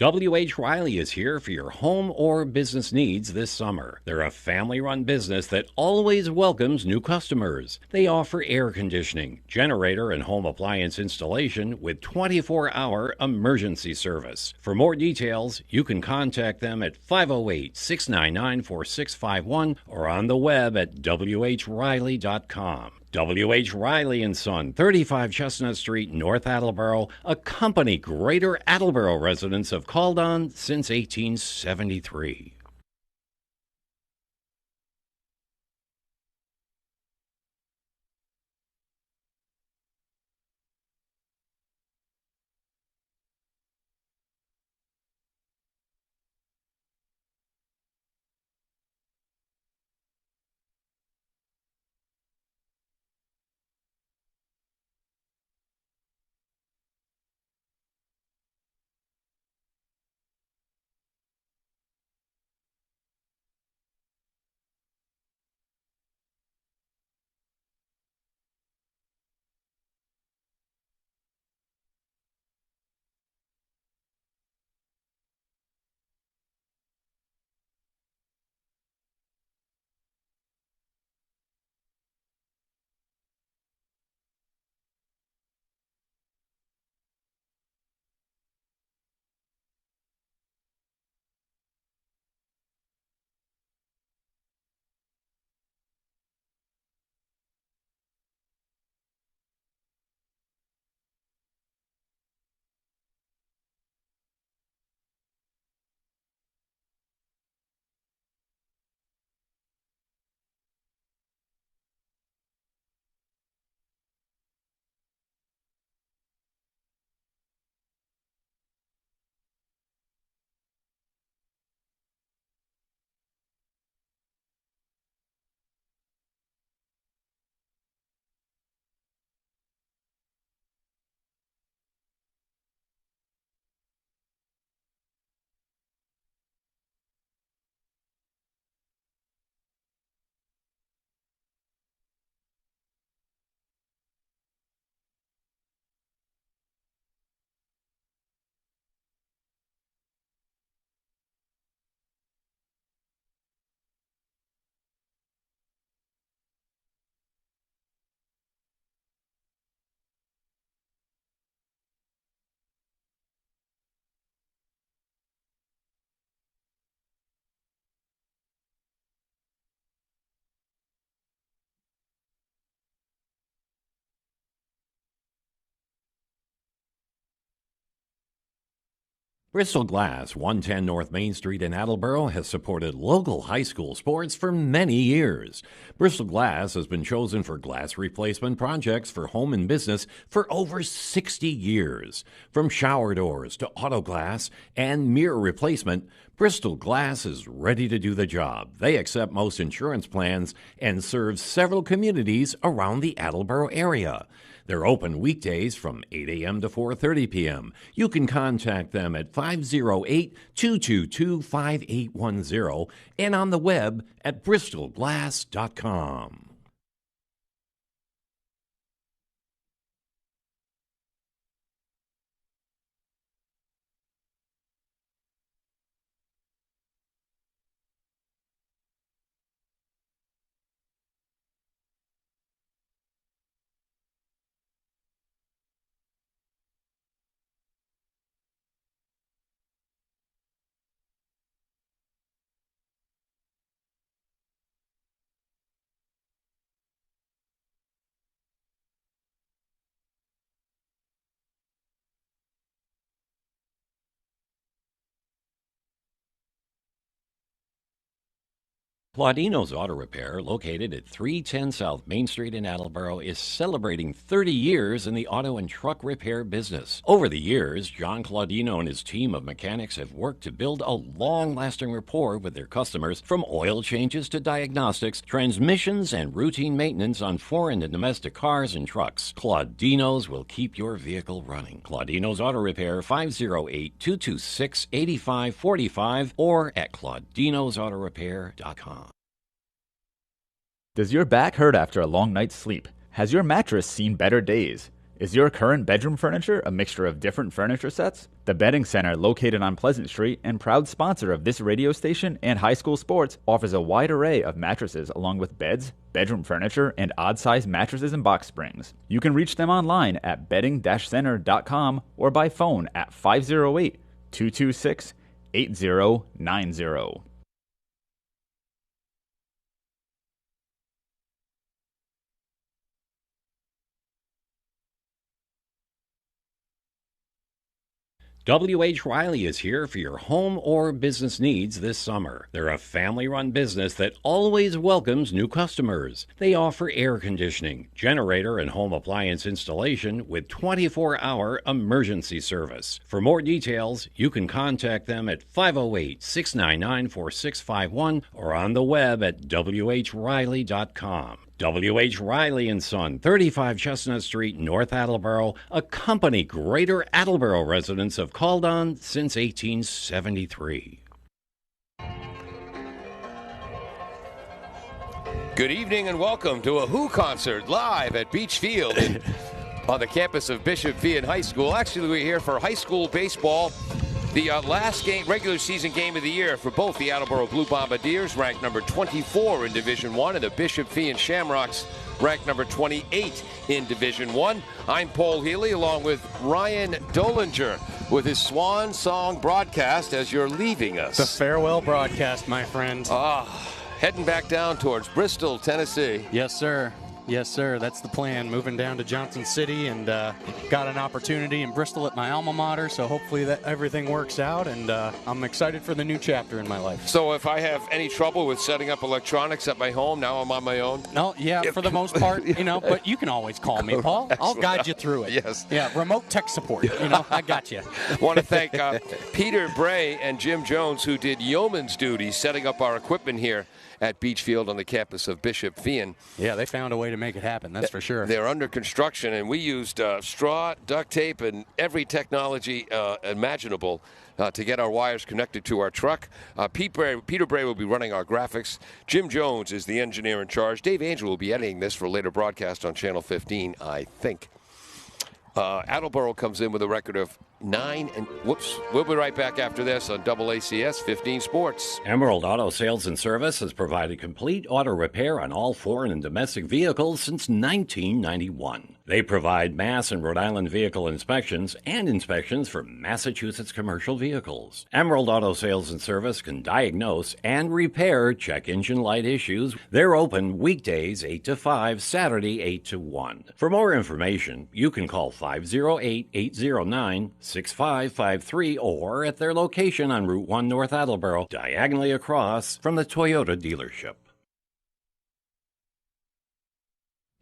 W.H. Riley is here for your home or business needs this summer. They're a family-run business that always welcomes new customers. They offer air conditioning, generator, and home appliance installation with 24-hour emergency service. For more details, you can contact them at 508-699-4651 or on the web at whriley.com. W.H. Riley & Son, 35 Chestnut Street, North Attleboro, a company Greater Attleboro residents have called on since 1873. Bristol Glass, 110 North Main Street in Attleboro, has supported local high school sports for many years. Bristol Glass has been chosen for glass replacement projects for home and business for over 60 years. From shower doors to auto glass and mirror replacement, Bristol Glass is ready to do the job. They accept most insurance plans and serve several communities around the Attleboro area. They're open weekdays from 8 a.m. to 4:30 p.m. You can contact them at 508-222-5810 and on the web at bristolglass.com. Claudino's Auto Repair, located at 310 South Main Street in Attleboro, is celebrating 30 years in the auto and truck repair business. Over the years, John Claudino and his team of mechanics have worked to build a long-lasting rapport with their customers, from oil changes to diagnostics, transmissions, and routine maintenance on foreign and domestic cars and trucks. Claudino's will keep your vehicle running. Claudino's Auto Repair, 508-226-8545 or at claudinosautorepair.com. Does your back hurt after a long night's sleep? Has your mattress seen better days? Is your current bedroom furniture a mixture of different furniture sets? The Bedding Center, located on Pleasant Street and proud sponsor of this radio station and high school sports, offers a wide array of mattresses along with beds, bedroom furniture, and odd-sized mattresses and box springs. You can reach them online at bedding-center.com or by phone at 508-226-8090. W.H. Riley is here for your home or business needs this summer. They're a family-run business that always welcomes new customers. They offer air conditioning, generator, and home appliance installation with 24-hour emergency service. For more details, you can contact them at 508-699-4651 or on the web at whriley.com. W.H. Riley & Son, 35 Chestnut Street, North Attleboro, a company Greater Attleboro residents have called on since 1873. Good evening and welcome to a Who concert live at Beach Field on the campus of Bishop Feehan High School. Actually, we're here for high school baseball. The last game, regular season game of the year for both the Attleboro Blue Bombardiers, ranked number 24 in Division I, and the Bishop Feehan Shamrocks, ranked number 28 in Division I. I'm Paul Healy, along with Ryan Dolinger, with his swan song broadcast as you're leaving us. The farewell broadcast, my friend. Heading back down towards Bristol, Tennessee. Yes, sir. Yes, sir. That's the plan. Moving down to Johnson City, and got an opportunity in Bristol at my alma mater, so hopefully that everything works out, and I'm excited for the new chapter in my life. So if I have any trouble with setting up electronics at my home, now I'm on my own? No, yeah, for the most part, but you can always call me, Paul. I'll guide you through it. Yes. Yeah, remote tech support, I got you. Want to thank Peter Bray and Jim Jones, who did yeoman's duty setting up our equipment here at Beach Field on the campus of Bishop Feehan. Yeah, they found a way to make it happen, that's for sure. They're under construction, and we used straw, duct tape, and every technology imaginable to get our wires connected to our truck. Peter Bray will be running our graphics. Jim Jones is the engineer in charge. Dave Angel will be editing this for later broadcast on Channel 15, I think. Attleboro comes in with a record of 9 and whoops. We'll be right back after this on AACS 15 Sports. Emerald Auto Sales and Service has provided complete auto repair on all foreign and domestic vehicles since 1991. They provide Mass and Rhode Island vehicle inspections and inspections for Massachusetts commercial vehicles. Emerald Auto Sales and Service can diagnose and repair check engine light issues. They're open weekdays 8 to 5, Saturday 8 to 1. For more information, you can call 508-809-6553 or at their location on Route 1 North Attleboro, diagonally across from the Toyota dealership.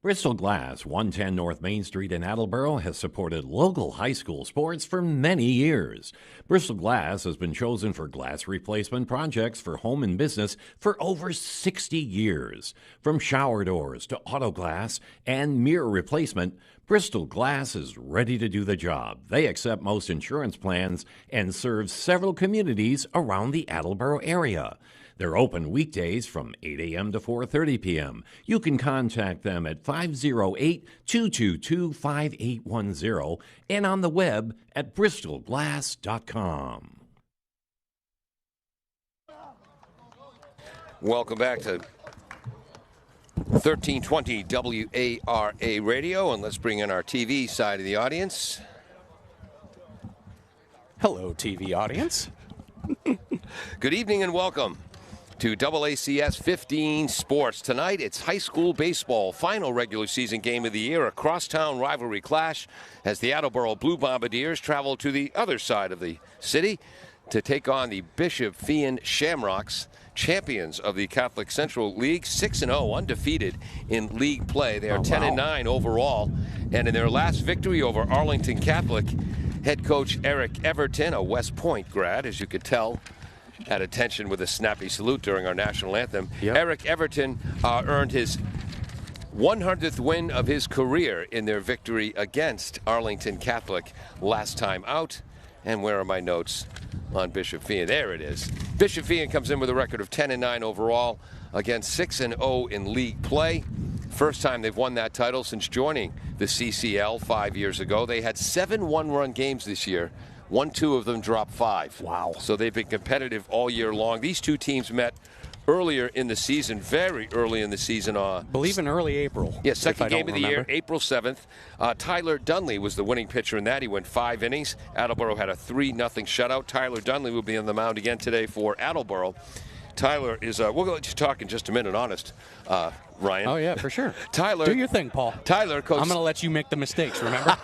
Bristol Glass, 110 North Main Street in Attleboro, has supported local high school sports for many years. Bristol Glass has been chosen for glass replacement projects for home and business for over 60 years. From shower doors to auto glass and mirror replacement, Bristol Glass is ready to do the job. They accept most insurance plans and serve several communities around the Attleboro area. They're open weekdays from 8 a.m. to 4:30 p.m. You can contact them at 508-222-5810 and on the web at bristolglass.com. Welcome back to 1320 WARA Radio, and let's bring in our TV side of the audience. Hello, TV audience. Good evening and welcome to AACS 15 Sports. Tonight, it's high school baseball, final regular season game of the year, a crosstown rivalry clash as the Attleboro Blue Bombardiers travel to the other side of the city to take on the Bishop Feehan Shamrocks, champions of the Catholic Central League, 6-0, undefeated in league play. They are 10-9 overall, and in their last victory over Arlington Catholic, head coach Eric Everton, a West Point grad, as you could tell, had attention with a snappy salute during our national anthem. Yep. Eric Everton earned his 100th win of his career in their victory against Arlington Catholic last time out. And where are my notes on Bishop Feehan? There it is. Bishop Feehan comes in with a record of 10-9 overall, against 6-0 in league play. First time they've won that title since joining the CCL 5 years ago. They had 7 one-run games this year. Won 2 of them, dropped 5. Wow. So they've been competitive all year long. These two teams met earlier in the season, very early in the season. Believe in early April. Yeah, second game of the year, April 7th. Tyler Dunley was the winning pitcher in that. He went 5 innings. Attleboro had a 3-0 shutout. Tyler Dunley will be on the mound again today for Attleboro. Tyler is, we'll let you talk in just a minute, honest, Ryan. Oh, yeah, for sure. Tyler. Do your thing, Paul. Tyler coached. I'm going to let you make the mistakes, remember?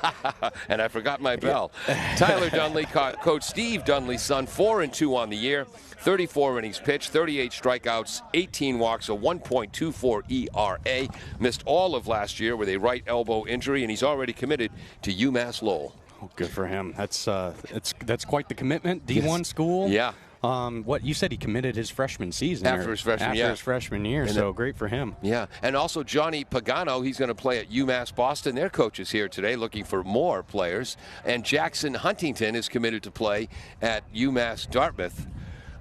And I forgot my bell. Tyler Dunley coached Steve Dunley's son, 4-2 on the year, 34 innings pitched, 38 strikeouts, 18 walks, a 1.24 ERA. Missed all of last year with a right elbow injury, and he's already committed to UMass Lowell. Oh, good for him. That's quite the commitment. D1 school. Yeah. What you said, he committed his freshman season after his freshman year. And so great for him. Yeah, and also Johnny Pagano, he's going to play at UMass Boston. Their coach is here today looking for more players. And Jackson Huntington is committed to play at UMass Dartmouth,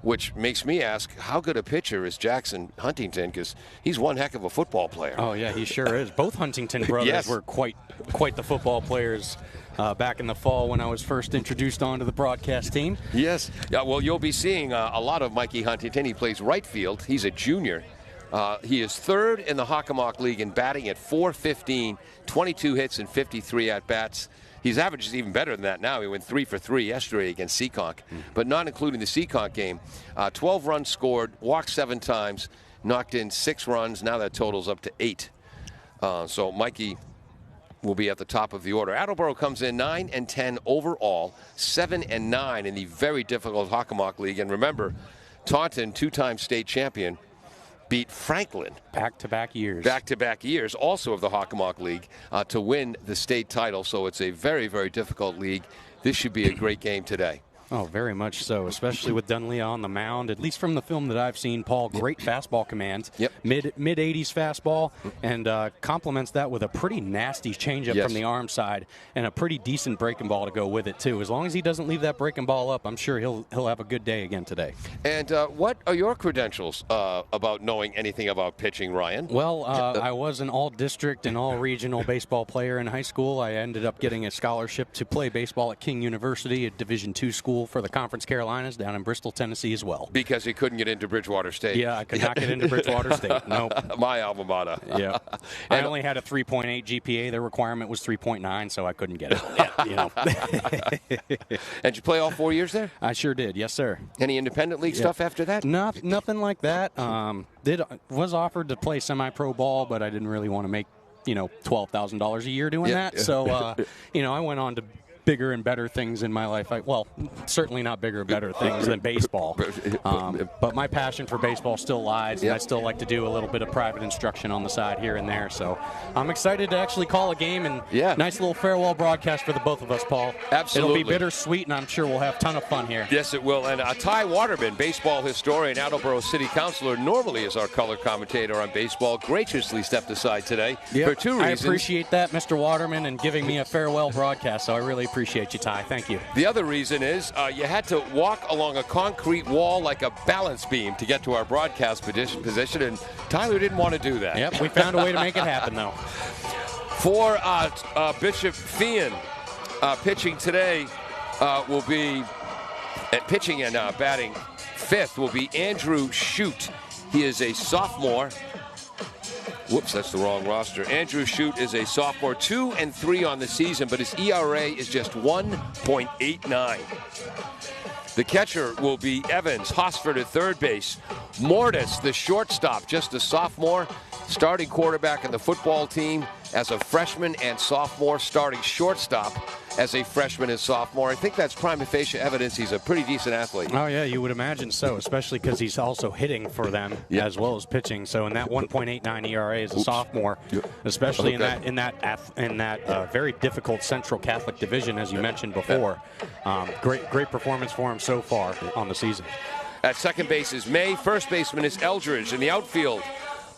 which makes me ask, how good a pitcher is Jackson Huntington? Because he's one heck of a football player. Oh, yeah, he sure is. Both Huntington brothers were quite the football players back in the fall when I was first introduced onto the broadcast team. Yes. Yeah, well, you'll be seeing a lot of Mikey Huntington. He plays right field. He's a junior. He is 3rd in the Hockomock League in batting at .415, 22 hits and 53 at-bats. His average is even better than that now. He went 3 for 3 yesterday against Seekonk. But not including the Seekonk game. 12 runs scored, walked 7 times, knocked in 6 runs. Now that totals up to 8. So Mikey will be at the top of the order. Attleboro comes in 9-10 overall, 7-9 in the very difficult Hockomock League. And remember, Taunton, 2-time state champion, beat Franklin. Back-to-back years, also of the Hockomock League, to win the state title. So it's a very, very difficult league. This should be a great game today. Oh, very much so, especially with Dunley on the mound. At least from the film that I've seen, Paul, great fastball command. Yep. Mid-80s fastball, and complements that with a pretty nasty changeup from the arm side and a pretty decent breaking ball to go with it, too. As long as he doesn't leave that breaking ball up, I'm sure he'll have a good day again today. And what are your credentials about knowing anything about pitching, Ryan? Well, I was an all-district and all-regional baseball player in high school. I ended up getting a scholarship to play baseball at King University, a Division II school for the Conference Carolinas down in Bristol, Tennessee as well. Because he couldn't get into Bridgewater State. Yeah, I could not get into Bridgewater State. No. My alma mater. Yeah. I only had a 3.8 GPA. The requirement was 3.9, so I couldn't get it. Yeah, And you play all 4 years there? I sure did. Yes, sir. Any independent league stuff after that? Nothing like that. Was offered to play semi-pro ball, but I didn't really want to make, $12,000 a year doing that. So, I went on to bigger and better things in my life. Certainly not bigger and better things than baseball. But my passion for baseball still lies, and I still like to do a little bit of private instruction on the side here and there. So I'm excited to actually call a game, and nice little farewell broadcast for the both of us, Paul. Absolutely. It'll be bittersweet, and I'm sure we'll have a ton of fun here. Yes, it will. And Ty Waterman, baseball historian, Attleboro City Councilor, normally is our color commentator on baseball, graciously stepped aside today for 2 reasons. I appreciate that, Mr. Waterman, and giving me a farewell broadcast, so I really appreciate you, Ty. Thank you. The other reason is you had to walk along a concrete wall like a balance beam to get to our broadcast position, and Tyler didn't want to do that. Yep, we found a way to make it happen, though. For Bishop Feehan, pitching today will be, pitching and batting 5th will be Andrew Shute. He is a sophomore. Whoops, that's the wrong roster. Andrew Shute is a sophomore, 2-3 on the season, but his ERA is just 1.89. The catcher will be Evans, Hosford at third base. Mortis, the shortstop, just a sophomore, starting quarterback in the football team as a freshman and sophomore, starting shortstop as a freshman and sophomore. I think that's prima facie evidence he's a pretty decent athlete. Oh, yeah, you would imagine so, especially because he's also hitting for them as well as pitching. So in that 1.89 ERA as a sophomore, especially in that very difficult Central Catholic division, as you mentioned before. Great performance for him so far on the season. At second base is May. First baseman is Eldridge. In the outfield,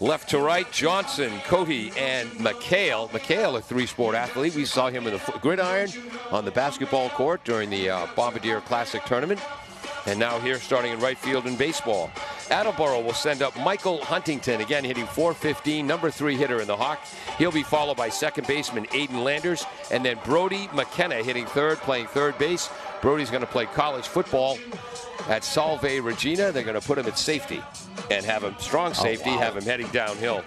left to right, Johnson, Coty, and McHale. McHale, a three-sport athlete. We saw him in the gridiron on the basketball court during the Bombardier Classic tournament. And now here starting in right field in baseball. Attleboro will send up Michael Huntington, again hitting .415, number 3 hitter in the Hawk. He'll be followed by second baseman Aiden Landers, and then Brody McKenna hitting third, playing third base. Brody's going to play college football at Salve Regina. They're going to put him at safety and have him strong safety, have him heading downhill.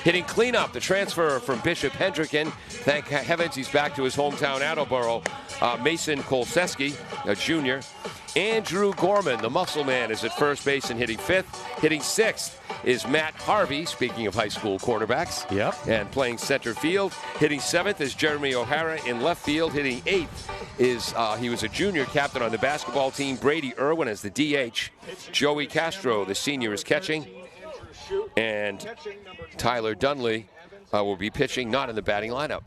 Hitting cleanup, the transfer from Bishop Hendricken. Thank heavens he's back to his hometown Attleboro. Mason Kolseski, a junior. Andrew Gorman, the muscle man, is at first base and hitting 5th. Hitting 6th is Matt Harvey, speaking of high school quarterbacks. Yep. And playing center field. Hitting 7th is Jeremy O'Hara in left field. Hitting 8th is, he was a junior captain on the basketball team, Brady Irwin as the DH. Joey Castro, the senior, is catching. And Tyler Dunley will be pitching, not in the batting lineup.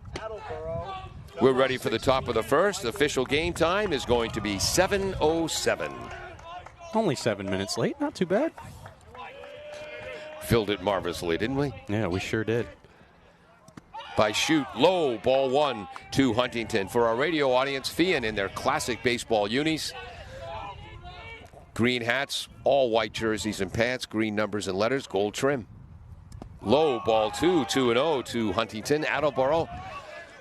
We're ready for the top of the first. Official game time is going to be 7:07. Only 7 minutes late. Not too bad. Filled it marvelously, didn't we? Yeah, we sure did. By shoot, low, ball 1 to Huntington. For our radio audience, Feehan in their classic baseball unis. Green hats, all white jerseys and pants, green numbers and letters, gold trim. Low, ball 2, 2-0 to Huntington. Attleboro,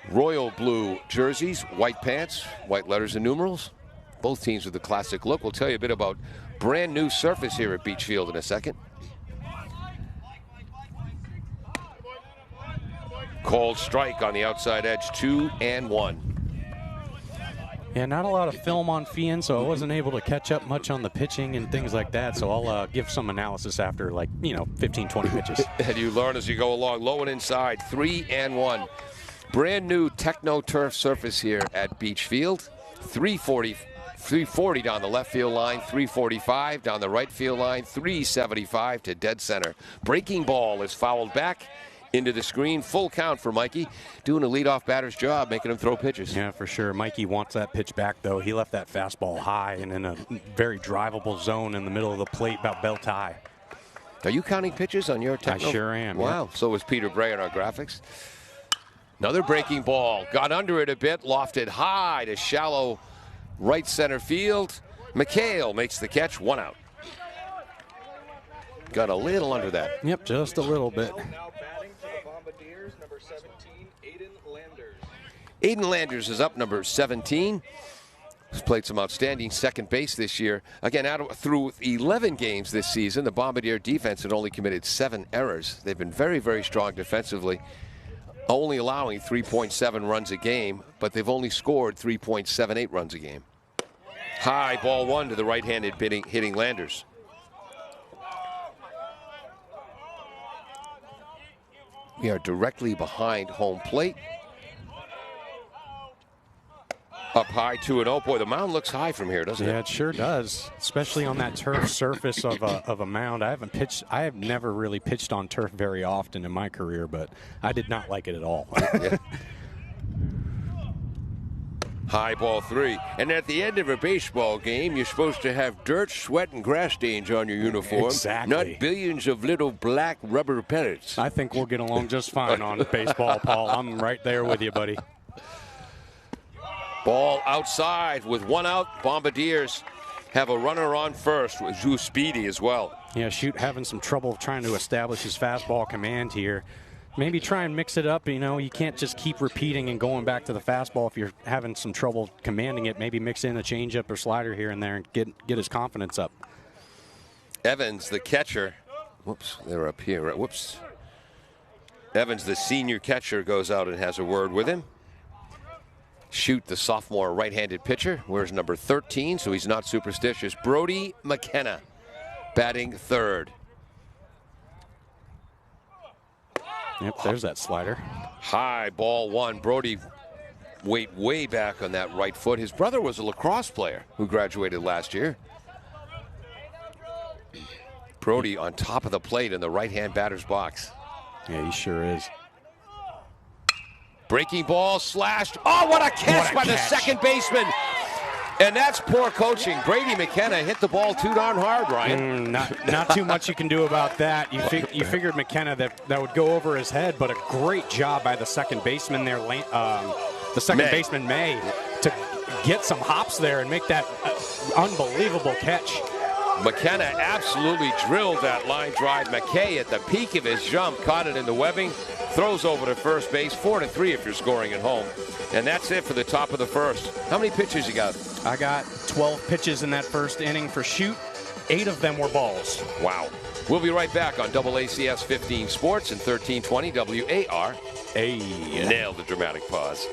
royal blue jerseys, white pants, white letters and numerals. Both teams with the classic look. We'll tell you a bit about brand new surface here at Beach Field in a second. Called strike on the outside edge, 2-1. Yeah, not a lot of film on Feehan, so I wasn't able to catch up much on the pitching and things like that. So I'll give some analysis after, 15, 20 pitches. And you learn as you go along. Low and inside, 3-1. Brand new Techno Turf surface here at Beach Field. 340 down the left field line, 345 down the right field line, 375 to dead center. Breaking ball is fouled back into the screen. Full count for Mikey, doing a leadoff batter's job, making him throw pitches. Yeah, for sure. Mikey wants that pitch back, though. He left that fastball high and in a very drivable zone in the middle of the plate, about belt high. Are you counting pitches on your Techno? I sure am. Wow. Yeah. So was Peter Bray on our graphics. Another breaking ball. Got under it a bit, lofted high to shallow right center field. McHale makes the catch, 1 out. Got a little under that. Yep, just a little bit. Aiden Landers is up, number 17. He's played some outstanding second base this year. Again, through 11 games this season, the Bombardier defense had only committed 7 errors. They've been very, very strong defensively, only allowing 3.7 runs a game, but they've only scored 3.78 runs a game. High, ball 1 to the right-handed hitting Landers. We are directly behind home plate. Up high, 2-0. Boy, the mound looks high from here, doesn't it? Yeah, it sure does, especially on that turf surface of a mound. I have never really pitched on turf very often in my career, but I did not like it at all. Yeah. High, ball 3. And at the end of a baseball game, you're supposed to have dirt, sweat, and grass stains on your uniform. Exactly. Not billions of little black rubber pellets. I think we'll get along just fine on baseball, Paul. I'm right there with you, buddy. Ball outside with 1 out. Bombardiers have a runner on first with Zeus Speedy as well. Yeah, having some trouble trying to establish his fastball command here. Maybe try and mix it up. You can't just keep repeating and going back to the fastball if you're having some trouble commanding it. Maybe mix in a changeup or slider here and there and get his confidence up. Evans, the catcher. Whoops, they're up here. Whoops. Evans, the senior catcher, goes out and has a word with him. Shoot, the sophomore right-handed pitcher, wears number 13, so he's not superstitious. Brody McKenna batting third. Yep, there's that slider. High, ball 1. Brody way back on that right foot. His brother was a lacrosse player who graduated last year. Brody on top of the plate in the right-hand batter's box. Yeah, he sure is. Breaking ball slashed. Oh, what a catch by the second baseman. And that's poor coaching. Brady McKenna hit the ball too darn hard, Ryan. Not too much you can do about that. You figured McKenna that would go over his head, but a great job by the second baseman there, baseman May, to get some hops there and make that unbelievable catch. McKenna absolutely drilled that line drive. McKay at the peak of his jump caught it in the webbing, throws over to first base. 4-3 if you're scoring at home. And that's it for the top of the first. How many pitches you got? I got 12 pitches in that first inning for shoot. 8 of them were balls. Wow. We'll be right back on AACS 15 Sports and 1320 WAR. Nailed the dramatic pause.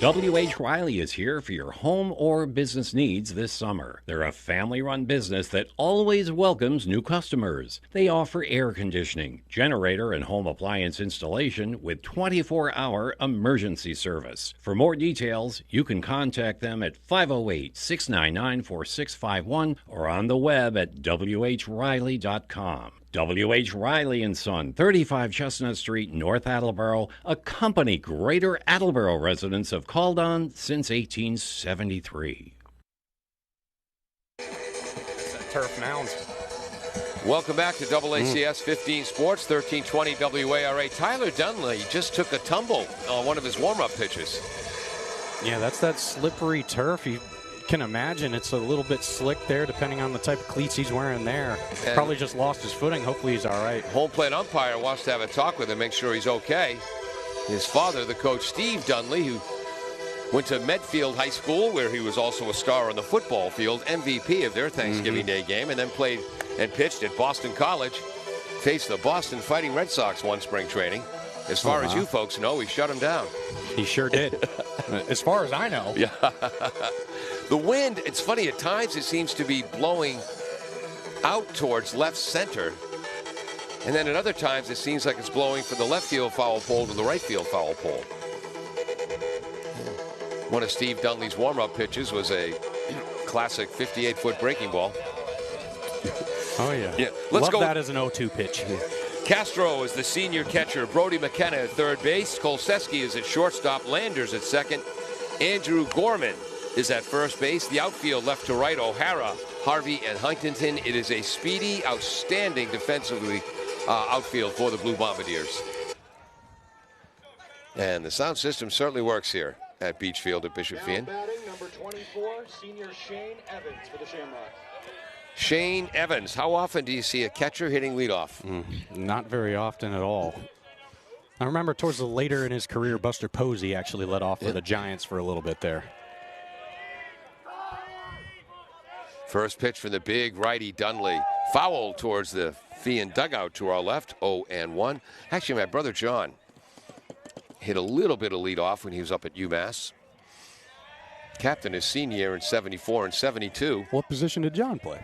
W.H. Riley is here for your home or business needs this summer. They're a family-run business that always welcomes new customers. They offer air conditioning, generator, and home appliance installation with 24-hour emergency service. For more details, you can contact them at 508-699-4651 or on the web at whriley.com. W.H. Riley & Son, 35 Chestnut Street, North Attleboro, a company Greater Attleboro residents have called on since 1873. Turf mounds. Welcome back to AACS 15 Sports, 1320 WARA. Tyler Dunley just took a tumble on one of his warm-up pitches. Yeah, that's that slippery turf. You can imagine it's a little bit slick there depending on the type of cleats he's wearing there. And probably just lost his footing. Hopefully he's all right. Home plate umpire wants to have a talk with him, make sure he's okay. His father, the coach Steve Dunley, who went to Medfield High School, where he was also a star on the football field, MVP of their Thanksgiving Day game, and then played and pitched at Boston College, faced the Boston Fighting Red Sox one spring training. As far as you folks know, he shut him down. He sure did. As far as I know. Yeah. The wind, it's funny, at times it seems to be blowing out towards left center. And then at other times it seems like it's blowing from the left field foul pole to the right field foul pole. One of Steve Dunley's warm-up pitches was a classic 58-foot breaking ball. Oh, yeah. Let's Love go. that as an 0-2 pitch. Castro is the senior catcher. Brody McKenna at third base. Kolseski is at shortstop. Landers at second. Andrew Gorman is at first base. The outfield left to right, O'Hara, Harvey, and Huntington. It is a speedy, outstanding defensively outfield for the Blue Bombardiers. And the sound system certainly works here at Beach Field at Bishop Feehan. Batting number 24, senior Shane Evans for the Shamrocks. Shane Evans. How often do you see a catcher hitting leadoff? Not very often at all. I remember towards the later in his career, Buster Posey actually led off for the Giants for a little bit there. First pitch from the big righty Dunley. Foul towards the Feehan dugout to our left, 0-1. Actually, my brother John hit a little bit of leadoff when he was up at UMass. Captain his senior year in 74 and 72. What position did John play?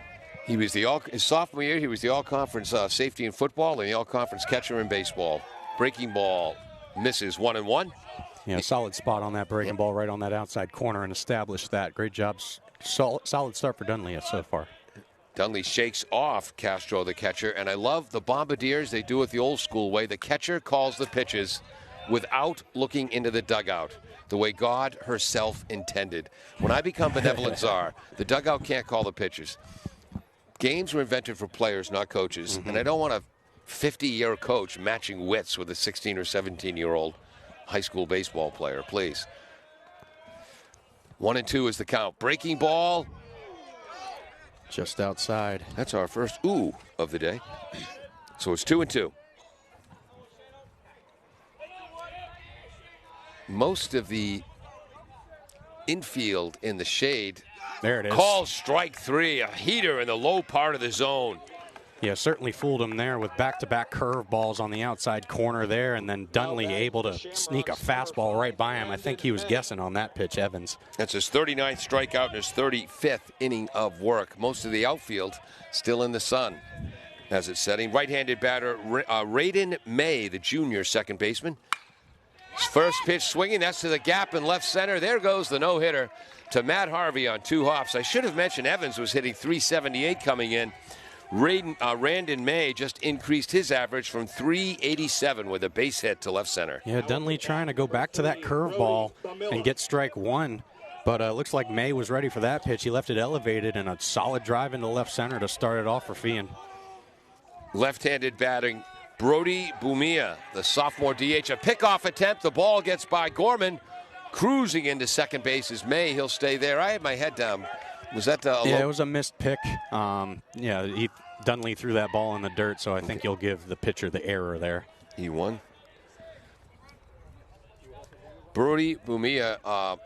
He was his sophomore year, he was the all-conference safety in football and the all-conference catcher in baseball. Breaking ball misses 1-1. Yeah, solid spot on that breaking ball right on that outside corner and established that. Great job. Solid start for Dunley so far. Dunley shakes off Castro, the catcher, and I love the Bombardiers. They do it the old school way. The catcher calls the pitches without looking into the dugout, the way God herself intended. When I become benevolent czar, the dugout can't call the pitches. Games were invented for players, not coaches, and I don't want a 50-year coach matching wits with a 16 or 17-year-old high school baseball player, please. 1-2 is the count. Breaking ball. Just outside. That's our first ooh of the day. So it's 2-2. Most of the infield in the shade. There it is. Calls strike three, a heater in the low part of the zone. Yeah, certainly fooled him there with back-to-back curveballs on the outside corner there, and then Dunley able to sneak a fastball right by him. I think he was guessing on that pitch, Evans. That's his 39th strikeout in his 35th inning of work. Most of the outfield still in the sun as it's setting. Right-handed batter Raiden May, the junior second baseman. His first pitch swinging, that's to the gap in left center. There goes the no-hitter to Matt Harvey on 2 hops. I should have mentioned Evans was hitting .378 coming in. Randon May just increased his average from .387 with a base hit to left center. Yeah, Dunley trying to go back to that curveball and get strike one, but looks like May was ready for that pitch. He left it elevated and a solid drive into left center to start it off for Feehan. Left-handed batting, Brody Bumia, the sophomore DH. A pickoff attempt. The ball gets by Gorman. Cruising into second base is May. He'll stay there. I had my head down Was that yeah, it was a missed pick. Dunley threw that ball in the dirt, so I think you'll give the pitcher the error there. He won. Brody Bumia,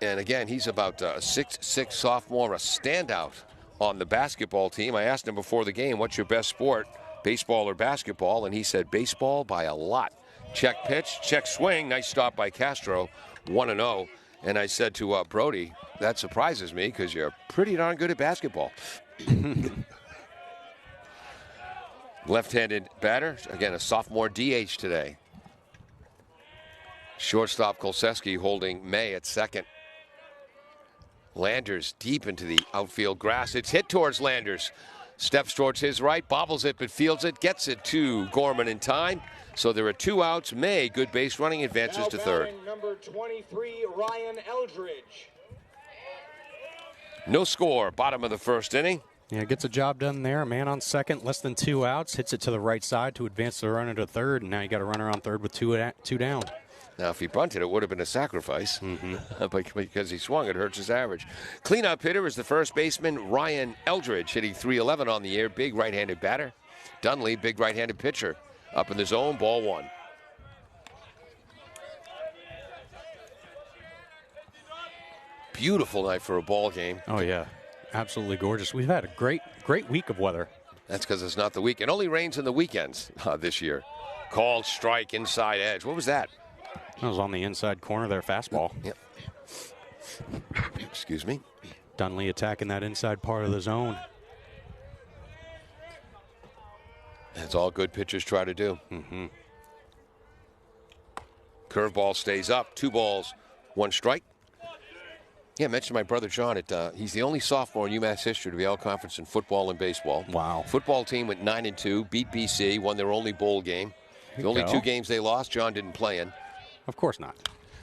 and again, he's about a 6'6" sophomore, a standout on the basketball team. I asked him before the game, what's your best sport, baseball or basketball? And he said baseball by a lot. Check pitch, check swing, nice stop by Castro, 1-0. And I said to Brody, that surprises me because you're pretty darn good at basketball. Left-handed batter, again, a sophomore DH today. Shortstop Kolseski holding May at second. Landers deep into the outfield grass. It's hit towards Landers. Steps towards his right, bobbles it, but fields it, gets it to Gorman in time. So there are 2 outs. May, good base running, advances to third. Number 23, Ryan Eldridge. No score, bottom of the first inning. Yeah, gets a job done there. A man on second, less than 2 outs, hits it to the right side to advance the runner to third, and now you got a runner on third with two down. Now, if he bunted, it would have been a sacrifice. But because he swung, it hurts his average. Cleanup hitter is the first baseman, Ryan Eldridge, hitting .311 on the year. Big right-handed batter. Dunley, big right-handed pitcher. Up in the zone, ball 1. Beautiful night for a ball game. Oh, yeah. Absolutely gorgeous. We've had a great week of weather. That's because it's not the week. It only rains on the weekends this year. Called strike, inside edge. What was that? That was on the inside corner there, fastball. Yep. Excuse me. Dunley attacking that inside part of the zone. That's all good pitchers try to do. Curveball stays up. 2 balls, 1 strike. Yeah, I mentioned my brother John. He's the only sophomore in UMass history to be all-conference in football and baseball. Wow. Football team went 9-2, beat BC, won their only bowl game. The only 2 games they lost, John didn't play in. Of course not.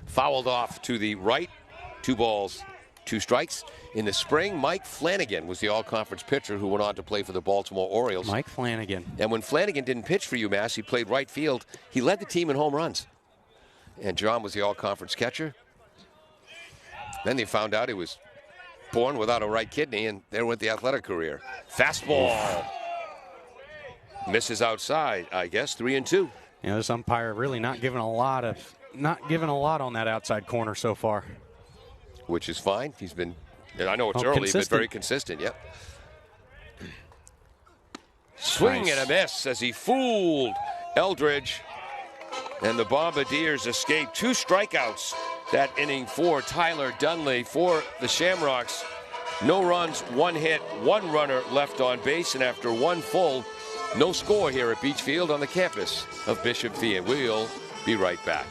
Fouled off to the right. 2 balls, 2 strikes. In the spring, Mike Flanagan was the all-conference pitcher who went on to play for the Baltimore Orioles. Mike Flanagan. And when Flanagan didn't pitch for UMass, he played right field. He led the team in home runs. And John was the all-conference catcher. Then they found out he was born without a right kidney, and there went the athletic career. Fastball. Misses outside, I guess, 3-2. Yeah, this umpire really not giving a lot on that outside corner so far. Which is fine. He's been, and I know it's early, but very consistent. Yep. Swing and a miss as he fooled Eldridge. And the Bombardiers escape 2 strikeouts that inning for Tyler Dunley for the Shamrocks. No runs, 1 hit, 1 runner left on base, and after 1 full, no score here at Beach Field on the campus of Bishop Feehan. We'll be right back.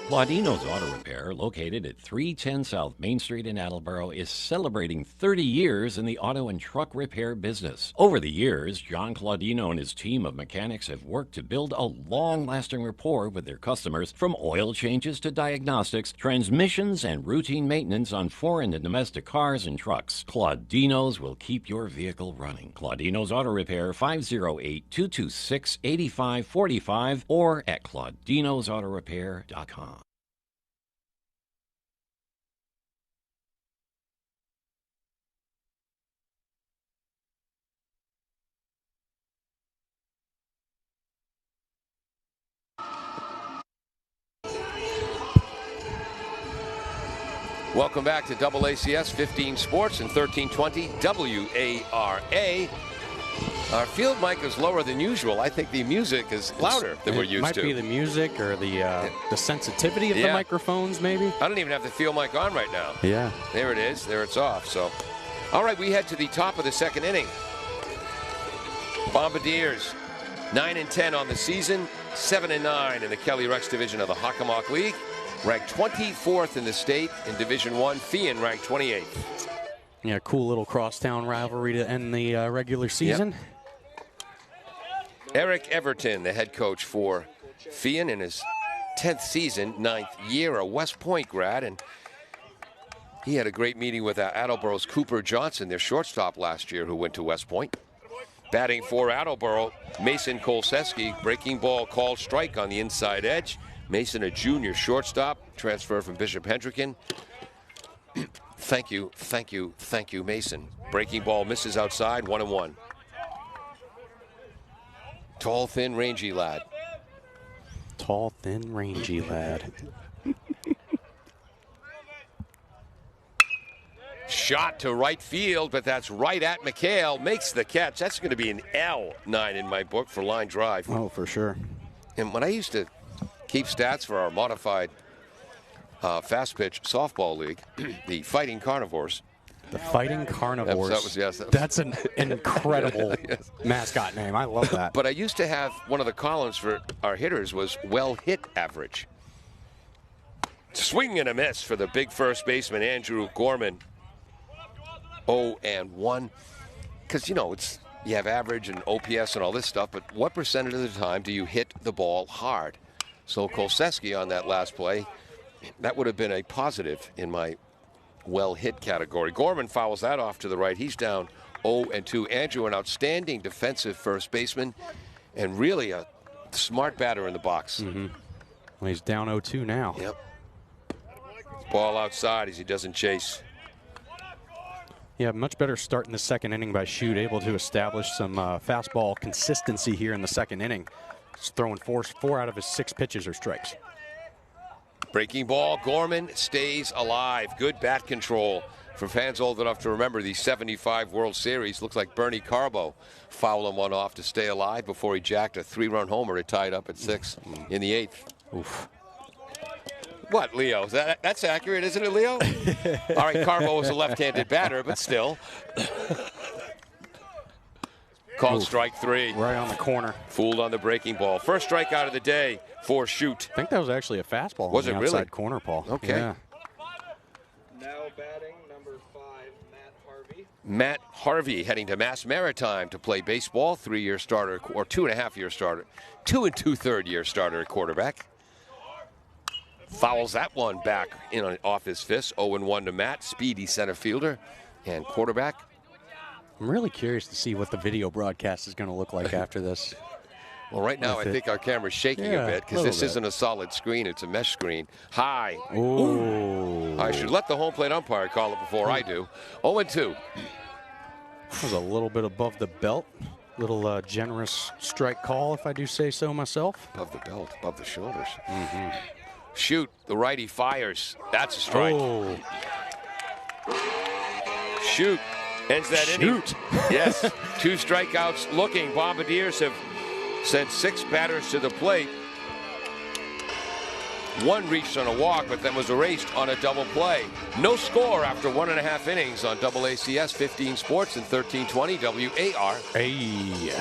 Claudino's Auto Repair, located at 310 South Main Street in Attleboro, is celebrating 30 years in the auto and truck repair business. Over the years, John Claudino and his team of mechanics have worked to build a long-lasting rapport with their customers, from oil changes to diagnostics, transmissions, and routine maintenance on foreign and domestic cars and trucks. Claudino's will keep your vehicle running. Claudino's Auto Repair, 508-226-8545, or at claudinosautorepair.com. Welcome back to AACS 15 Sports and 1320 WARA. Our field mic is lower than usual. I think the music is louder than we're used to. It might be the music or the sensitivity of the microphones, maybe. I don't even have the field mic on right now. Yeah. There it is. There it's off. So, all right, we head to the top of the second inning. Bombardiers, 9-10 on the season, 7-9 in the Kelly Rex division of the Hockomock League. Ranked 24th in the state in Division 1. Feehan ranked 28th. Yeah, cool little crosstown rivalry to end the regular season. Yep. Eric Everton, the head coach for Feehan in his 10th season, 9th year, a West Point grad, and he had a great meeting with Attleboro's Cooper Johnson, their shortstop last year, who went to West Point. Batting for Attleboro, Mason Kolseski, breaking ball, called strike on the inside edge. Mason, a junior shortstop, transfer from Bishop Hendricken. Thank you, Mason. Breaking ball misses outside, 1-1. Tall, thin, rangy lad. Tall, thin, rangy lad. Shot to right field, but that's right at McHale. Makes the catch. That's going to be an L9 in my book for line drive. Oh, for sure. And when I used to keep stats for our modified fast pitch softball league, the Fighting Carnivores. The Fighting Carnivores. Yes. That's an incredible mascot name. I love that. But I used to have one of the columns for our hitters was well hit average. Swing and a miss for the big first baseman, Andrew Gorman. 0-1. Because, you have average and OPS and all this stuff, but what percentage of the time do you hit the ball hard? So Kolseski on that last play, that would have been a positive in my well-hit category. Gorman fouls that off to the right. He's down 0-2. Andrew, an outstanding defensive first baseman and really a smart batter in the box. Mm-hmm. Well, he's down 0-2 now. Yep. Ball outside as he doesn't chase. Yeah, much better start in the second inning by Shute, able to establish some fastball consistency here in the second inning. He's throwing four out of his 6 pitches are strikes. Breaking ball, Gorman stays alive. Good bat control for fans old enough to remember the 75 World Series. Looks like Bernie Carbo fouled him one off to stay alive before he jacked a 3-run homer. It tied up at 6 in the 8th. Oof. What, Leo? That's accurate, isn't it, Leo? All right, Carbo was a left-handed batter, but still. Called strike 3. Right on the corner. Fooled on the breaking ball. First strikeout of the day for Shute. I think that was actually a fastball. Was on it the outside really? corner, Paul. Okay. Yeah. Now batting, number 5, Matt Harvey. Matt Harvey heading to Mass Maritime to play baseball. 3-year starter, or 2.5-year starter. 2 2/3 year starter at quarterback. Fouls that one back off his fist. 0-1 to Matt. Speedy center fielder and quarterback. I'm really curious to see what the video broadcast is going to look like after this. Well, right now I think our camera's shaking a bit because this isn't a solid screen. It's a mesh screen. High. Ooh. I should let the home plate umpire call it before I do. 0-2. That was a little bit above the belt. Little generous strike call, if I do say so myself. Above the belt, above the shoulders. Mm-hmm. Shoot, the righty fires. That's a strike. Oh. Shoot. Ends that inning. Yes. 2 strikeouts looking. Bombardiers have sent 6 batters to the plate. 1 reached on a walk, but then was erased on a double play. No score after 1.5 innings on AACS 15 Sports and 1320 WAR. Hey.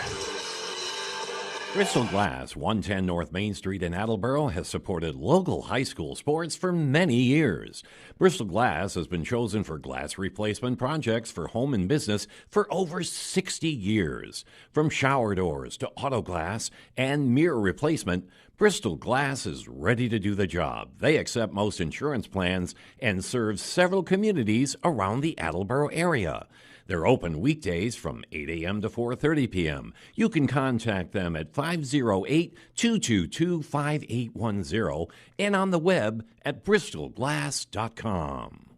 Bristol Glass, 110 North Main Street in Attleboro, has supported local high school sports for many years. Bristol Glass has been chosen for glass replacement projects for home and business for over 60 years. From shower doors to auto glass and mirror replacement, Bristol Glass is ready to do the job. They accept most insurance plans and serve several communities around the Attleboro area. They're open weekdays from 8 a.m. to 4:30 p.m. You can contact them at 508-222-5810 and on the web at bristolglass.com.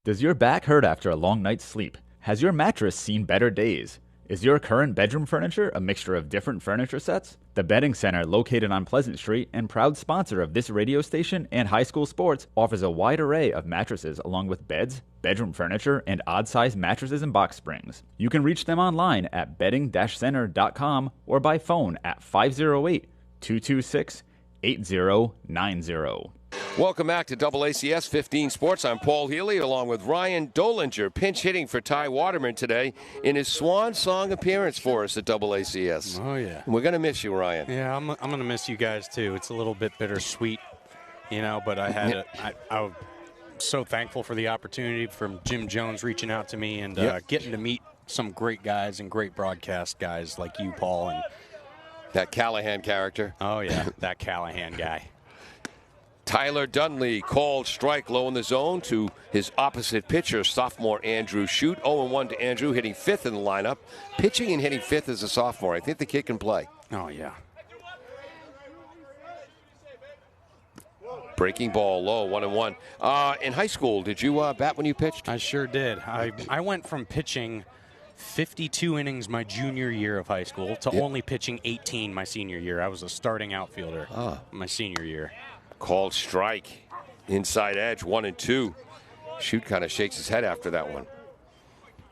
Does your back hurt after a long night's sleep? Has your mattress seen better days? Is your current bedroom furniture a mixture of different furniture sets? The Bedding Center, located on Pleasant Street and proud sponsor of this radio station and high school sports, offers a wide array of mattresses along with beds, bedroom furniture, and odd-sized mattresses and box springs. You can reach them online at bedding-center.com or by phone at 508-226-8090. Welcome back to AACS 15 Sports. I'm Paul Healy along with Ryan Dolinger, pinch hitting for Ty Waterman today in his swan song appearance for us at AACS. Oh, yeah. And we're going to miss you, Ryan. Yeah, I'm going to miss you guys, too. It's a little bit bittersweet, but I'm so thankful for the opportunity from Jim Jones reaching out to me and getting to meet some great guys and great broadcast guys like you, Paul. And that Callahan character. Oh, yeah, that Callahan guy. Tyler Dunley called strike low in the zone to his opposite pitcher, sophomore Andrew Shute. 0-1 to Andrew, hitting 5th in the lineup. Pitching and hitting 5th as a sophomore. I think the kid can play. Oh, yeah. Breaking ball low, 1-1. In high school, did you bat when you pitched? I sure did. I went from pitching 52 innings my junior year of high school to only pitching 18 my senior year. I was a starting outfielder my senior year. Called strike. Inside edge, 1-2. Shoot kind of shakes his head after that one.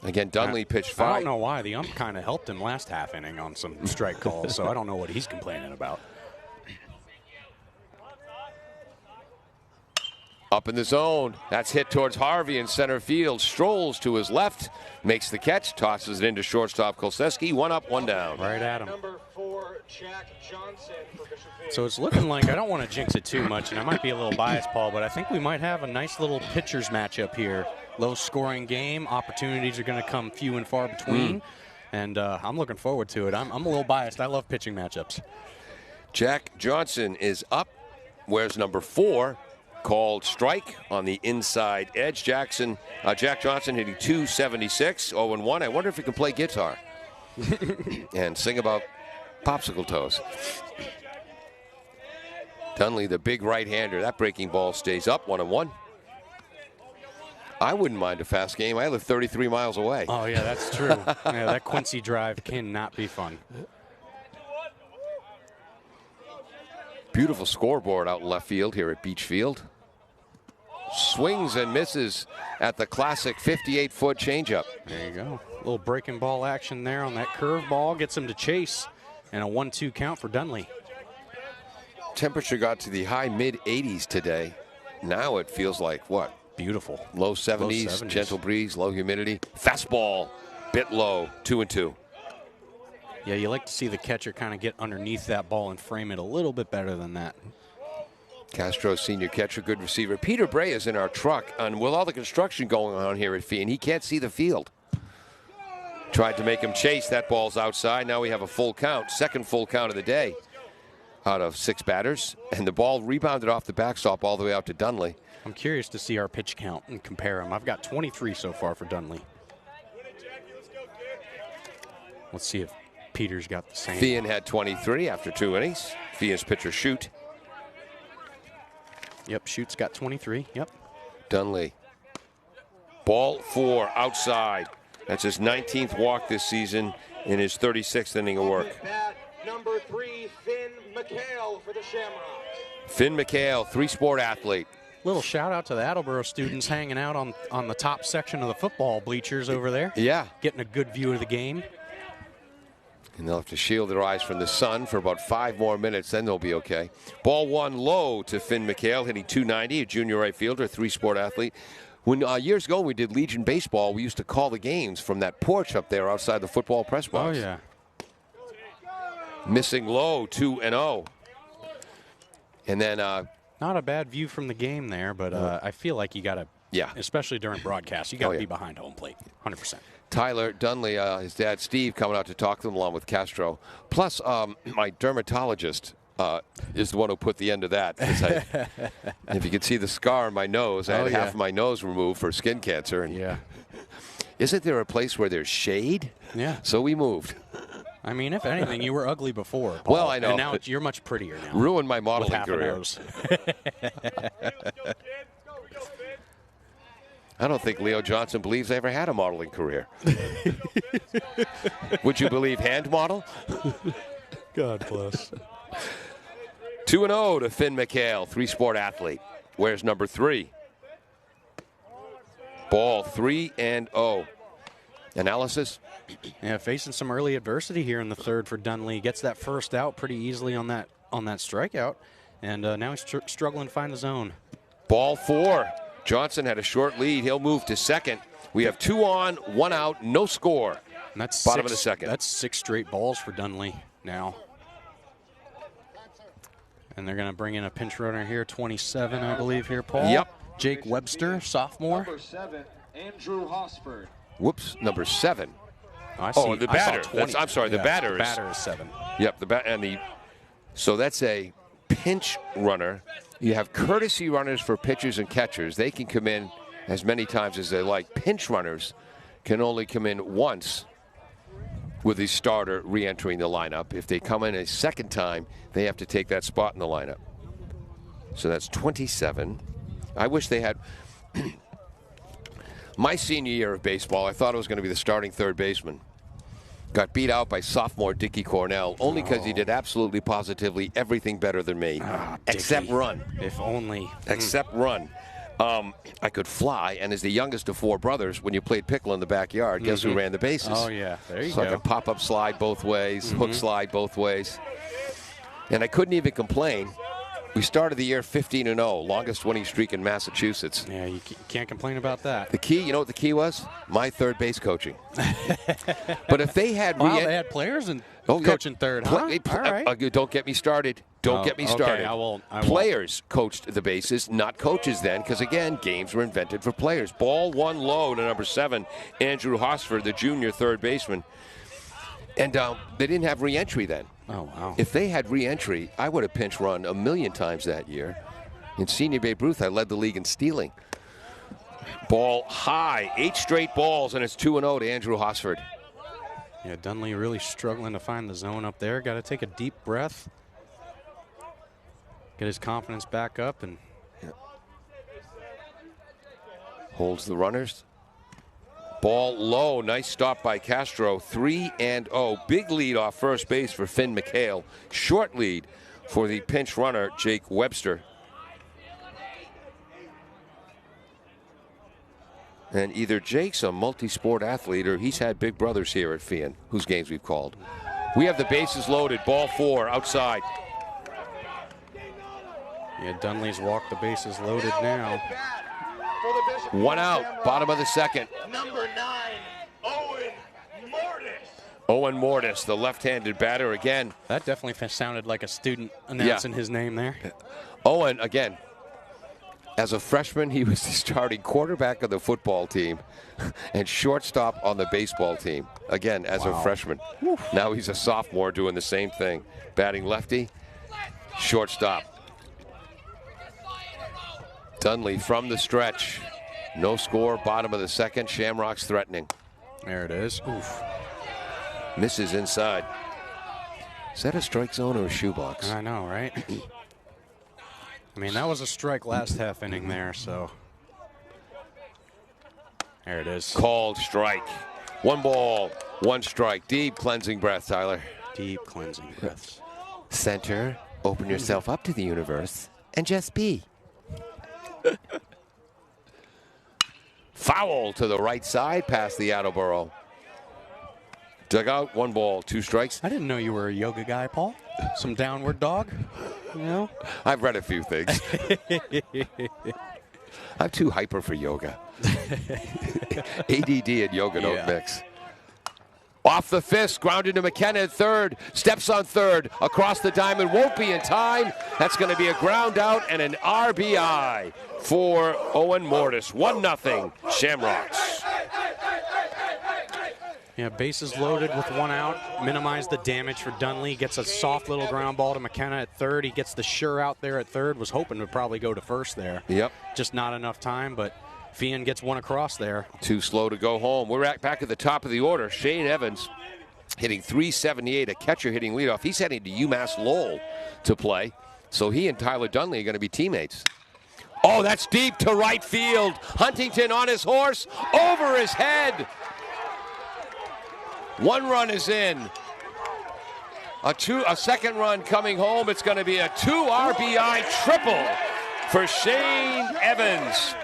Again, Dunley pitched 5. I don't know why. The ump kind of helped him last half inning on some strike calls, so I don't know what he's complaining about. Up in the zone. That's hit towards Harvey in center field. Strolls to his left. Makes the catch. Tosses it into shortstop Kolseski. 1 up, 1 down. Right at him. Number 4, Jack Johnson for Bishopfield. So it's looking like, I don't want to jinx it too much, and I might be a little biased, Paul, but I think we might have a nice little pitchers matchup here. Low-scoring game. Opportunities are going to come few and far between, and I'm looking forward to it. I'm a little biased. I love pitching matchups. Jack Johnson is up. Where's number 4? Called strike on the inside edge. Jack Johnson hitting 276, 0-1. I wonder if he can play guitar and sing about popsicle toes. Dunley, the big right-hander. That breaking ball stays up, 1-1. I wouldn't mind a fast game. I live 33 miles away. Oh, yeah, that's true. Yeah, that Quincy drive cannot be fun. Beautiful scoreboard out in left field here at Beach Field. Swings and misses at the classic 58-foot changeup. There you go. A little breaking ball action there on that curve ball. Gets him to chase. And a 1-2 count for Dunley. Temperature got to the high mid-80s today. Now it feels like what? Beautiful. Low 70s, gentle breeze, low humidity. Fastball, bit low, 2-2. Yeah, you like to see the catcher kind of get underneath that ball and frame it a little bit better than that. Castro, senior catcher, good receiver. Peter Bray is in our truck, and with all the construction going on here at Feehan, he can't see the field. Tried to make him chase. That ball's outside. Now we have a full count, second full count of the day out of 6 batters, and the ball rebounded off the backstop all the way out to Dunley. I'm curious to see our pitch count and compare them. I've got 23 so far for Dunley. Let's see if Peter's got the same. Feehan had 23 after 2 innings. Feehan's pitcher Shoot. Yep, Shoot's got 23. Yep. Dunley. Ball 4 outside. That's his 19th walk this season in his 36th inning of work. Number 3, Finn McHale for the Shamrocks. Finn McHale, 3-sport athlete. Little shout out to the Attleboro students hanging out on the top section of the football bleachers over there. Yeah. Getting a good view of the game. And they'll have to shield their eyes from the sun for about 5 more minutes, then they'll be okay. Ball 1 low to Finn McHale, hitting 290, a junior right fielder, 3-sport athlete. When years ago we did Legion baseball, we used to call the games from that porch up there outside the football press box. Oh, yeah. Missing low, 2-0. And then not a bad view from the game there, but I feel like you got to, especially during broadcast, you got to be behind home plate, 100%. Tyler Dunley, his dad Steve, coming out to talk to them along with Castro. Plus, my dermatologist is the one who put the end to that. If you could see the scar on my nose, I had half of my nose removed for skin cancer. And isn't there a place where there's shade? Yeah. So we moved. I mean, if anything, you were ugly before, Paul. Well, I know. And now you're much prettier now. Ruined my modeling career. I don't think Leo Johnson believes I ever had a modeling career. Would you believe hand model? God bless. 2-0 to Finn McHale, 3-sport athlete. Where's number 3? Ball 3-0. Analysis? Yeah, facing some early adversity here in the third for Dunley. Gets that first out pretty easily on that strikeout, and now he's struggling to find the zone. Ball 4. Johnson had a short lead. He'll move to second. We have 2 on, 1 out, no score. And that's bottom of the second. That's 6 straight balls for Dunley now. And they're going to bring in a pinch runner here, 27, I believe, here, Paul. Yep. Jake Webster, sophomore. Number 7, Andrew Hosford. Whoops, number 7. Oh, the batter. I'm sorry, the batter is 7. Yep, so that's a pinch runner. You have courtesy runners for pitchers and catchers. They can come in as many times as they like. Pinch runners can only come in once with the starter re-entering the lineup. If they come in a second time, they have to take that spot in the lineup. So that's 27. I wish they had. My senior year of baseball, I thought I was going to be the starting third baseman. Got beat out by sophomore Dickie Cornell, only because he did absolutely positively everything better than me, except run. If only. Except run. I could fly, and as the youngest of 4 brothers, when you played pickle in the backyard, guess who ran the bases? Oh, yeah. There you So go. I could pop-up slide both ways, hook slide both ways. And I couldn't even complain. We started the year 15-0, longest winning streak in Massachusetts. Yeah, you can't complain about that. The key, you know what the key was? My third base coaching. But if they had... Wow, they had players and coaching third, huh? All right. Don't get me started. Don't get me started. Okay, I won't. Players coached the bases, not coaches then, because, again, games were invented for players. Ball 1 low to number 7, Andrew Hosford, the junior third baseman. And they didn't have re-entry then. Oh, wow. If they had re-entry, I would have pinch run a million times that year. In senior Babe Ruth, I led the league in stealing. Ball high, 8 straight balls, and it's 2-0 to Andrew Hosford. Yeah, Dunley really struggling to find the zone up there. Got to take a deep breath. Get his confidence back up and holds the runners. Ball low, nice stop by Castro. 3-0. Big lead off first base for Finn McHale. Short lead for the pinch runner, Jake Webster. And either Jake's a multi-sport athlete or he's had big brothers here at Feehan, whose games we've called. We have the bases loaded. Ball 4, outside. yeah, Dunley's walked the bases loaded now. 1 out, bottom of the second. Number 9, Owen Mortis. Owen Mortis, the left-handed batter again. That definitely sounded like a student announcing his name there. Owen, again, as a freshman, he was the starting quarterback of the football team and shortstop on the baseball team. Again, as a freshman. Now he's a sophomore doing the same thing. Batting lefty, shortstop. Dunley from the stretch. No score, bottom of the second. Shamrocks threatening. There it is. Oof. Misses inside. Is that a strike zone or a shoebox? I know, right? I mean, that was a strike last half inning there, so. There it is. Called strike. 1 ball, 1 strike. Deep cleansing breath, Tyler. Deep cleansing breaths. Center, open yourself up to the universe and just be. Foul to the right side past the Attleboro. Dugout, 1 ball, 2 strikes. I didn't know you were a yoga guy, Paul. Some downward dog, you know? I've read a few things. I'm too hyper for yoga. ADD and yoga don't mix. Off the fist, grounded to McKenna at third. Steps on third. Across the diamond. Won't be in time. That's going to be a ground out and an RBI for Owen Mortis. 1-0 Shamrocks. Yeah, bases loaded with 1 out. Minimize the damage for Dunley. Gets a soft little ground ball to McKenna at third. He gets the sure out there at third. Was hoping to probably go to first there. Yep. Just not enough time, but Feehan gets 1 across there. Too slow to go home. We're back at the top of the order. Shane Evans hitting .378, a catcher hitting leadoff. He's heading to UMass Lowell to play. So he and Tyler Dunley are going to be teammates. Oh, that's deep to right field. Huntington on his horse, over his head. 1 run is in. A second run coming home. It's going to be a 2 RBI triple for Shane Evans.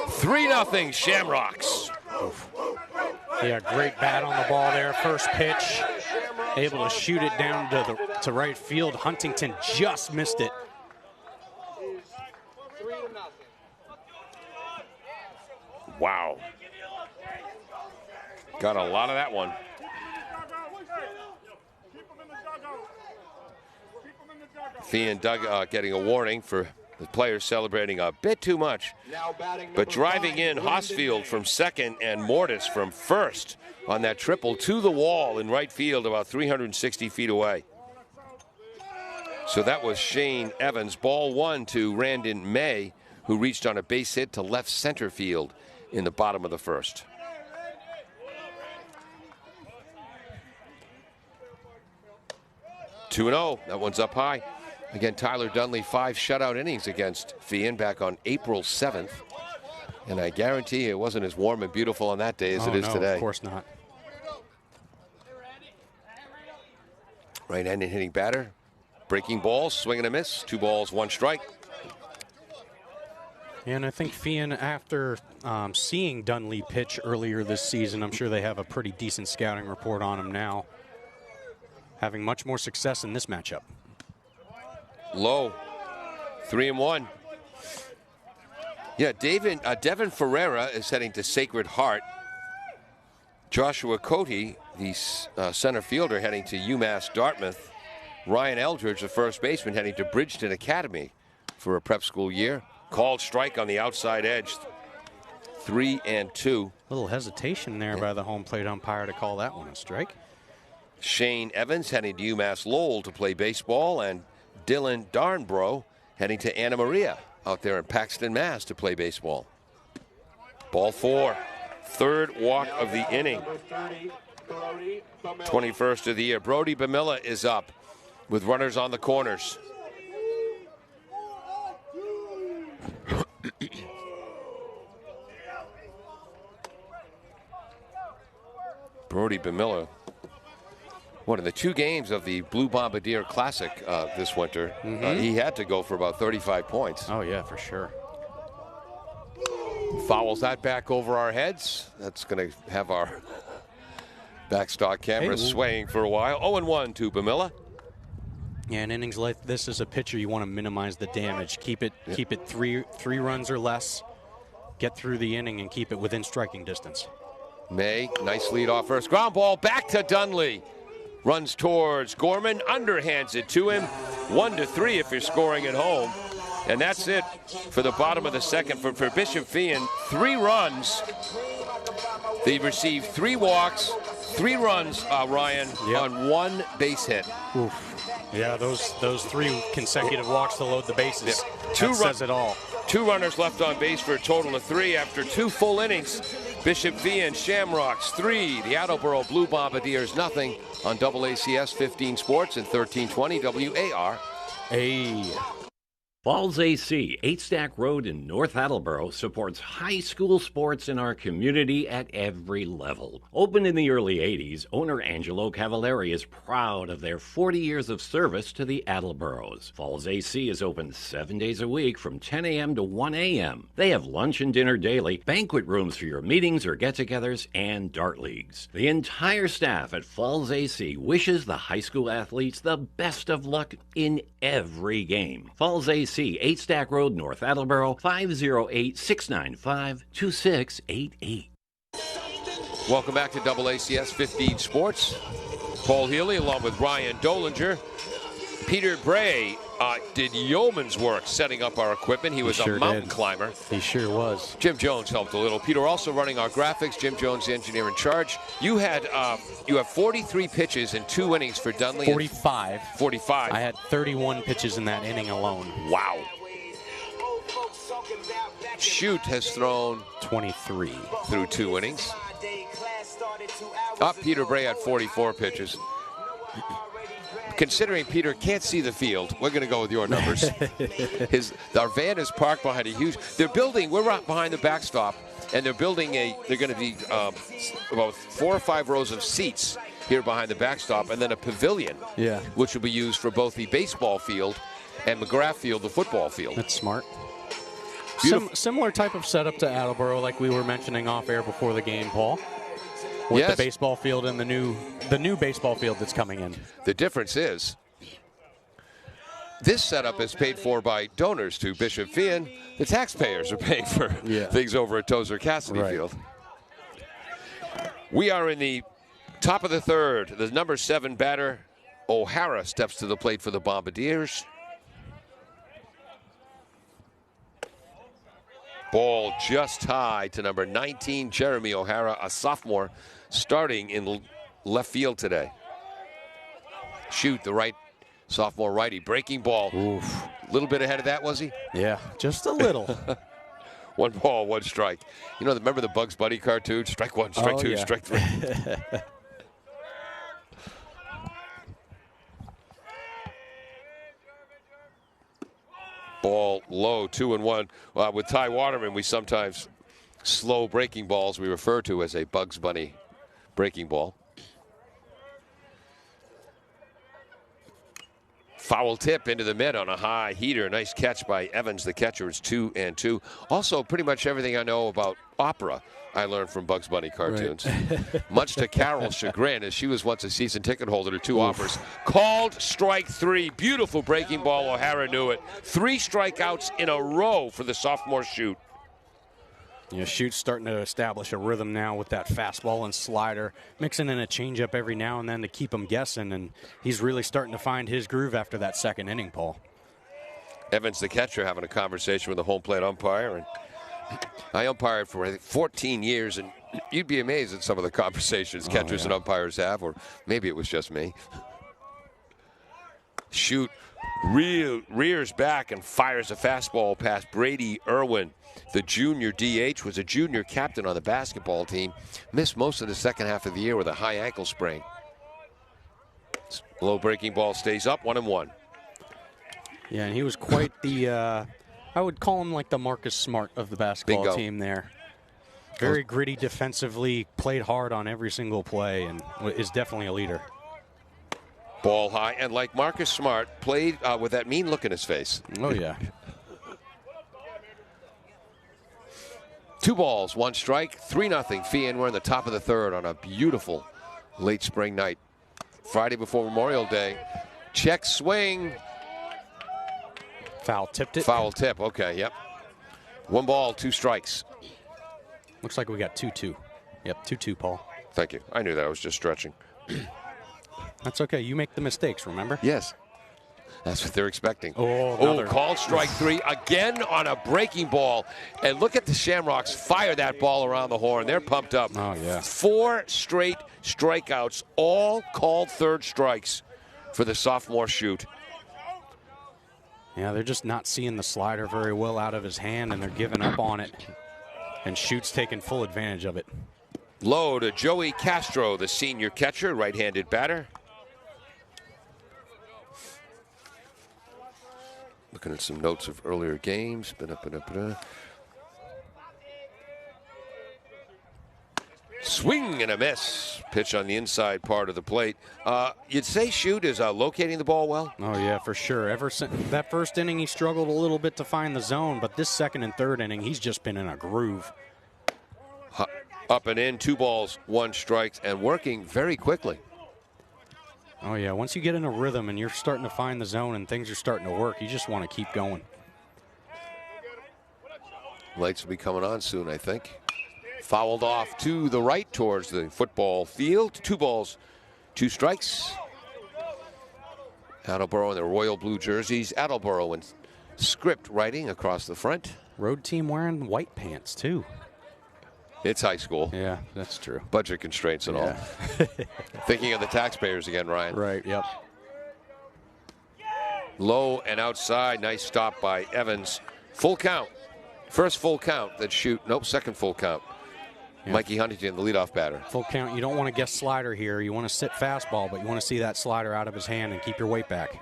3-0 Shamrocks. Yeah, great bat on the ball there. First pitch, able to shoot it down to right field. Huntington just missed it. Wow. Got a lot of that one. Feehan getting a warning for the players celebrating a bit too much. But driving in Hosfield from second and Mortis from first on that triple to the wall in right field about 360 feet away. So that was Shane Evans. Ball 1 to Randon May, who reached on a base hit to left center field in the bottom of the first. 2-0. That one's up high. Again, Tyler Dunley, 5 shutout innings against Feehan back on April 7th. And I guarantee it wasn't as warm and beautiful on that day as it is today. Of course not. Right-handed hitting batter. Breaking balls, swing and a miss. 2 balls, 1 strike. And I think Feehan, after seeing Dunley pitch earlier this season, I'm sure they have a pretty decent scouting report on him now. Having much more success in this matchup. Low. 3-1. Yeah, Devin Ferreira is heading to Sacred Heart. Joshua Cote, the center fielder, heading to UMass Dartmouth. Ryan Eldridge, the first baseman, heading to Bridgeton Academy for a prep school year. Called strike on the outside edge. 3-2. Little hesitation there by the home plate umpire to call that one a strike. Shane Evans heading to UMass Lowell to play baseball, and Dylan Darnbro heading to Anna Maria out there in Paxton, Mass to play baseball. Ball 4. 3rd walk of the inning. 21st of the year. Brody Bamilla is up with runners on the corners. Brody Bamilla, one of the 2 games of the Blue Bombardier Classic this winter, he had to go for about 35 points. Oh, yeah, for sure. Fouls that back over our heads. That's going to have our backstock camera swaying for a while. 0-1 to Bamilla. Yeah, in innings like this, as a pitcher, you want to minimize the damage. Keep it three runs or less. Get through the inning and keep it within striking distance. May, nice lead off first. Ground ball back to Dunley. Runs towards Gorman, underhands it to him. 1-3 if you're scoring at home. And that's it for the bottom of the second for Bishop Feehan. 3 runs. They received 3 walks, 3 runs, Ryan, on 1 base hit. Oof. Yeah, those 3 consecutive walks to load the bases. Yeah. That says it all. 2 runners left on base for a total of 3 after 2 full innings. Bishop Feehan, Shamrocks 3, the Attleboro Blue Bombardiers nothing on AACS 15 Sports and 1320 WAR. Falls AC, 8 Stack Road in North Attleboro, supports high school sports in our community at every level. Opened in the early 80s, owner Angelo Cavallari is proud of their 40 years of service to the Attleboros. Falls AC is open 7 days a week from 10 a.m. to 1 a.m. They have lunch and dinner daily, banquet rooms for your meetings or get-togethers, and dart leagues. The entire staff at Falls AC wishes the high school athletes the best of luck in every game. Falls AC, 8 Stack Road, North Attleboro, 508-695-2688. Welcome back to AACS 15 Sports. Paul Healy along with Ryan Dolinger. Peter Bray did yeoman's work setting up our equipment. He was a mountain climber. He sure was. Jim Jones helped a little. Peter also running our graphics. Jim Jones, the engineer in charge. You have 43 pitches in 2 innings for Dunley. 45. 45. I had 31 pitches in that inning alone. Wow. Shoot has thrown 23 through 2 innings. Peter Bray had 44 pitches. Considering Peter can't see the field, we're going to go with your numbers. Our van is parked behind a huge. We're right behind the backstop, and they're building they're going to be about 4 or 5 rows of seats here behind the backstop, and then a pavilion, which will be used for both the baseball field and McGrath Field, the football field. That's smart. Similar type of setup to Attleboro, like we were mentioning off air before the game, Paul. With the baseball field and the new baseball field that's coming in. The difference is this setup is paid for by donors to Bishop Feehan. The taxpayers are paying for things over at Tozer Cassidy Field. We are in the top of the 3rd. The number 7 batter, O'Hara, steps to the plate for the Bombardiers. Ball just high to number 19, Jeremy O'Hara, a sophomore, starting in left field today. Shoot, the right sophomore righty, breaking ball. A little bit ahead of that, was he? Yeah, just a little. 1 ball, 1 strike. You know, remember the Bugs Bunny cartoon? Strike 1, strike 2, strike 3. Ball low, 2-1. With Ty Waterman, we sometimes slow breaking balls we refer to as a Bugs Bunny breaking ball. Foul tip into the mid on a high heater. Nice catch by Evans, the catcher. It's 2-2. Also, pretty much everything I know about opera I learned from Bugs Bunny cartoons. Right. Much to Carol's chagrin, as she was once a season ticket holder to 2 operas. Called strike 3. Beautiful breaking ball. O'Hara knew it. 3 strikeouts in a row for the sophomore Shoot. Yeah, Shoot's starting to establish a rhythm now with that fastball and slider, mixing in a changeup every now and then to keep him guessing, and he's really starting to find his groove after that second inning, Paul. Evans, the catcher, having a conversation with the home plate umpire. And I umpired for, I think, 14 years, and you'd be amazed at some of the conversations catchers and umpires have, or maybe it was just me. Shoot rears back and fires a fastball past Brady Irwin. The junior DH was a junior captain on the basketball team. Missed most of the second half of the year with a high ankle sprain. Low breaking ball stays up, 1-1. Yeah, and he was quite the, I would call him like the Marcus Smart of the basketball team there. Very gritty defensively, played hard on every single play, and is definitely a leader. Ball high, and like Marcus Smart, played with that mean look in his face. Oh, yeah. 2 balls, 1 strike, 3-0. Feehan, we're in the top of the third on a beautiful late spring night. Friday before Memorial Day. Check swing. Foul tipped it. Foul tip, okay, yep. 1 ball, 2 strikes. Looks like we got 2-2. Yep, 2-2, Paul. Thank you. I knew that. I was just stretching. That's okay. You make the mistakes, remember? Yes. That's what they're expecting. Oh, called strike 3 again on a breaking ball. And look at the Shamrocks fire that ball around the horn. They're pumped up. Oh, yeah. 4 straight strikeouts, all called third strikes for the sophomore Shoot. Yeah, they're just not seeing the slider very well out of his hand, and they're giving up on it. And Shoot's taking full advantage of it. Low to Joey Castro, the senior catcher, right-handed batter. Looking at some notes of earlier games. Swing and a miss. Pitch on the inside part of the plate. You'd say Shoot is locating the ball well? Oh, yeah, for sure. Ever since that first inning, he struggled a little bit to find the zone, but this second and third inning, he's just been in a groove. Up and in, 2 balls, 1 strike, and working very quickly. Oh, yeah, once you get in a rhythm and you're starting to find the zone and things are starting to work, you just want to keep going. Lights will be coming on soon, I think. Fouled off to the right towards the football field. 2 balls, 2 strikes. Attleboro in their royal blue jerseys. Attleboro in script writing across the front. Road team wearing white pants, too. It's high school. Yeah, that's true. Budget constraints and all. Thinking of the taxpayers again, Ryan. Right, yep. Low and outside. Nice stop by Evans. Full count. First full count that Shoot. Nope, second full count. Yeah. Mikey Huntington, the leadoff batter. Full count. You don't want to guess slider here. You want to sit fastball, but you want to see that slider out of his hand and keep your weight back.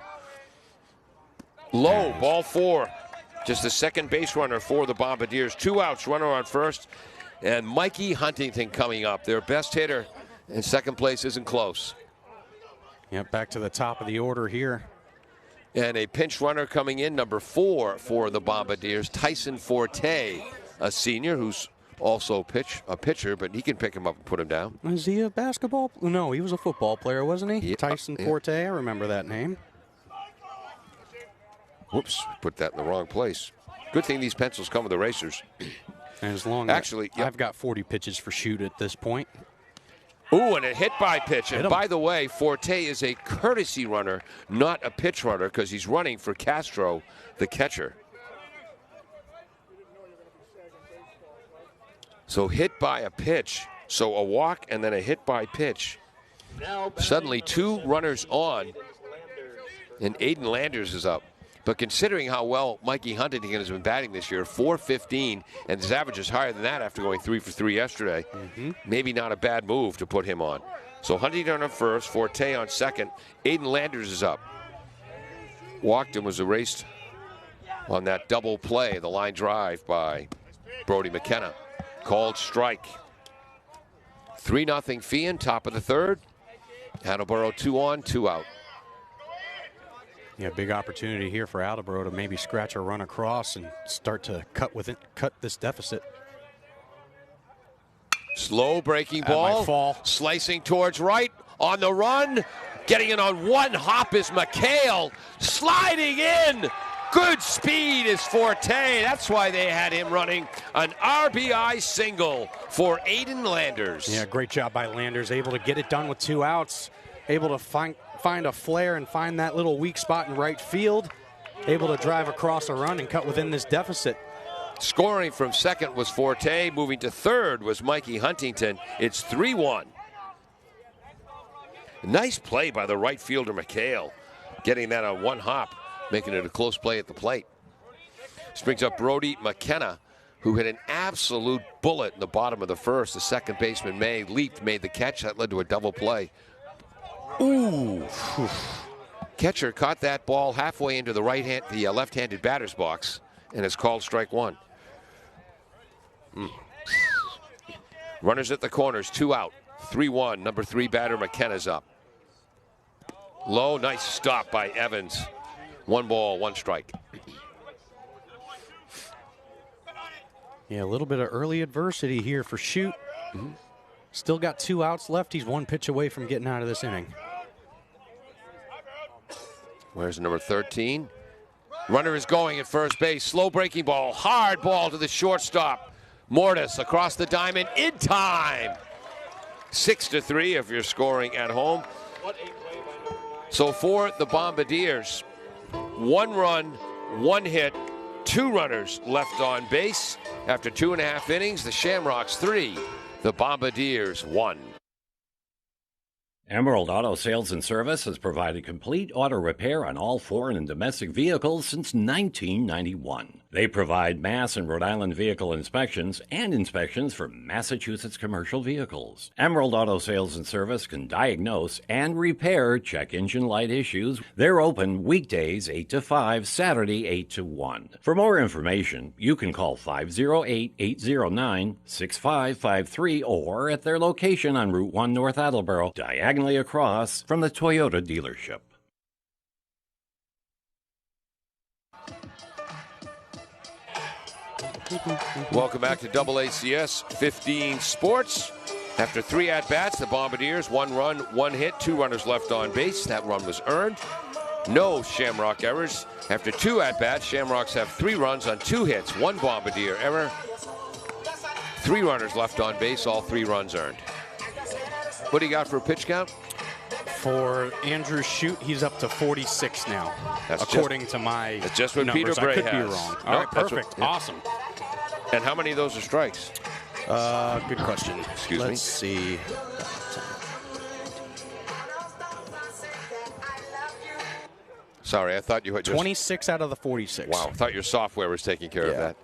Low, ball 4. Just the second base runner for the Bombardiers. 2 outs, runner on first. And Mikey Huntington coming up, their best hitter, and second place isn't close. Yep, back to the top of the order here. And a pinch runner coming in, number 4 for the Bombardiers, Tyson Forte, a senior who's also a pitcher, but he can pick him up and put him down. Is he a basketball? No, he was a football player, wasn't he? Yeah, Tyson Forte, I remember that name. Whoops, put that in the wrong place. Good thing these pencils come with erasers. And as long as I've got 40 pitches for Shoot at this point. Ooh, and a hit by pitch. And by the way, Forte is a courtesy runner, not a pitch runner, because he's running for Castro, the catcher. So hit by a pitch. So a walk and then a hit by pitch. Suddenly 2 runners on, and Aiden Landers is up. But considering how well Mikey Huntington has been batting this year, .415, and his average is higher than that after going 3 for 3 yesterday, maybe not a bad move to put him on. So Huntington on first, Forte on second. Aiden Landers is up. Walked and was erased on that double play, the line drive by Brody McKenna. Called strike. 3-0 Feehan, top of the third. Attleboro 2 on, 2 out. Yeah, big opportunity here for Attleboro to maybe scratch a run across and start to cut this deficit. Slow breaking ball, slicing towards right, on the run, getting in on one hop is McHale, sliding in. Good speed is Forte. That's why they had him running an RBI single for Aiden Landers. Yeah, great job by Landers, able to get it done with 2 outs, able to find a flare and find that little weak spot in right field, able to drive across a run and cut within this deficit. Scoring from second was Forte. Moving to third was Mikey Huntington. It's 3-1. Nice play by the right fielder, McHale. Getting that on one hop, making it a close play at the plate. This brings up Brody McKenna, who hit an absolute bullet in the bottom of the first. The second baseman leaped, made the catch. That led to a double play. Ooh. Catcher caught that ball halfway into the left-handed batter's box, and it's called strike one. Runners at the corners, 2 out, 3-1. Number 3 batter McKenna's up. Low, nice stop by Evans. 1 ball, 1 strike. Yeah, a little bit of early adversity here for Shoot. Still got 2 outs left. He's 1 pitch away from getting out of this inning. Where's number 13? Runner is going at first base. Slow breaking ball. Hard ball to the shortstop. Mortis across the diamond in time. 6-3 if you're scoring at home. So for the Bombardiers, 1 run, 1 hit, 2 runners left on base. After 2.5 innings, the Shamrocks 3, the Bombardiers 1. Emerald Auto Sales and Service has provided complete auto repair on all foreign and domestic vehicles since 1991. They provide Mass and Rhode Island vehicle inspections and inspections for Massachusetts commercial vehicles. Emerald Auto Sales and Service can diagnose and repair check engine light issues. They're open weekdays 8 to 5, Saturday 8 to 1. For more information, you can call 508-809-6553 or at their location on Route 1 North Attleboro, diagonally across from the Toyota dealership. Welcome back to AACS 15 Sports. After 3 at-bats, the Bombardiers, 1 run, 1 hit, 2 runners left on base. That run was earned. No Shamrock errors. After 2 at-bats, Shamrocks have 3 runs on 2 hits, 1 Bombardier error. 3 runners left on base, all 3 runs earned. What do you got for a pitch count? For Andrew Shute, he's up to 46 now, according to my That's just what numbers. Peter Bray I could has. be wrong. All right, perfect. Awesome. And how many of those are strikes? Good question. Excuse me. Let's see. Sorry, I thought you had just... 26 out of the 46. Wow, I thought your software was taking care of that.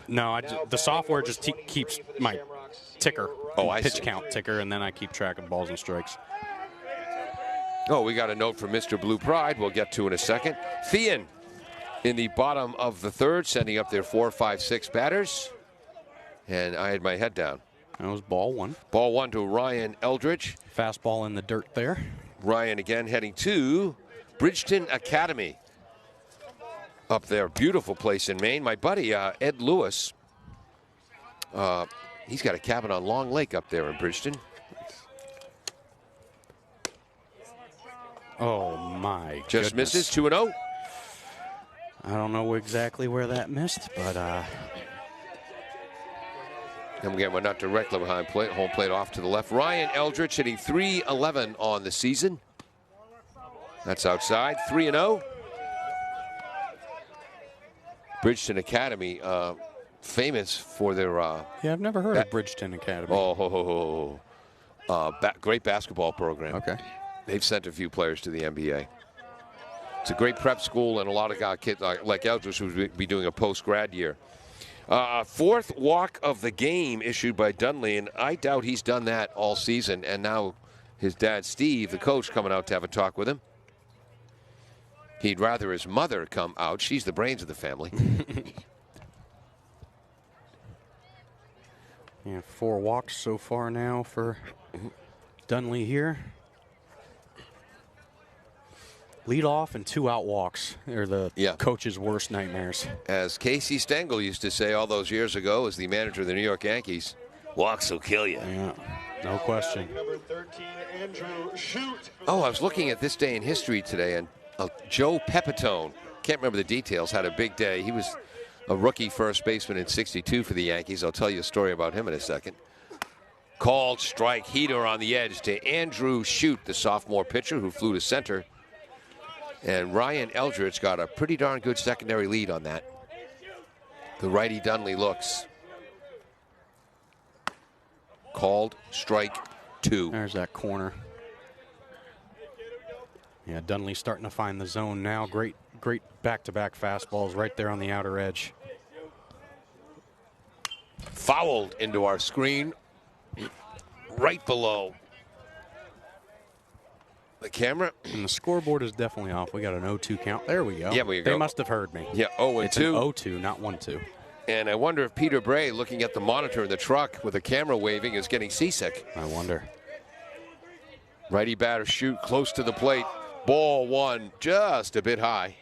No, the software just keeps my ticker, pitch count ticker, and then I keep track of balls and strikes. Oh, we got a note from Mr. Blue Pride we'll get to in a second. Feehan in the bottom of the third, sending up their 4, 5, 6 batters. And I had my head down. That was ball 1. Ball 1 to Ryan Eldridge. Fastball in the dirt there. Ryan again heading to Bridgeton Academy. Up there, beautiful place in Maine. My buddy, Ed Lewis, he's got a cabin on Long Lake up there in Bridgeton. Oh, my Just goodness. misses, 2-0. I don't know exactly where that missed, but... And again, we're not directly behind plate. Home plate off to the left. Ryan Eldridge hitting .311 on the season. That's outside, 3-0. Bridgeton Academy, famous for their... yeah, I've never heard of Bridgeton Academy. Great basketball program. Okay. They've sent a few players to the NBA. It's a great prep school, and a lot of kids like Eldridge who would be doing a post-grad year. 4th walk of the game issued by Dunley, and I doubt he's done that all season. And now his dad, Steve, the coach, coming out to have a talk with him. He'd rather his mother come out. She's the brains of the family. Yeah, 4 walks so far now for Dunley here. Lead off and 2 out walks are the coach's worst nightmares. As Casey Stengel used to say all those years ago as the manager of the New York Yankees, walks will kill you. Yeah, no question. Number 13, Andrew, shoot. Oh, I was looking at this day in history today, and Joe Pepitone, can't remember the details, had a big day. He was a rookie first baseman in '62 for the Yankees. I'll tell you a story about him in a second. Called strike, heater on the edge to Andrew Shute, the sophomore pitcher who flew to center. And Ryan Eldridge got a pretty darn good secondary lead on that. The righty Dunley looks. Called strike 2. There's that corner. Yeah, Dunley starting to find the zone now. Great back-to-back fastballs right there on the outer edge. Fouled into our screen right below the camera. And the scoreboard is definitely off. We got an 0-2 count. There we go. Yeah, we go. They must have heard me. Yeah, 0-2. It's an 0-2, not 1-2. And I wonder if Peter Bray, looking at the monitor in the truck with the camera waving, is getting seasick. I wonder. Righty batter Shute close to the plate. Ball 1, just a bit high.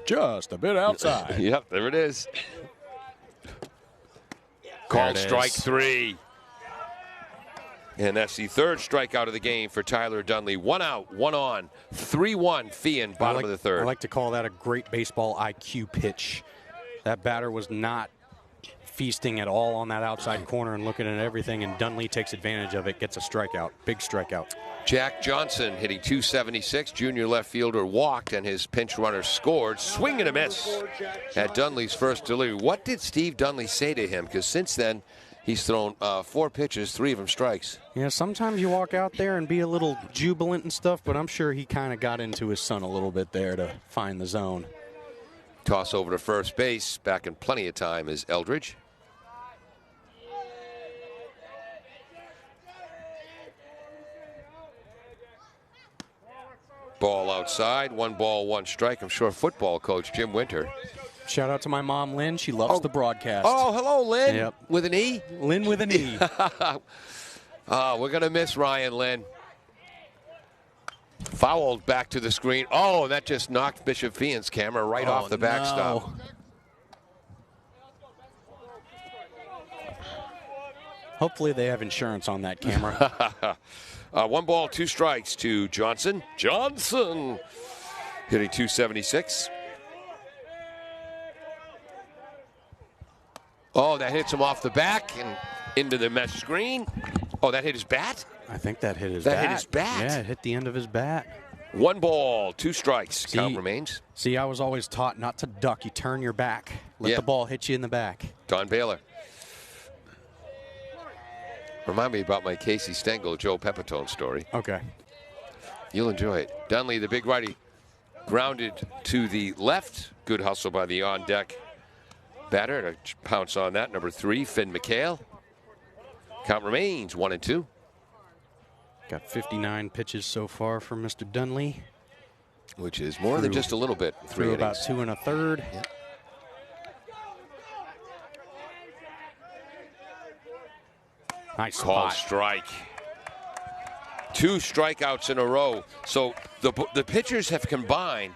Just a bit outside. Yep, there it is. Called strike 3. And that's the 3rd strikeout of the game for Tyler Dunley. 1 out, 1 on. 3-1 Feehan, bottom of the 3rd. I like to call that a great baseball IQ pitch. That batter was not feasting at all on that outside corner and looking at everything, and Dunley takes advantage of it, gets a strikeout, big strikeout. Jack Johnson hitting .276. Junior left fielder walked, and his pinch runner scored. Swing and a miss at Dunley's first delivery. What did Steve Dunley say to him? Because since then, he's thrown 4 pitches, 3 of them strikes. Yeah, sometimes you walk out there and be a little jubilant and stuff, but I'm sure he kind of got into his son a little bit there to find the zone. Toss over to first base, back in plenty of time, is Eldridge. Ball outside, 1 ball, 1 strike. I'm sure football coach Jim Winter. Shout out to my mom, Lynn. She loves the broadcast. Oh, hello, Lynn. Yep. With an E? Lynn with an E. We're going to miss Ryan Lynn. Fouled back to the screen. Oh, that just knocked Bishop Feehan's camera right off the backstop. No. Hopefully they have insurance on that camera. 1 ball, 2 strikes to Johnson. Johnson hitting .276. Oh, that hits him off the back and into the mesh screen. Oh, that hit his bat? I think that hit his bat. That hit his bat? Yeah, it hit the end of his bat. 1 ball, 2 strikes. Count remains. See, I was always taught not to duck. You turn your back. Let the ball hit you in the back. Don Baylor. Remind me about my Casey Stengel, Joe Pepitone story. Okay. You'll enjoy it. Dunley, the big righty, grounded to the left. Good hustle by the on-deck batter to pounce on that. Number 3, Finn McHale. Count remains 1-2. Got 59 pitches so far from Mr. Dunley. Which is more than just a little bit. 3 innings. About 2 1/3. Yep. Nice Call spot. strike. 2 strikeouts in a row. So the pitchers have combined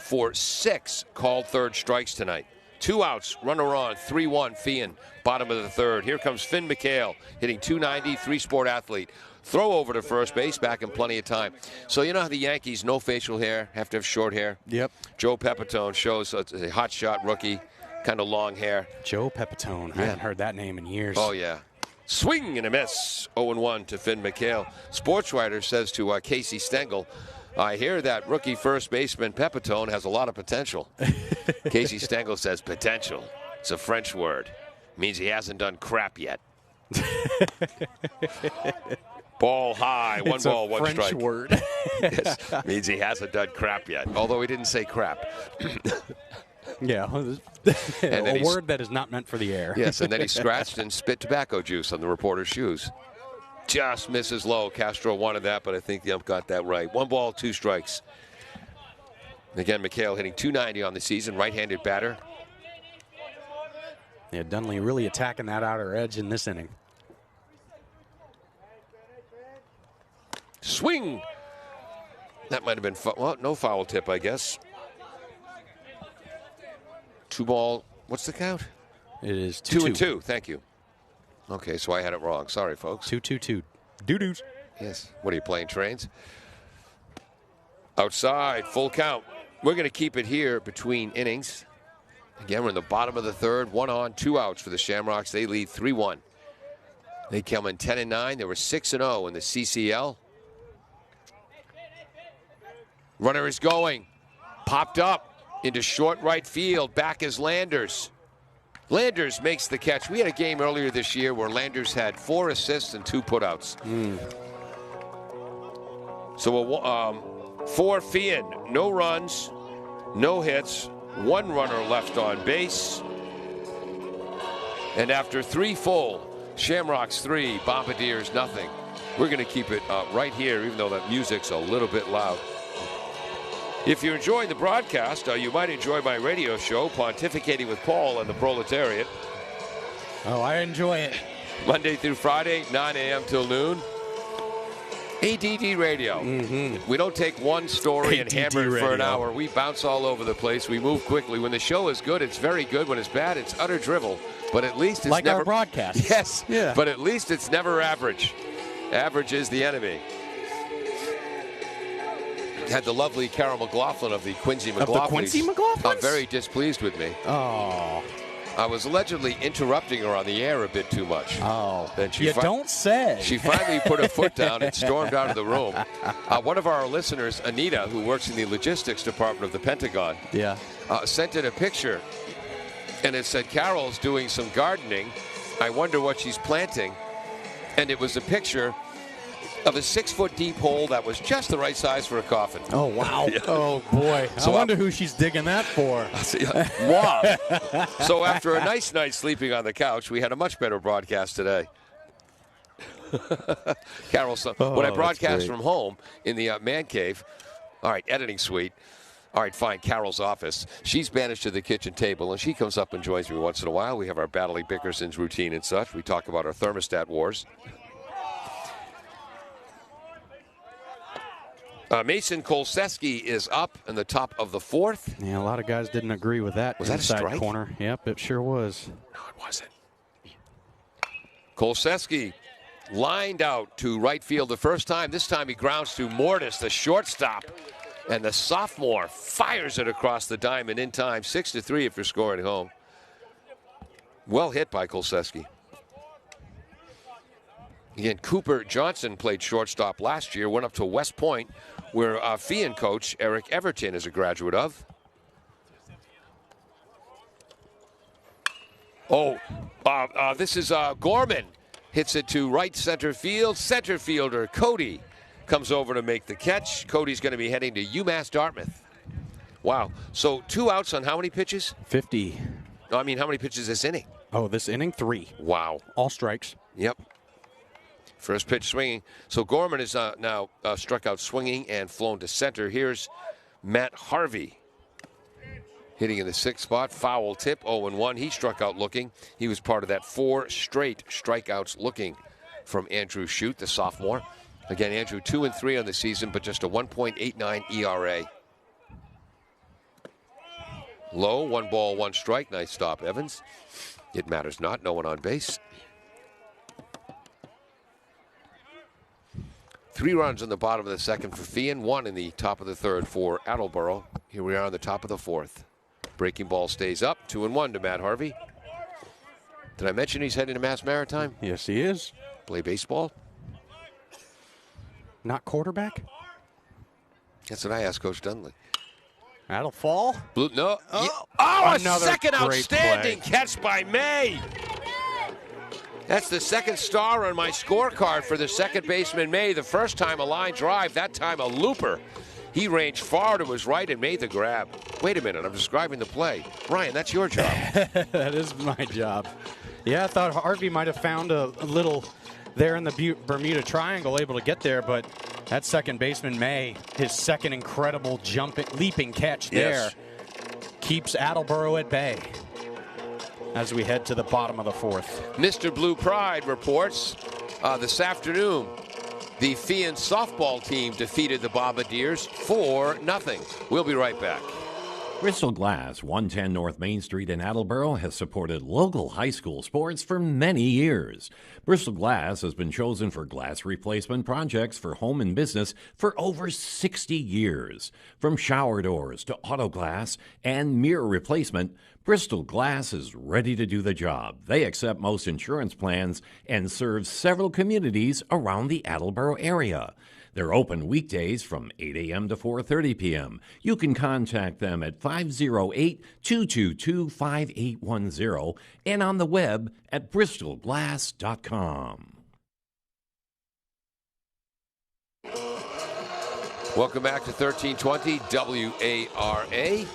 for 6 called 3rd strikes tonight. 2 outs, runner on, 3-1 Feehan, bottom of the 3rd. Here comes Finn McHale hitting .290, 3-sport athlete. Throw over to first base, back in plenty of time. So you know how the Yankees, no facial hair, have to have short hair? Yep. Joe Pepitone shows a hot shot rookie, kind of long hair. Joe Pepitone. I haven't heard that name in years. Oh, yeah. Swing and a miss. 0-1 to Finn McHale. Sports writer says to Casey Stengel, I hear that rookie first baseman Pepitone has a lot of potential. Casey Stengel says potential. It's a French word. Means he hasn't done crap yet. Ball high. 1 ball, 1 French strike. word. Yes, means he hasn't done crap yet. Although he didn't say crap. Yeah, a word that is not meant for the air. Yes, and then he scratched and spit tobacco juice on the reporter's shoes. Just misses low. Castro wanted that, but I think the ump got that right. 1 ball, 2 strikes. Again, McHale hitting .290 on the season, right-handed batter. Yeah, Dunley really attacking that outer edge in this inning. Swing. That might have been, well, no foul tip, I guess. 2 ball, what's the count? It is 2-2. Thank you. Okay, so I had it wrong. Sorry, folks. 2-2-2. Doo-doos. Yes. What are you playing, trains? Outside, full count. We're going to keep it here between innings. Again, we're in the bottom of the third. 1 on, 2 outs for the Shamrocks. They lead 3-1. They come in 10-9. They were 6-0 in the CCL. Runner is going. Popped up into short right field. Back is Landers. Landers makes the catch. We had a game earlier this year where Landers had 4 assists and 2 putouts. So for Feehan, no runs, no hits, 1 runner left on base. And after 3 full, Shamrocks 3, Bombardiers nothing. We're going to keep it right here, even though that music's a little bit loud. If you're enjoying the broadcast, you might enjoy my radio show, Pontificating with Paul and the Proletariat. Oh, I enjoy it. Monday through Friday, 9 a.m. till noon. ADD Radio. We don't take one story and hammer it for an hour. We bounce all over the place. We move quickly. When the show is good, it's very good. When it's bad, it's utter drivel. But at least it's like never... our broadcast. Yes. Yeah. But at least it's never average. Average is the enemy. Had the lovely Carol McLaughlin of the Quincy McLaughlins. Of the Quincy McLaughlins? Very displeased with me. Oh. I was allegedly interrupting her on the air a bit too much. Oh. Then You don't say. She finally put her foot down and stormed out of the room. One of our listeners, Anita, who works in the logistics department of the Pentagon, sent in a picture, and it said, Carol's doing some gardening. I wonder what she's planting. And it was a picture of a 6-foot deep hole that was just the right size for a coffin. Oh, wow. Yeah. Oh, boy. So I wonder who she's digging that for. Wow. So after a nice night sleeping on the couch, we had a much better broadcast today. Carol, when I broadcast from home in the man cave, all right, editing suite, all right, fine, Carol's office. She's banished to the kitchen table, and she comes up and joins me once in a while. We have our battling Bickerson's routine and such. We talk about our thermostat wars. Mason Kolseski is up in the top of the 4th. Yeah, a lot of guys didn't agree with that. Was that a strike? Corner. Yep, it sure was. No, it wasn't. Kolseski lined out to right field the first time. This time he grounds to Mortis, the shortstop. And the sophomore fires it across the diamond in time. 6-3 if you're scoring home. Well hit by Kolseski. Again, Cooper Johnson played shortstop last year, went up to West Point, where Feehan coach Eric Everton is a graduate of. This is Gorman. Hits it to right center field. Center fielder Cody comes over to make the catch. Cody's going to be heading to UMass Dartmouth. Wow. So 2 outs on how many pitches? 50. No, I mean, how many pitches this inning? Oh, this inning, 3. Wow. All strikes. Yep. First pitch swinging. So Gorman is now struck out swinging and flown to center. Here's Matt Harvey hitting in the 6th spot. Foul tip, 0-1. He struck out looking. He was part of that 4 straight strikeouts looking from Andrew Shute, the sophomore. Again, Andrew 2-3 on the season, but just a 1.89 ERA. Low, 1 ball, 1 strike. Nice stop, Evans. It matters not. No one on base. 3 runs in the bottom of the 2nd for Feehan, 1 in the top of the 3rd for Attleboro. Here we are on the top of the 4th. Breaking ball stays up, 2-1 to Matt Harvey. Did I mention he's heading to Mass Maritime? Yes, he is. Play baseball? Not quarterback? That's what I asked Coach Dunley. That'll fall. No. Oh, a another second great outstanding play. catch by May. That's the 2nd star on my scorecard for the second baseman, May. The first time a line drive, that time a looper. He ranged far to his right and made the grab. Wait a minute, I'm describing the play. Ryan, that's your job. That is my job. Yeah, I thought Harvey might have found a little there in the Bermuda Triangle, able to get there, but that second baseman, May, his second incredible leaping catch there, keeps Attleboro at bay as we head to the bottom of the fourth. Mr. Blue Pride reports this afternoon the Feehan softball team defeated the Bombardiers 4-0. We'll be right back. Bristol Glass, 110 North Main Street in Attleboro, has supported local high school sports for many years. Bristol Glass has been chosen for glass replacement projects for home and business for over 60 years. From shower doors to auto glass and mirror replacement, Bristol Glass is ready to do the job. They accept most insurance plans and serve several communities around the Attleboro area. They're open weekdays from 8 a.m. to 4:30 p.m. You can contact them at 508-222-5810 and on the web at bristolglass.com. Welcome back to 1320 WARA,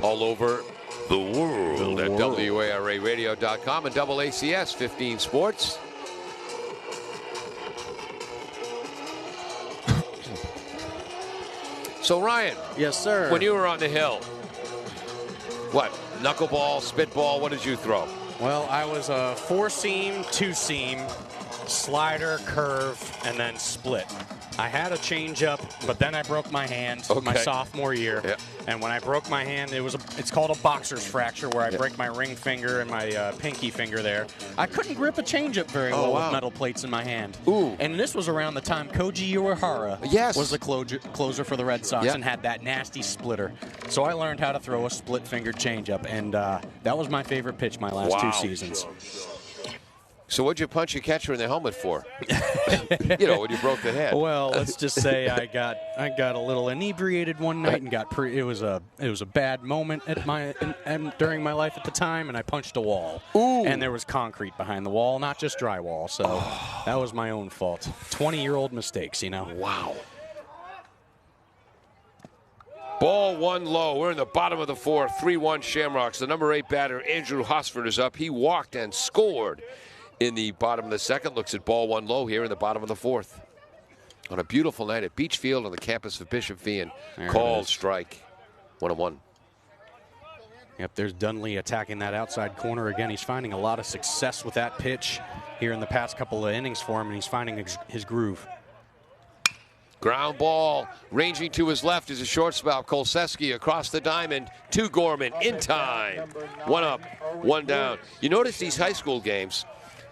all over the world at WARAradio.com and AACS 15 Sports. So, Ryan. Yes, sir. When you were on the hill, what? Knuckleball, spitball, what did you throw? Well, I was a 4-seam, 2-seam, slider, curve, and then split. I had a changeup, but then I broke my hand my sophomore year. Yep. And when I broke my hand, it's called a boxer's fracture, where I break my ring finger and my pinky finger there. I couldn't grip a changeup very well with metal plates in my hand. Ooh. And this was around the time Koji Uehara was the closer for the Red Sox and had that nasty splitter. So I learned how to throw a split-fingered changeup, and that was my favorite pitch my last 2 seasons. So what'd you punch your catcher in the helmet for? You know, when you broke the head. Well, let's just say I got a little inebriated one night and it was a bad moment at during my life at the time, and I punched a wall. Ooh. And there was concrete behind the wall, not just drywall. So that was my own fault. 20-year-old mistakes, you know. Wow. Ball one low. We're in the bottom of the fourth. 3-1 Shamrocks. The number 8 batter, Andrew Hosford, is up. He walked and scored in the bottom of the second. Looks at ball one low here in the bottom of the fourth. On a beautiful night at Beach Field on the campus of Bishop Feehan. Called strike. 1-1. Yep, there's Dunley attacking that outside corner again. He's finding a lot of success with that pitch here in the past couple of innings for him, and he's finding his groove. Ground ball ranging to his left is a shortstop. Kolseski across the diamond to Gorman in time. 1 up, 1 down. You notice these high school games,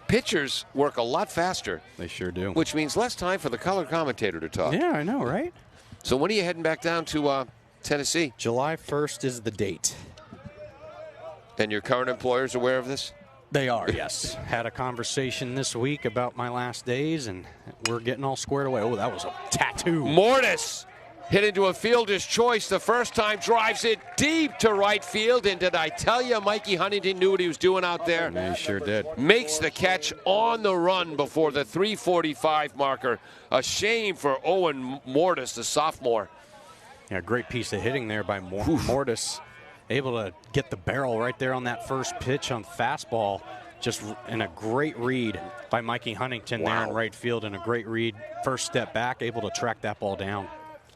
pitchers work a lot faster. They sure do. Which means less time for the color commentator to talk. Yeah, I know, right? So when are you heading back down to Tennessee? July 1st is the date. And your current employer's aware of this? They are, yes. Had a conversation this week about my last days, and we're getting all squared away. Oh, that was a tattoo. Mortis hit into a fielder's choice the first time, drives it deep to right field. And did I tell you, Mikey Huntington knew what he was doing out there? Yeah, he sure did. Makes the catch on the run before the 3:45 marker. A shame for Owen Mortis, the sophomore. Yeah, great piece of hitting there by Mortis. Able to get the barrel right there on that first pitch on fastball. Just in a great read by Mikey Huntington there in right field, and a great read. First step back, able to track that ball down.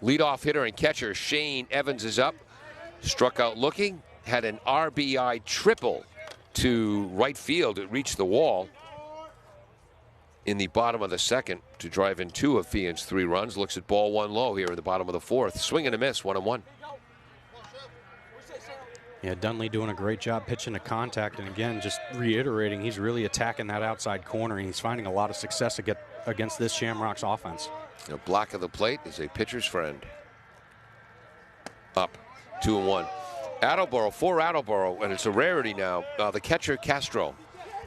Leadoff hitter and catcher Shane Evans is up. Struck out looking. Had an RBI triple to right field. It reached the wall in the bottom of the second to drive in 2 of Feehan's 3 runs. Looks at ball one low here in the bottom of the fourth. Swing and a miss, 1-1. Yeah, Dunley doing a great job pitching to contact, and again, just reiterating, he's really attacking that outside corner, and he's finding a lot of success against this Shamrocks offense. The block of the plate is a pitcher's friend. Up, 2-1. Attleboro, for Attleboro, and it's a rarity now. The catcher, Castro,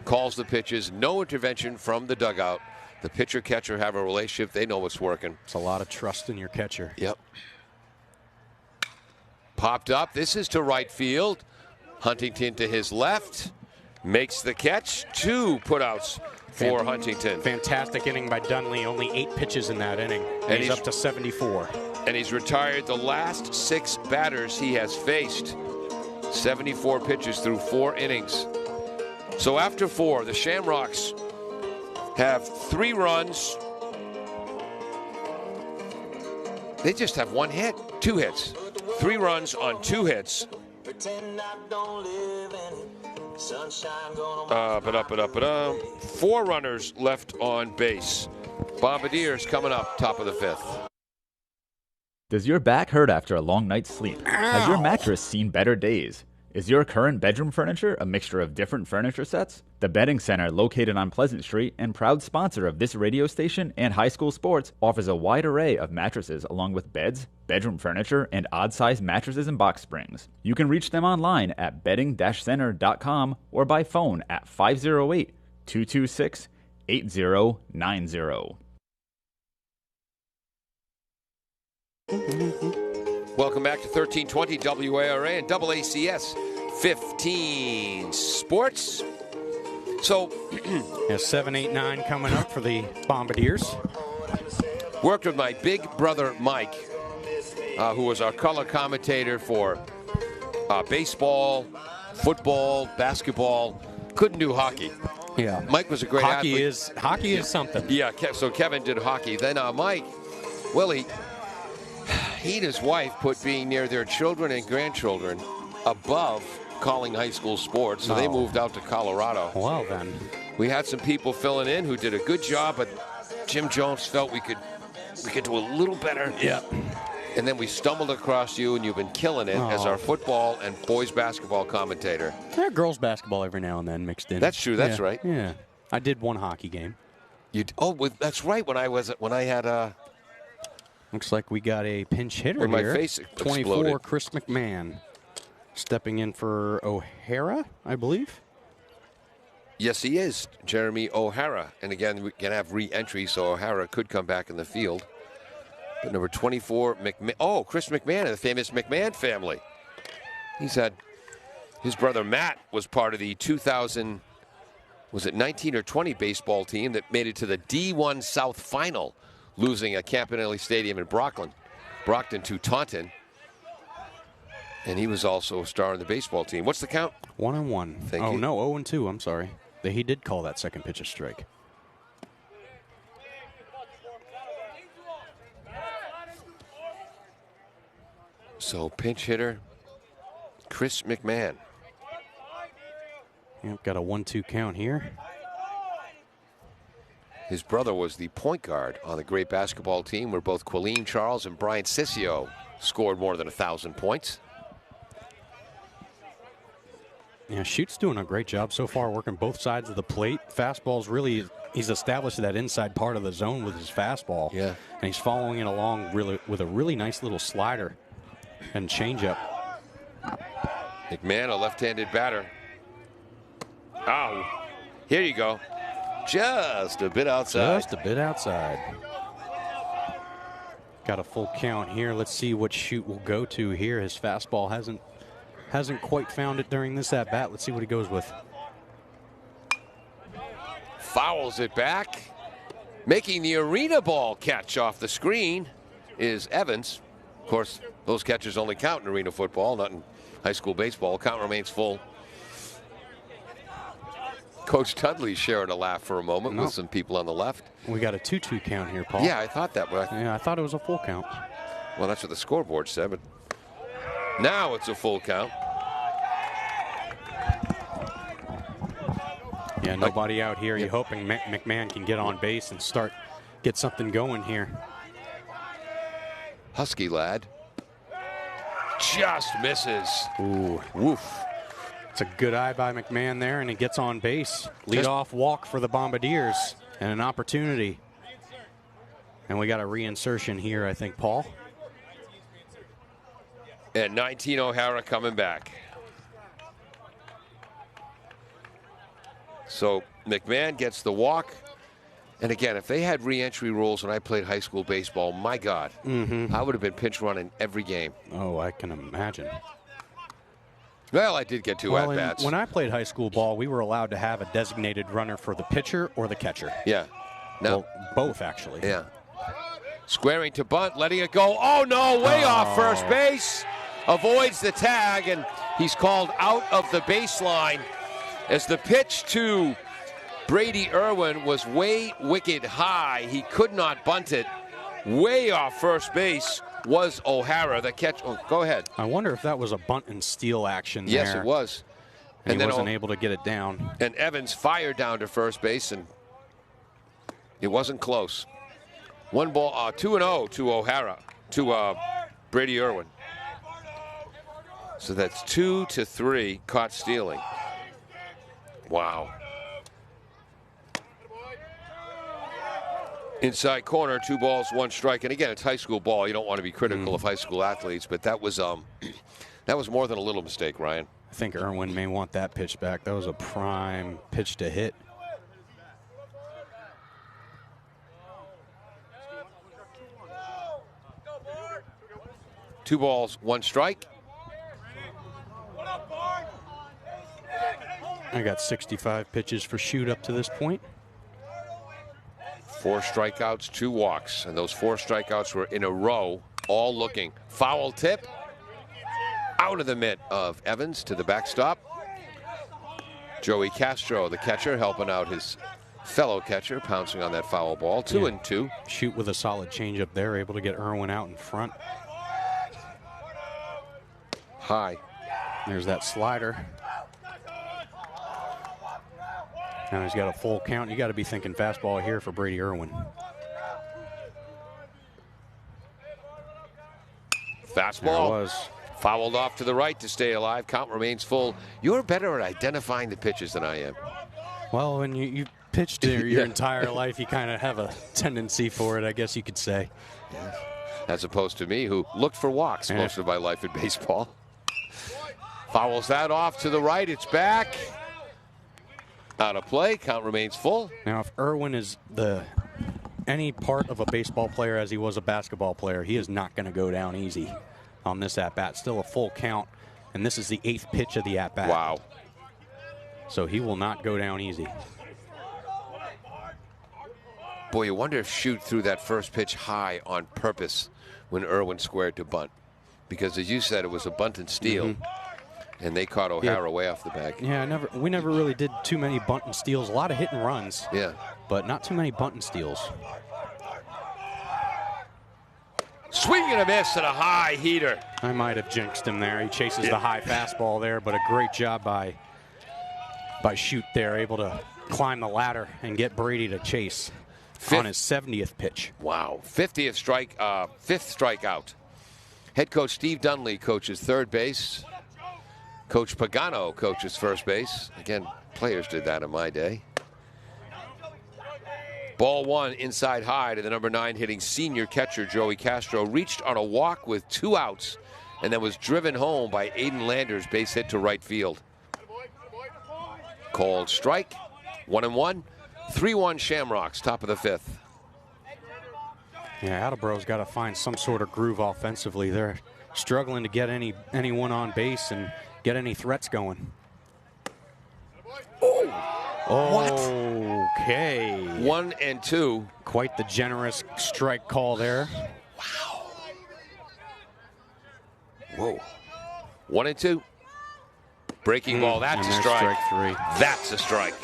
calls the pitches. No intervention from the dugout. The pitcher-catcher have a relationship. They know what's working. It's a lot of trust in your catcher. Yep. Popped up. This is to right field. Huntington to his left. Makes the catch. 2 putouts for Huntington. Fantastic inning by Dunley. Only 8 pitches in that inning. And he's up to 74. And he's retired the last 6 batters he has faced. 74 pitches through 4 innings. So after 4, the Shamrocks have 3 runs. They just have 1 hit, 2 hits. 3 runs on 2 hits. But 4 runners left on base. Bombardiers coming up, top of the 5th. Does your back hurt after a long night's sleep? Has your mattress seen better days? Is your current bedroom furniture a mixture of different furniture sets? The Bedding Center, located on Pleasant Street and proud sponsor of this radio station and high school sports, offers a wide array of mattresses along with beds, bedroom furniture, and odd-sized mattresses and box springs. You can reach them online at bedding-center.com or by phone at 508-226-8090. Welcome back to 1320 WARA and AACS 15 Sports. So, 7, 8, 9 coming up for the Bombardiers. Worked with my big brother Mike, who was our color commentator for baseball, football, basketball. Couldn't do hockey. Yeah, Mike was a great athlete. Hockey is something. Yeah, so Kevin did hockey. Then Mike, well, he and his wife put being near their children and grandchildren above calling high school sports, so they moved out to Colorado. Well, then. We had some people filling in who did a good job, but Jim Jones felt we could do a little better. Yeah. And then we stumbled across you, and you've been killing it as our football and boys basketball commentator. Yeah, girls basketball every now and then mixed in. That's true. That's right. Yeah. I did 1 hockey game. That's right. When I had Looks like we got a pinch hitter when my here. face 24, exploded. Chris McMahon. Stepping in for O'Hara, I believe. Yes, he is, Jeremy O'Hara. And again, we can have re-entry, so O'Hara could come back in the field. But number 24, Chris McMahon of the famous McMahon family. He's had his brother Matt was part of the 2000, was it 19 or 20 baseball team that made it to the D1 South final, losing at Campanelli Stadium in Brockton to Taunton. And he was also a star in the baseball team. What's the count? 1-1. Thank you. No, 0-2. I'm sorry. He did call that second pitch a strike. So pinch hitter, Chris McMahon. Yep, got a 1-2 count here. His brother was the point guard on the great basketball team where both Quilleen Charles and Brian Sissio scored more than 1,000 points. Yeah, Schute's doing a great job so far, working both sides of the plate. Fastball's really, he's established that inside part of the zone with his fastball. Yeah. And he's following it along really with a really nice little slider and changeup. McMahon, a left-handed batter. Oh, here you go. Just a bit outside. Just a bit outside. Got a full count here. Let's see what Schute will go to here. His fastball hasn't quite found it during this at-bat. Let's see what he goes with. Fouls it back. Making the arena ball catch off the screen is Evans. Of course, those catches only count in arena football, not in high school baseball. Count remains full. Coach Tudley sharing a laugh for a moment with some people on the left. We got a 2-2 count here, Paul. Yeah, I thought that. But I thought it was a full count. Well, that's what the scoreboard said, but now it's a full count. Yeah, nobody out here. You're hoping McMahon can get on base and get something going here. Husky lad. Just misses. Ooh. Woof. It's a good eye by McMahon there, and he gets on base. Lead-off walk for the Bombardiers, and an opportunity. And we got a reinsertion here, I think, Paul. And 19 O'Hara coming back. So McMahon gets the walk. And again, if they had re-entry rules when I played high school baseball, my God, I would have been pinch running every game. Oh, I can imagine. Well, I did get 2 at-bats. When I played high school ball, we were allowed to have a designated runner for the pitcher or the catcher. Yeah. No. Well, both, actually. Yeah. Squaring to bunt, letting it go. Oh, no, way off first base. Avoids the tag, and he's called out of the baseline as the pitch to Brady Irwin was way wicked high. He could not bunt it. Way off first base was O'Hara. The catch. Oh, go ahead. I wonder if that was a bunt and steal action Yes, there. it was. And he wasn't able to get it down. And Evans fired down to first base, and it wasn't close. 2-0 to O'Hara, to Brady Irwin. So that's 2-3 caught stealing. Wow. Inside corner, 2 balls, 1 strike. And again, it's high school ball. You don't want to be critical of high school athletes, but that was more than a little mistake, Ryan. I think Irwin may want that pitch back. That was a prime pitch to hit. Two balls, 1 strike. I got 65 pitches for Shoot up to this point. 4 strikeouts, 2 walks, and those 4 strikeouts were in a row, all looking. Foul tip out of the mitt of Evans to the backstop. Joey Castro, the catcher, helping out his fellow catcher, pouncing on that foul ball. 2-2. Shoot with a solid changeup there, able to get Irwin out in front. High. There's that slider. Now he's got a full count. You got to be thinking fastball here for Brady Irwin. Fastball. There it was. Fouled off to the right to stay alive. Count remains full. You're better at identifying the pitches than I am. Well, when you pitched your entire life, you kind of have a tendency for it, I guess you could say. Yes. As opposed to me, who looked for walks most of my life in baseball. Fouls that off to the right. It's back. Out of play. Count remains full. Now, if Irwin is any part of a baseball player as he was a basketball player, he is not going to go down easy on this at-bat. Still a full count, and this is the 8th pitch of the at-bat. Wow. So he will not go down easy. Boy, you wonder if Shoot threw that first pitch high on purpose when Irwin squared to bunt. Because as you said, it was a bunt and steal. And they caught O'Hara way off the bag. Yeah, we never really did too many bunt and steals. A lot of hit and runs. Yeah. But not too many bunt and steals. Swing and a miss and a high heater. I might have jinxed him there. He chases the high fastball there, but a great job by Shoot there, able to climb the ladder and get Brady to chase on his 70th pitch. Wow. 5th strikeout. Head coach Steve Dunley coaches third base. Coach Pagano coaches first base. Again, players did that in my day. Ball 1 inside high to the number 9 hitting senior catcher Joey Castro. Reached on a walk with 2 outs and then was driven home by Aiden Landers, base hit to right field. Called strike. 1-1. 3-1 Shamrocks, top of the 5th. Yeah, Attleboro's got to find some sort of groove offensively. They're struggling to get anyone on base and get any threats going. Okay. 1-2. Quite the generous strike call there. Wow. Whoa. 1-2. Breaking ball. That's a strike. Strike 3. That's a strike.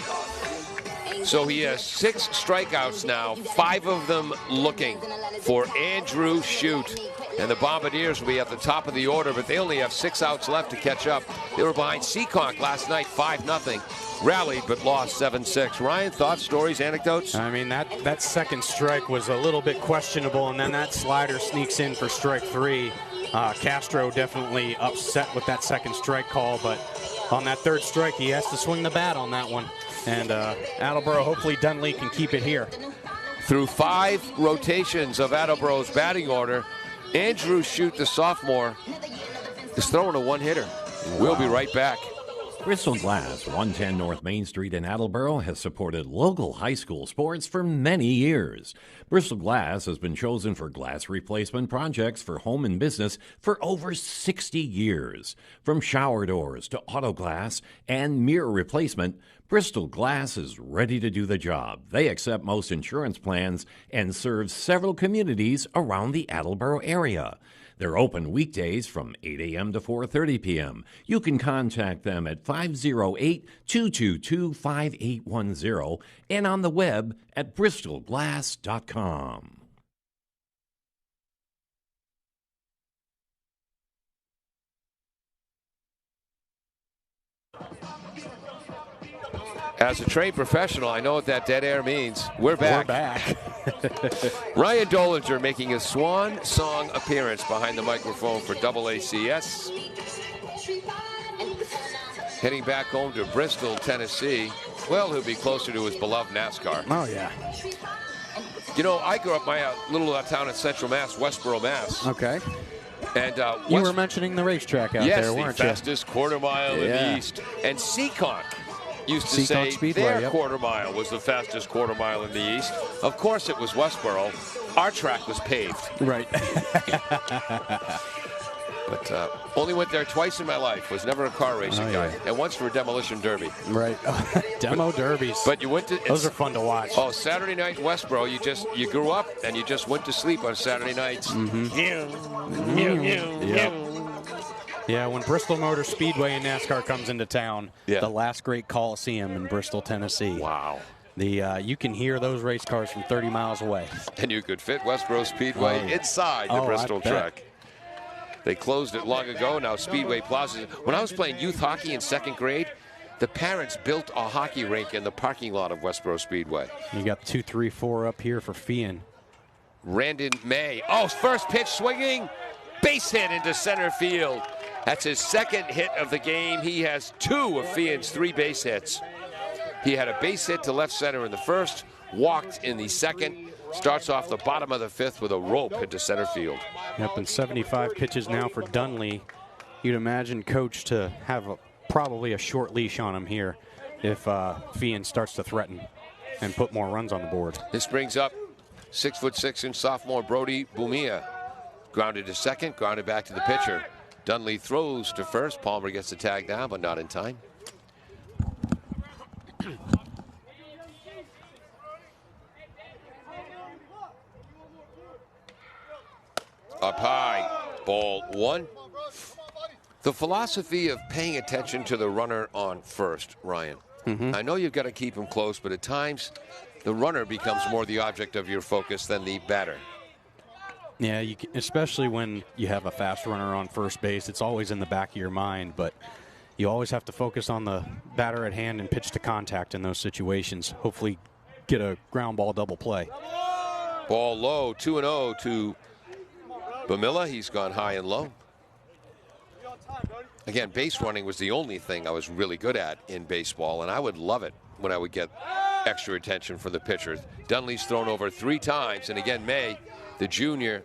So he has 6 strikeouts now, 5 of them looking for Andrew Shoot. And the Bombardiers will be at the top of the order, but they only have 6 outs left to catch up. They were behind Seekonk last night, 5-0. Rallied, but lost 7-6. Ryan, thoughts, stories, anecdotes? I mean, that second strike was a little bit questionable, and then that slider sneaks in for strike 3. Castro definitely upset with that second strike call, but on that third strike, he has to swing the bat on that one. And Attleboro, hopefully Dunley can keep it here. Through 5 rotations of Attleboro's batting order, Andrew Shoot, the sophomore, is throwing a 1-hitter. We'll be right back. Bristol Glass, 110 North Main Street in Attleboro, has supported local high school sports for many years. Bristol Glass has been chosen for glass replacement projects for home and business for over 60 years. From shower doors to auto glass and mirror replacement, Bristol Glass is ready to do the job. They accept most insurance plans and serve several communities around the Attleboro area. They're open weekdays from 8 a.m. to 4:30 p.m. You can contact them at 508-222-5810 and on the web at bristolglass.com. As a trained professional, I know what that dead air means. We're back. Ryan Dolinger making his swan song appearance behind the microphone for AACS. Heading back home to Bristol, Tennessee. Well, he'll be closer to his beloved NASCAR. Oh, yeah. You know, I grew up my little town in Central Mass, Westboro, Mass. Okay. And you were mentioning the racetrack out there, weren't you? Yes, the fastest quarter mile in the East. And Seekonk used to say Speedway, their quarter mile was the fastest quarter mile in the East. Of course, it was Westboro. Our track was paved. Right. But only went there twice in my life. Was never a car racing guy. And once for a demolition derby. Right. Demo derbies. But you went to... Those are fun to watch. Oh, Saturday night in Westboro, you grew up and you just went to sleep on Saturday nights. Yeah, when Bristol Motor Speedway and NASCAR comes into town, the last great Coliseum in Bristol, Tennessee. Wow. You can hear those race cars from 30 miles away. And you could fit Westboro Speedway inside the Bristol track. They closed it long ago. Now Speedway Plaza. When I was playing youth hockey in second grade, the parents built a hockey rink in the parking lot of Westboro Speedway. You got 2, 3, 4 up here for Feehan. Randon May. Oh, first pitch swinging. Base hit into center field. That's his second hit of the game. He has 2 of Feehan's 3 base hits. He had a base hit to left center in the first, walked in the second, starts off the bottom of the 5th with a rope into center field. Yep, and 75 pitches now for Dunley. You'd imagine Coach to have probably a short leash on him here if Feehan starts to threaten and put more runs on the board. This brings up 6'6" sophomore Brody Bumia. Grounded to second, grounded back to the pitcher. Dunley throws to first. Palmer gets the tag down, but not in time. Up high, ball 1. The philosophy of paying attention to the runner on first, Ryan. I know you've got to keep him close, but at times the runner becomes more the object of your focus than the batter. Yeah, especially when you have a fast runner on first base, it's always in the back of your mind, but you always have to focus on the batter at hand and pitch to contact in those situations. Hopefully get a ground ball double play. Ball low, 2-0 to Bamilla. He's gone high and low. Again, base running was the only thing I was really good at in baseball, and I would love it when I would get extra attention from the pitcher. Dunley's thrown over 3 times, and again, May, the junior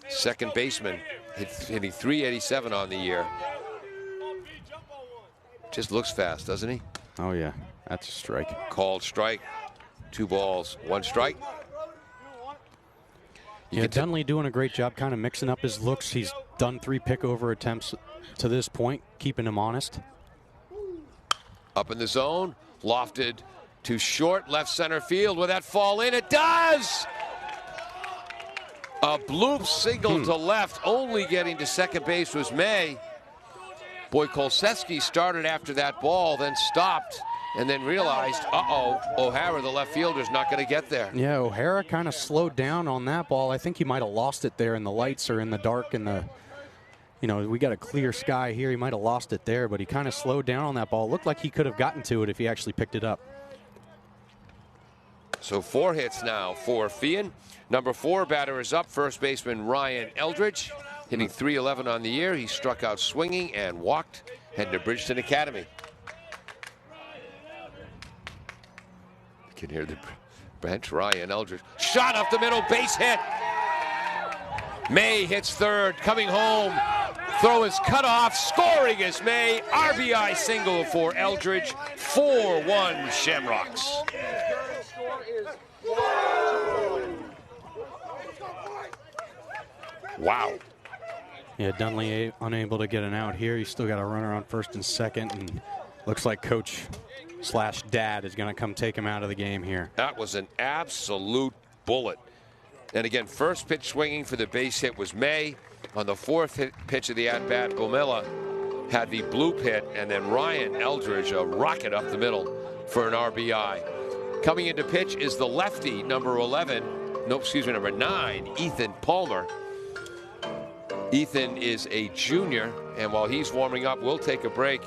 second baseman, hitting .387 on the year. Just looks fast, doesn't he? Oh, yeah. That's a strike. Called strike. 2 balls, 1 strike. Yeah, Dunley doing a great job kind of mixing up his looks. He's done 3 pickover attempts to this point, keeping him honest. Up in the zone, lofted to short, left center field. Will that fall in? It does! A bloop signal to left, only getting to second base was May. Boy, Kolseski started after that ball, then stopped, and then realized, O'Hara, the left fielder, is not going to get there. Yeah, O'Hara kind of slowed down on that ball. I think he might have lost it there in the lights or in the dark. We got a clear sky here. He might have lost it there, but he kind of slowed down on that ball. Looked like he could have gotten to it if he actually picked it up. So 4 hits now for Feehan. Number 4 batter is up, first baseman Ryan Eldridge, hitting .311 on the year. He struck out swinging and walked, heading to Bridgeton Academy. You can hear the bench. Ryan Eldridge, shot up the middle, base hit. May hits third, coming home. Throw is cut off, scoring is May. RBI single for Eldridge, 4-1 Shamrocks. Wow. Yeah, Dunley unable to get an out here. He's still got a runner on first and second, and looks like Coach/Dad is going to come take him out of the game here. That was an absolute bullet. And again, first pitch swinging for the base hit was May. On the fourth pitch of the at-bat, Bomilla had the bloop hit, and then Ryan Eldridge a rocket up the middle for an RBI. Coming into pitch is the lefty, number 9, Ethan Palmer. Ethan is a junior, and while he's warming up, we'll take a break.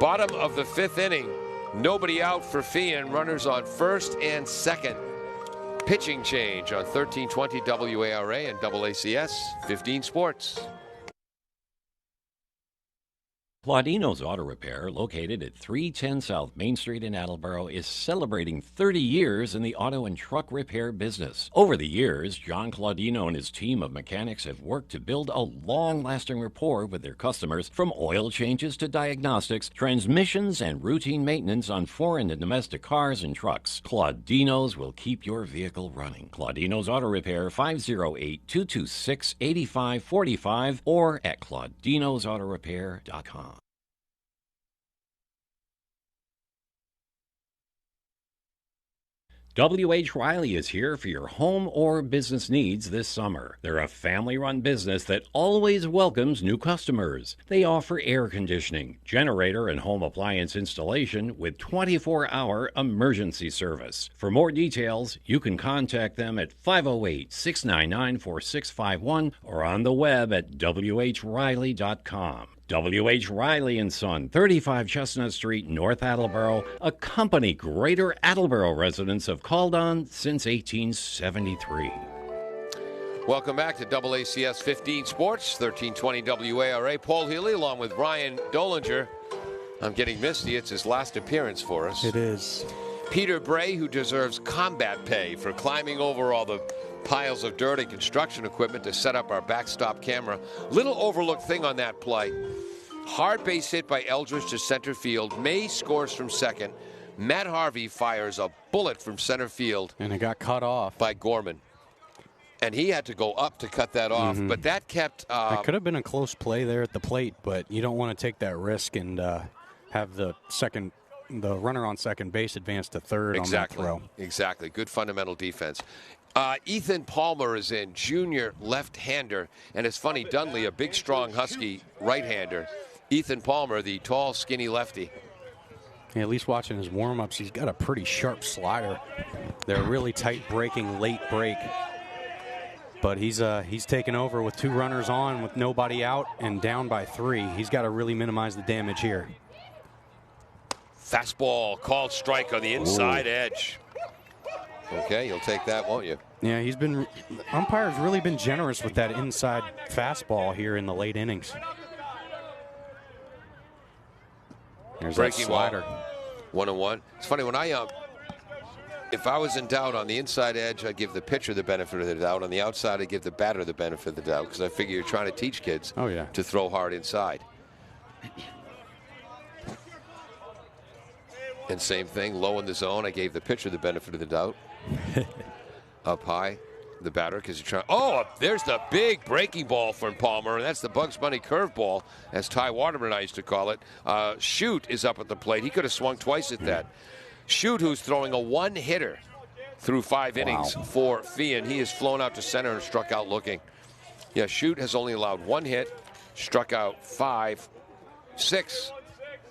Bottom of the 5th inning, nobody out for Feehan, runners on first and second. Pitching change on 1320 WARA and AACS 15 Sports. Claudino's Auto Repair, located at 310 South Main Street in Attleboro, is celebrating 30 years in the auto and truck repair business. Over the years, John Claudino and his team of mechanics have worked to build a long-lasting rapport with their customers, from oil changes to diagnostics, transmissions, and routine maintenance on foreign and domestic cars and trucks. Claudino's will keep your vehicle running. Claudino's Auto Repair, 508-226-8545, or at claudinosautorepair.com. W.H. Riley is here for your home or business needs this summer. They're a family-run business that always welcomes new customers. They offer air conditioning, generator, and home appliance installation with 24-hour emergency service. For more details, you can contact them at 508-699-4651 or on the web at whriley.com. W.H. Riley & Son, 35 Chestnut Street, North Attleboro, a company Greater Attleboro residents have called on since 1873. Welcome back to AACS 15 Sports, 1320 WARA. Paul Healy along with Ryan Dolinger. I'm getting misty. It's his last appearance for us. It is. Peter Bray, who deserves combat pay for climbing over all the piles of dirt and construction equipment to set up our backstop camera. Little overlooked thing on that play. Hard base hit by Eldridge to center field. May scores from second. Matt Harvey fires a bullet from center field. And it got cut off by Gorman. And he had to go up to cut that off. But that kept... it could have been a close play there at the plate, but you don't want to take that risk and have the runner on second base advance to third on that throw. Exactly. Good fundamental defense. Ethan Palmer is in, junior left-hander. And it's funny, Dunley, a big, strong, husky right-hander. Ethan Palmer, the tall, skinny lefty. Yeah, at least watching his warm-ups, he's got a pretty sharp slider. They're really tight breaking, late break. But he's taken over with 2 runners on with nobody out and down by 3. He's got to really minimize the damage here. Fastball, called strike on the inside edge. Okay, you'll take that, won't you? Yeah, umpire's really been generous with that inside fastball here in the late innings. There's breaking that slider. 1-1. It's funny, when if I was in doubt on the inside edge, I'd give the pitcher the benefit of the doubt. On the outside, I'd give the batter the benefit of the doubt, because I figure you're trying to teach kids to throw hard inside. And same thing, low in the zone, I gave the pitcher the benefit of the doubt. Up high, the batter, because you're trying. Oh, there's the big breaking ball from Palmer, and that's the Bugs Bunny curveball, as Ty Waterman used to call it. Shoot is up at the plate. He could have swung twice at that. Shoot, who's throwing a one-hitter through 5 innings for Feehan. He has flown out to center and struck out looking. Yeah, Shoot has only allowed 1 hit, struck out 6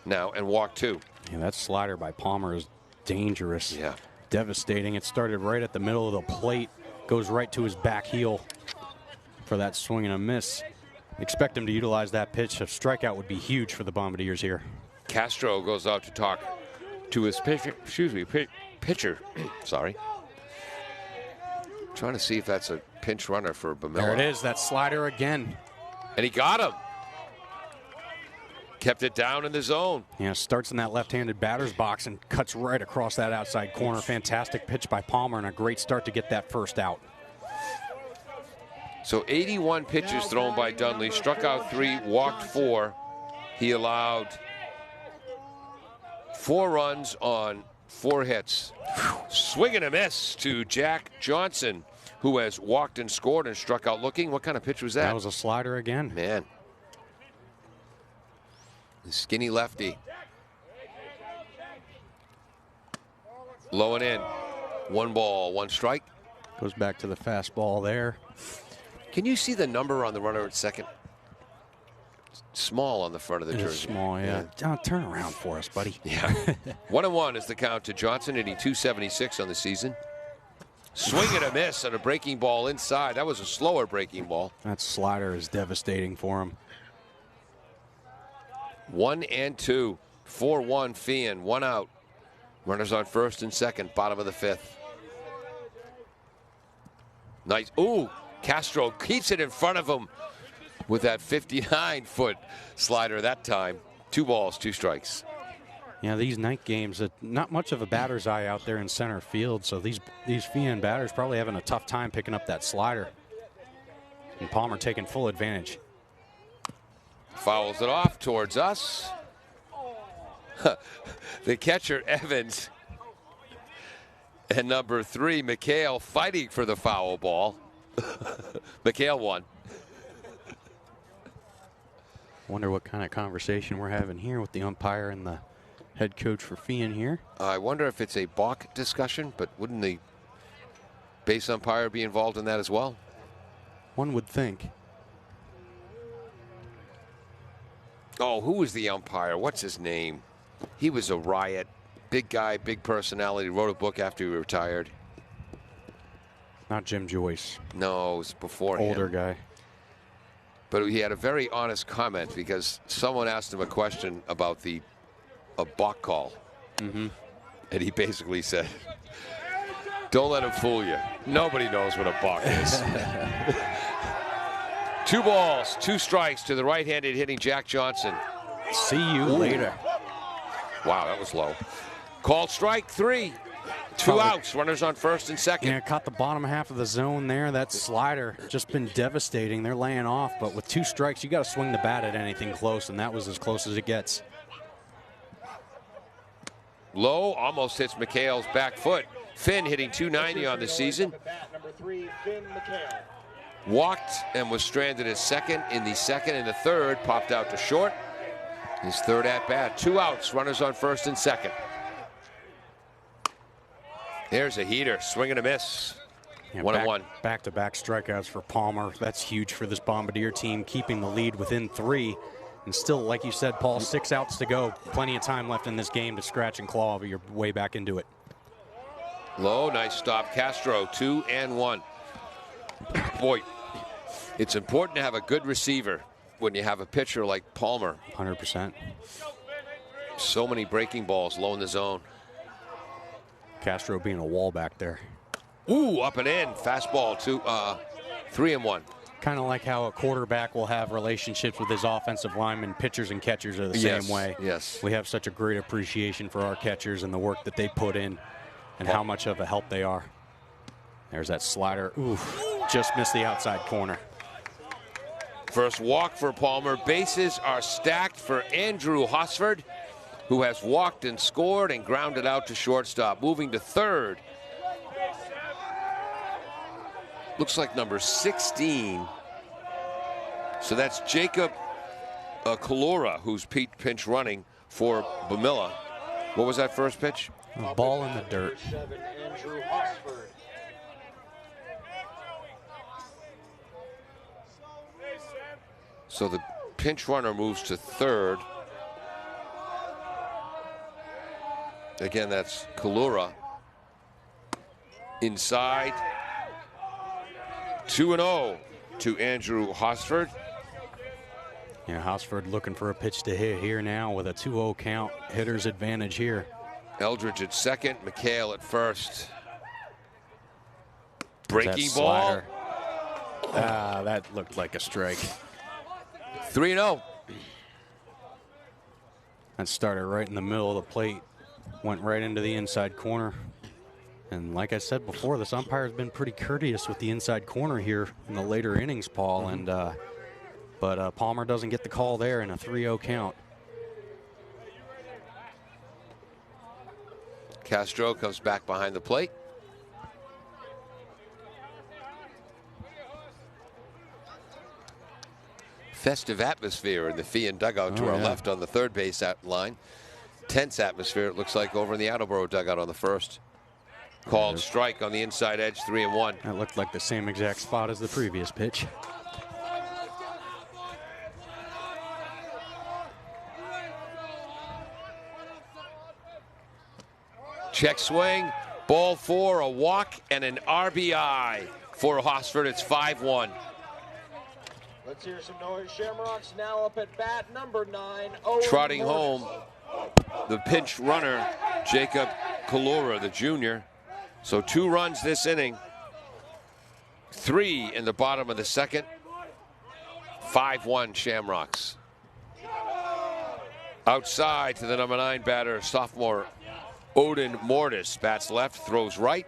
now, and walked 2. Yeah, that slider by Palmer is dangerous. Yeah. Devastating. It started right at the middle of the plate, goes right to his back heel for that swing and a miss. Expect him to utilize that pitch. A strikeout would be huge for the Bombardiers here. Castro goes out to talk to his pitcher. Sorry. Trying to see if that's a pinch runner for Bomilla. There it is, that slider again. And he got him. Kept it down in the zone. Yeah, starts in that left-handed batter's box and cuts right across that outside corner. Fantastic pitch by Palmer and a great start to get that first out. So 81 pitches thrown by Dunley. Struck out 3, walked 4. He allowed 4 runs on 4 hits. Swing and a miss to Jack Johnson, who has walked and scored and struck out looking. What kind of pitch was that? That was a slider again. Man. The skinny lefty. Low and in. 1 ball, 1 strike. Goes back to the fastball there. Can you see the number on the runner at second? Small on the front of the It jersey. is small, yeah. Turn around for us, buddy. Yeah. 1-1 is the count to Johnson, hitting .276 on the season. Swing and a miss on a breaking ball inside. That was a slower breaking ball. That slider is devastating for him. 1-2. 4-1 Feehan. 1 out. Runners on first and second. Bottom of the fifth. Nice. Ooh. Castro keeps it in front of him with that 59-foot slider that time. 2 balls, 2 strikes. Yeah, these night games, not much of a batter's eye out there in center field, so these Feehan batters probably having a tough time picking up that slider. And Palmer taking full advantage. Fouls it off towards us. The catcher, Evans, and number 3, McHale, fighting for the foul ball. McHale won. Wonder what kind of conversation we're having here with the umpire and the head coach for Feehan here. I wonder if it's a balk discussion, but wouldn't the base umpire be involved in that as well? One would think. Oh, who was the umpire? What's his name? He was a riot. Big guy, big personality. Wrote a book after he retired. Not Jim Joyce. No, it was before him. Older guy. But he had a very honest comment because someone asked him a question about a balk call. And he basically said, don't let him fool you. Nobody knows what a balk is. 2 balls, 2 strikes to the right-handed hitting Jack Johnson. See you later. Wow, that was low. Called strike 3. 2 outs, runners on first and second. Yeah, caught the bottom half of the zone there. That slider just been devastating. They're laying off, but with 2 strikes, you got to swing the bat at anything close, and that was as close as it gets. Low, almost hits McHale's back foot. Finn hitting .290 on the season. Number 3, Finn McHale. Walked and was stranded at second in the second and the third. Popped out to short. His third at bat. 2 outs, runners on first and second. There's a heater, swing and a miss. Yeah, 1-1. Back-to-back strikeouts for Palmer. That's huge for this Bombardier team, keeping the lead within 3. And still, like you said, Paul, 6 outs to go. Plenty of time left in this game to scratch and claw, but you're way back into it. Low, nice stop. Castro, 2-1. Boy, it's important to have a good receiver when you have a pitcher like Palmer. 100%. So many breaking balls low in the zone. Castro being a wall back there. Ooh, up and in. Fastball, 3-1. Kind of like how a quarterback will have relationships with his offensive linemen. Pitchers and catchers are the same way. Yes. We have such a great appreciation for our catchers and the work that they put in and how much of a help they are. There's that slider. Oof, just missed the outside corner. First walk for Palmer. Bases are stacked for Andrew Hosford, who has walked and scored and grounded out to shortstop. Moving to third. Looks like number 16. So that's Jacob Kalora, who's pinch running for Bamilla. What was that first pitch? A ball in the dirt. 7, Andrew Hosford. So the pinch runner moves to third. Again, that's Kalura. Inside. 2-0 to Andrew Hosford. Yeah, Hosford looking for a pitch to hit here now with a 2-0 count. Hitter's advantage here. Eldridge at second, McHale at first. Breaking That ball. slider. That looked like a strike. 3-0. That started right in the middle of the plate. Went right into the inside corner. And like I said before, this umpire's been pretty courteous with the inside corner here in the later innings, Paul. But Palmer doesn't get the call there in a 3-0 count. Castro comes back behind the plate. Festive atmosphere in the Feehan dugout to our left on the third base line. Tense atmosphere, it looks like, over in the Attleboro dugout on the first. Called strike on the inside edge, 3-1. That looked like the same exact spot as the previous pitch. Check swing, ball 4, a walk, and an RBI for Hosford. It's 5-1. Let's hear some noise. Shamrocks now up at bat, number 9. Trotting home, the pinch runner, Jacob Kalura, the junior. So 2 runs this inning, 3 in the bottom of the second. 5-1 Shamrocks. Outside to the number 9 batter, sophomore Odin Mortis. Bats left, throws right.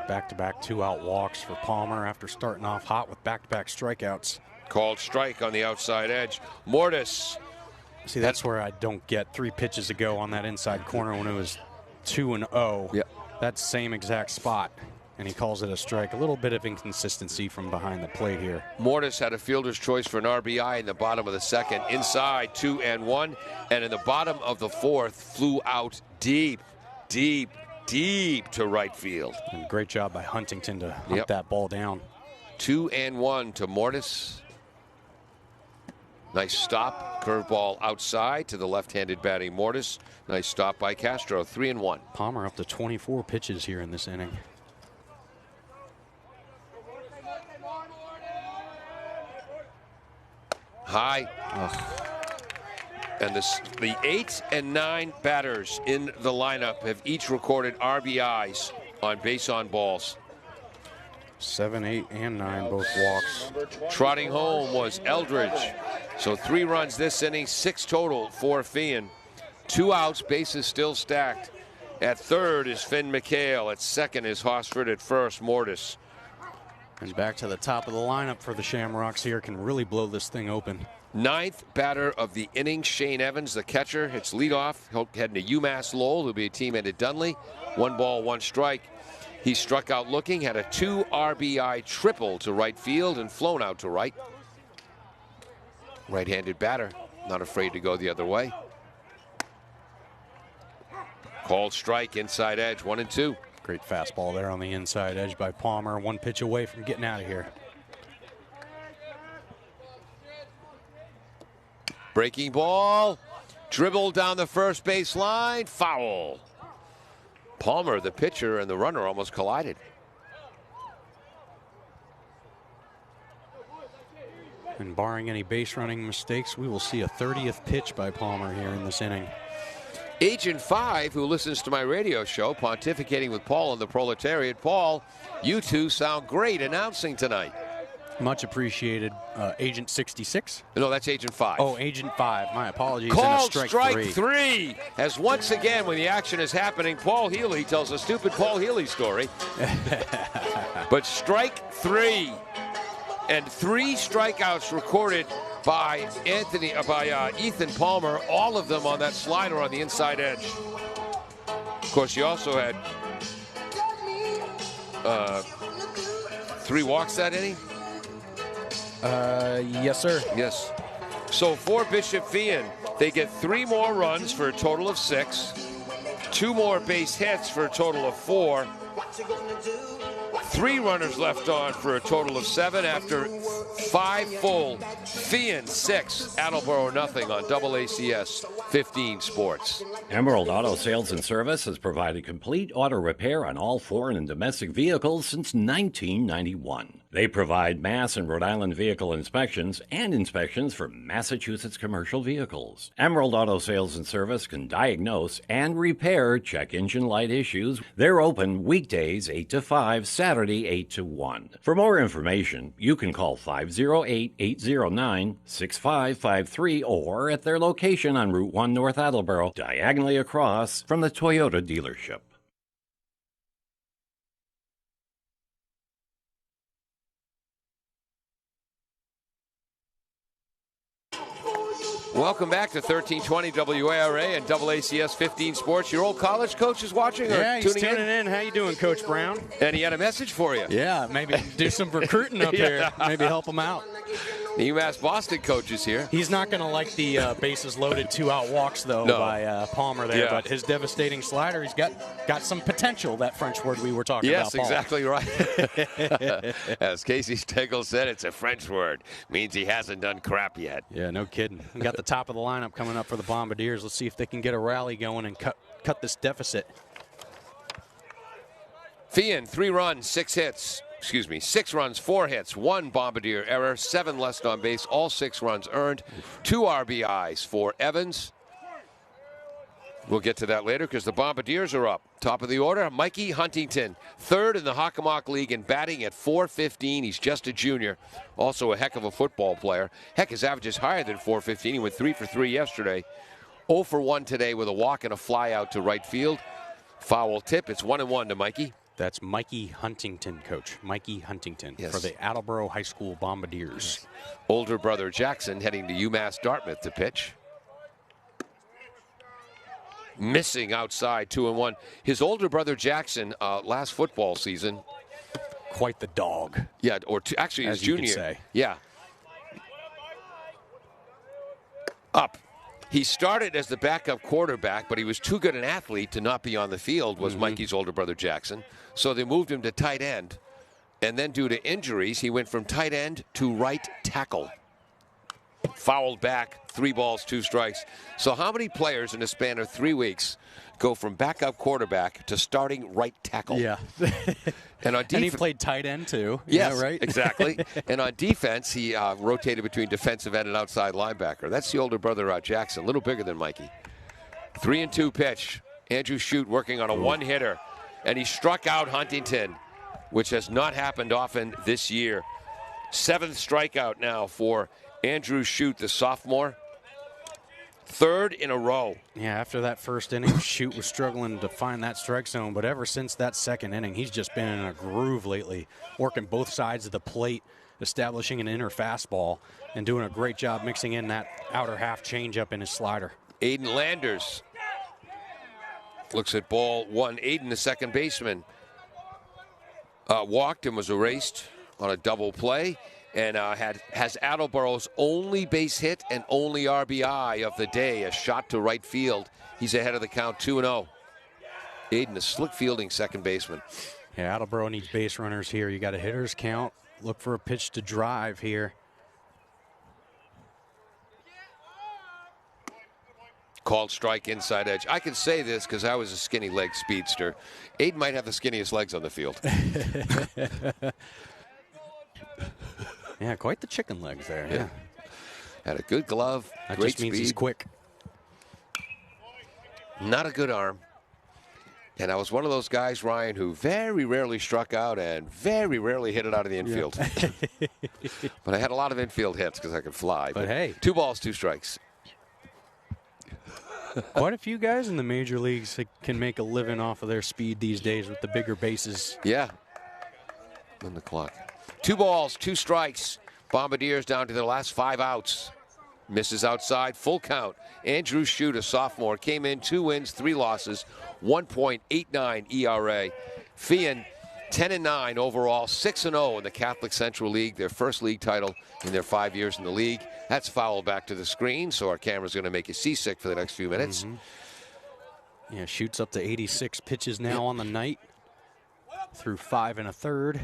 Back-to-back 2-out walks for Palmer after starting off hot with back-to-back strikeouts. Called strike on the outside edge. Mortis. See, that's where I don't get 3 pitches ago on that inside corner when it was 2-0. Yeah. That same exact spot, and he calls it a strike. A little bit of inconsistency from behind the plate here. Mortis had a fielder's choice for an RBI in the bottom of the second. Inside, 2-1. And in the bottom of the fourth, flew out deep to right field. And great job by Huntington to hunt that ball down. 2-1 to Mortis. Nice stop. Curveball outside to the left-handed batting Mortis. Nice stop by Castro. 3-1. Palmer up to 24 pitches here in this inning. High. And the 8 and 9 batters in the lineup have each recorded RBIs on base on balls. 7, 8, and 9 both walks. Trotting home was Eldridge. So 3 runs this inning, 6 total for Feehan. 2 outs, bases still stacked. At third is Finn McHale. At second is Hosford. At first, Mortis. And back to the top of the lineup for the Shamrocks here. Can really blow this thing open. 9th batter of the inning, Shane Evans, the catcher. Hits leadoff, heading to UMass Lowell. There'll be a team at Dunley. 1 ball, 1 strike. He struck out looking, had a 2 RBI triple to right field and flown out to right. Right-handed batter, not afraid to go the other way. Called strike, inside edge, 1-2. Great fastball there on the inside edge by Palmer. 1 pitch away from getting out of here. Breaking ball, dribbled down the first base line, foul. Palmer, the pitcher, and the runner almost collided. And barring any base running mistakes, we will see a 30th pitch by Palmer here in this inning. Agent 5, who listens to my radio show, Pontificating with Paul and the Proletariat. Paul, you two sound great announcing tonight. Much appreciated. Agent 66? No, that's Agent 5. Oh, Agent 5. My apologies. Called and a strike 3. As once again, when the action is happening, Paul Healy tells a stupid Paul Healy story. But strike 3. And 3 strikeouts recorded by Ethan Palmer, all of them on that slider on the inside edge. Of course, he also had 3 walks that inning. Yes, sir. Yes. So for Bishop Feehan, they get 3 more runs for a total of 6, 2 more base hits for a total of 4, 3 runners left on for a total of 7 after 5 full. Feehan 6, Attleboro nothing on AACS 15 Sports. Emerald Auto Sales and Service has provided complete auto repair on all foreign and domestic vehicles since 1991. They provide Mass and Rhode Island vehicle inspections and inspections for Massachusetts commercial vehicles. Emerald Auto Sales and Service can diagnose and repair check engine light issues. They're open weekdays 8 to 5, Saturday 8 to 1. For more information, you can call 508-809-6553 or at their location on Route 1 North Attleboro, diagonally across from the Toyota dealership. Welcome back to 1320 WARA and AACS 15 Sports. Your old college coach is watching or he's tuning tuning in. How you doing, Coach Brown? And he had a message for you. Yeah, maybe do some recruiting up here. Maybe help him out. The UMass Boston coach is here. He's not going to like the bases loaded 2-out walks, though, by Palmer there. Yeah. But his devastating slider, he's got some potential, that French word we were talking about, Paul. Yes, exactly right. As Casey Stengel said, it's a French word. Means he hasn't done crap yet. Yeah, no kidding. We got the top of the lineup coming up for the Bombardiers. Let's see if they can get a rally going and cut this deficit. Feehan, 3 runs, 6 hits. 6 runs, 4 hits, 1 Bombardier error, 7 less on base, all 6 runs earned, 2 RBIs for Evans. We'll get to that later because the Bombardiers are up. Top of the order, Mikey Huntington, 3rd in the Hockomock League and batting at .415. He's just a junior, also a heck of a football player. Heck, his average is higher than .415. He went 3 for 3 yesterday. 0 for 1 today with a walk and a fly out to right field. Foul tip, it's 1-1 to Mikey. That's Mikey Huntington, Coach. Mikey Huntington for the Attleboro High School Bombardiers. Older brother Jackson heading to UMass Dartmouth to pitch. Missing outside, 2-1. His older brother Jackson, last football season. Quite the dog. Yeah, actually his junior. Say. Yeah. Up. He started as the backup quarterback, but he was too good an athlete to not be on the field, was Mikey's older brother Jackson. So they moved him to tight end. And then due to injuries, he went from tight end to right tackle. Fouled back, 3 balls, 2 strikes. So how many players in a span of 3 weeks go from backup quarterback to starting right tackle? Yeah. And he played tight end too. Yes, yeah, right? Exactly. And on defense, he rotated between defensive end and outside linebacker. That's the older brother Jackson, a little bigger than Mikey. 3-2 pitch. Andrew Shute working on a one-hitter. And he struck out Huntington, which has not happened often this year. 7th strikeout now for Andrew Shute, the sophomore. 3rd in a row. Yeah, after that first inning, Shute was struggling to find that strike zone, but ever since that second inning, he's just been in a groove lately, working both sides of the plate, establishing an inner fastball, and doing a great job mixing in that outer half changeup in his slider. Aiden Landers looks at ball 1. Aiden, the second baseman, walked and was erased on a double play. And has Attleboro's only base hit and only RBI of the day, a shot to right field. He's ahead of the count, 2-0. Aiden, a slick fielding second baseman. Yeah, Attleboro needs base runners here. You got a hitter's count. Look for a pitch to drive here. Called strike inside edge. I can say this because I was a skinny leg speedster. Aiden might have the skinniest legs on the field. Yeah, quite the chicken legs there. Yeah. Had a good glove. That great just means speed. he's quick. Not a good arm. And I was one of those guys, Ryan, who very rarely struck out and very rarely hit it out of the infield. Yeah. But I had a lot of infield hits because I could fly. But hey. 2 balls, 2 strikes. Quite a few guys in the major leagues can make a living off of their speed these days with the bigger bases. Yeah. On the clock. 2 balls, 2 strikes. Bombardiers down to their last 5 outs. Misses outside, full count. Andrew Shute, a sophomore, came in 2 wins, 3 losses, 1.89 ERA. Feehan, 10-9 overall, 6-0 in the Catholic Central League, their first league title in their 5 years in the league. That's fouled back to the screen, so our camera's going to make you seasick for the next few minutes. Yeah, Shute's up to 86 pitches now on the night through 5 1/3.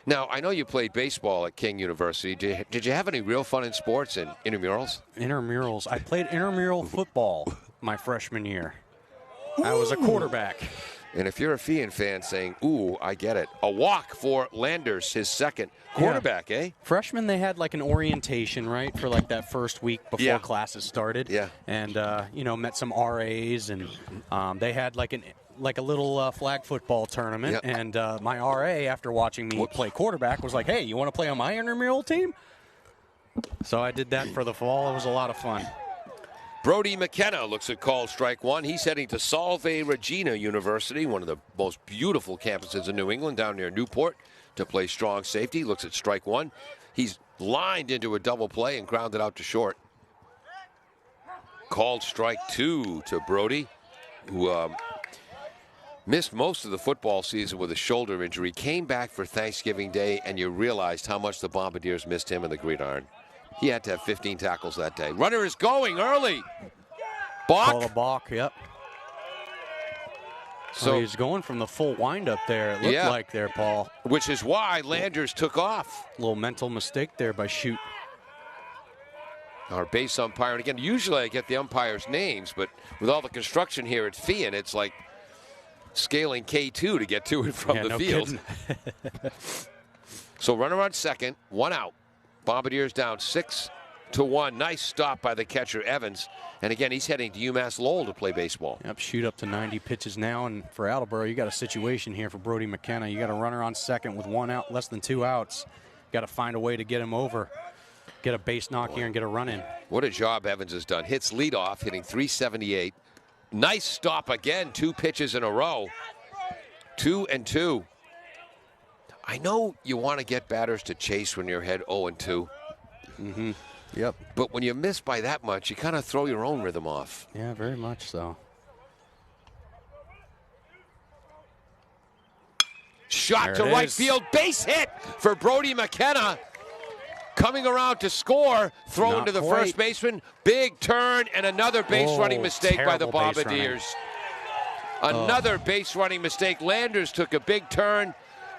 Now, I know you played baseball at King University. Did you have any real fun in sports and intramurals? Intramurals. I played intramural football my freshman year. I was a quarterback. And if you're a Feehan fan saying, ooh, I get it. A walk for Landers, his second quarterback, eh? Freshmen, they had like an orientation, right, for like that first week before classes started. Yeah. And, met some RAs, and they had like a little flag football tournament. Yep. And my RA, after watching me play quarterback, was like, hey, you want to play on my intramural team? So I did that for the fall. It was a lot of fun. Brody McKenna looks at called strike 1. He's heading to Salve Regina University, one of the most beautiful campuses in New England, down near Newport, to play strong safety. Looks at strike 1. He's lined into a double play and grounded out to short. Called strike 2 to Brody, who Missed most of the football season with a shoulder injury. Came back for Thanksgiving Day, and you realized how much the Bombardiers missed him in the gridiron. He had to have 15 tackles that day. Runner is going early. Call a Balk. balk, yep. So he's going from the full windup there, it looked like there, Paul. Which is why Landers took off. Little mental mistake there by Shoot. Our base umpire, and again, usually I get the umpires' names, but with all the construction here at Feehan, it's like scaling K2 to get to and from the field. So runner on second, 1 out. Bombardiers down 6-1. Nice stop by the catcher, Evans. And again, he's heading to UMass Lowell to play baseball. Yep, Shoot up to 90 pitches now. And for Attleboro, you got a situation here for Brody McKenna. You got a runner on second with 1 out, less than 2 outs. Got to find a way to get him over. Get a base knock here and get a run in. What a job Evans has done. Hits leadoff, hitting .378. Nice stop again. 2 pitches in a row. 2-2. I know you want to get batters to chase when you're ahead 0-2. Mm-hmm. Yep. But when you miss by that much, you kind of throw your own rhythm off. Yeah, very much so. Shot to right field. Base hit for Brody McKenna. Coming around to score. Thrown to the first baseman. Big turn and another base running mistake by the Bombardiers. Another base running mistake. Landers took a big turn.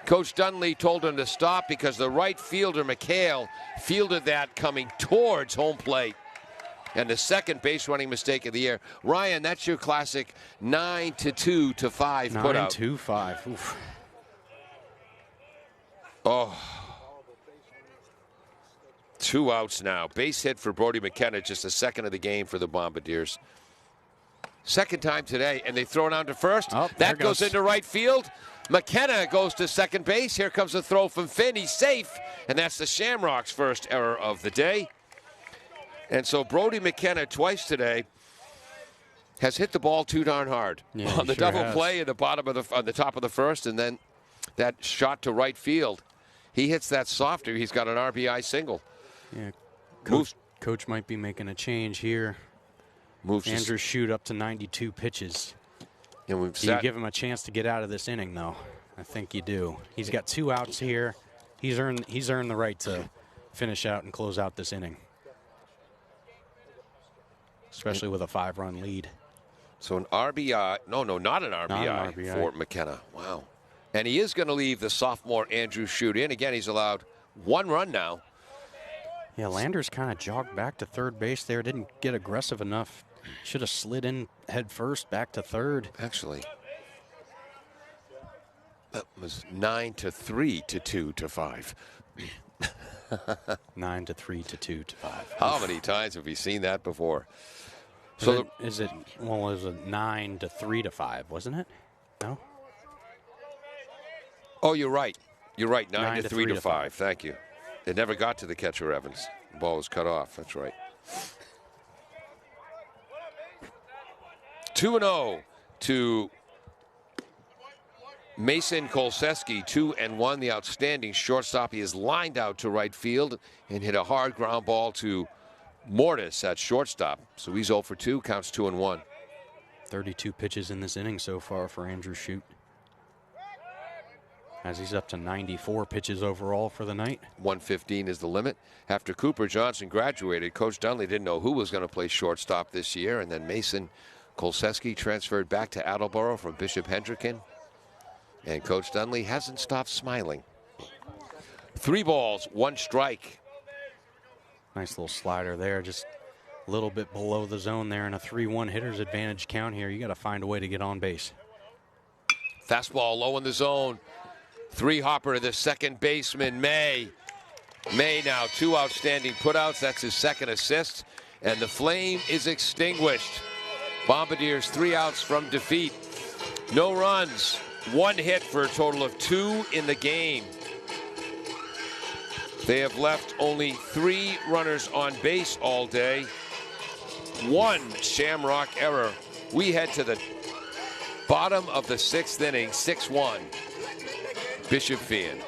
Coach Dunley told him to stop because the right fielder, McHale, fielded that coming towards home plate. And the second base running mistake of the year. Ryan, that's your classic 9-2 to 5 put out. 9-2-5. Oof. Oh. 2 outs now. Base hit for Brody McKenna, just the second of the game for the Bombardiers. Second time today, and they throw it on to first. Oh, that goes into right field. McKenna goes to second base. Here comes a throw from Finn. He's safe, and that's the Shamrocks' first error of the day. And so Brody McKenna twice today has hit the ball too darn hard on the double play at the bottom of on the top of the first, and then that shot to right field. He hits that softer. He's got an RBI single. Yeah, Coach might be making a change here. Andrew Shoot up to 92 pitches. And do you give him a chance to get out of this inning, though? I think you do. He's got 2 outs here. He's earned the right to finish out and close out this inning, especially with a 5-run lead. So an RBI. No, not an RBI for McKenna. Wow. And he is going to leave the sophomore Andrew Shoot in. Again, he's allowed 1 run now. Yeah, Landers kind of jogged back to third base there. Didn't get aggressive enough. Should have slid in head first, back to third. Actually, that was 9-3 to 2 to 5. 9-3 to 2 to 5. How many times have we seen that before? So is it 9-3 to 5, wasn't it? No. Oh, you're right. You're right. 9-3 to 5. Thank you. It never got to the catcher, Evans. The ball was cut off. That's right. 2-0 to Mason Kolseski, 2-1. The outstanding shortstop. He is lined out to right field and hit a hard ground ball to Mortis at shortstop. So he's 0 for 2, counts 2-1. 32 pitches in this inning so far for Andrew Shoot, as he's up to 94 pitches overall for the night. 115 is the limit. After Cooper Johnson graduated, Coach Dunley didn't know who was going to play shortstop this year, and then Mason Kolseski transferred back to Attleboro from Bishop Hendricken, and Coach Dunley hasn't stopped smiling. 3 balls, 1 strike. Nice little slider there, just a little bit below the zone there, and a 3-1 hitter's advantage count here. You got to find a way to get on base. Fastball low in the zone. 3-hopper to the second baseman, May. May now 2 outstanding putouts. That's his second assist. And the flame is extinguished. Bombardiers 3 outs from defeat. No runs. 1 hit for a total of 2 in the game. They have left only 3 runners on base all day. 1 Shamrock error. We head to the bottom of the 6th inning, 6-1. Bishop Feehan.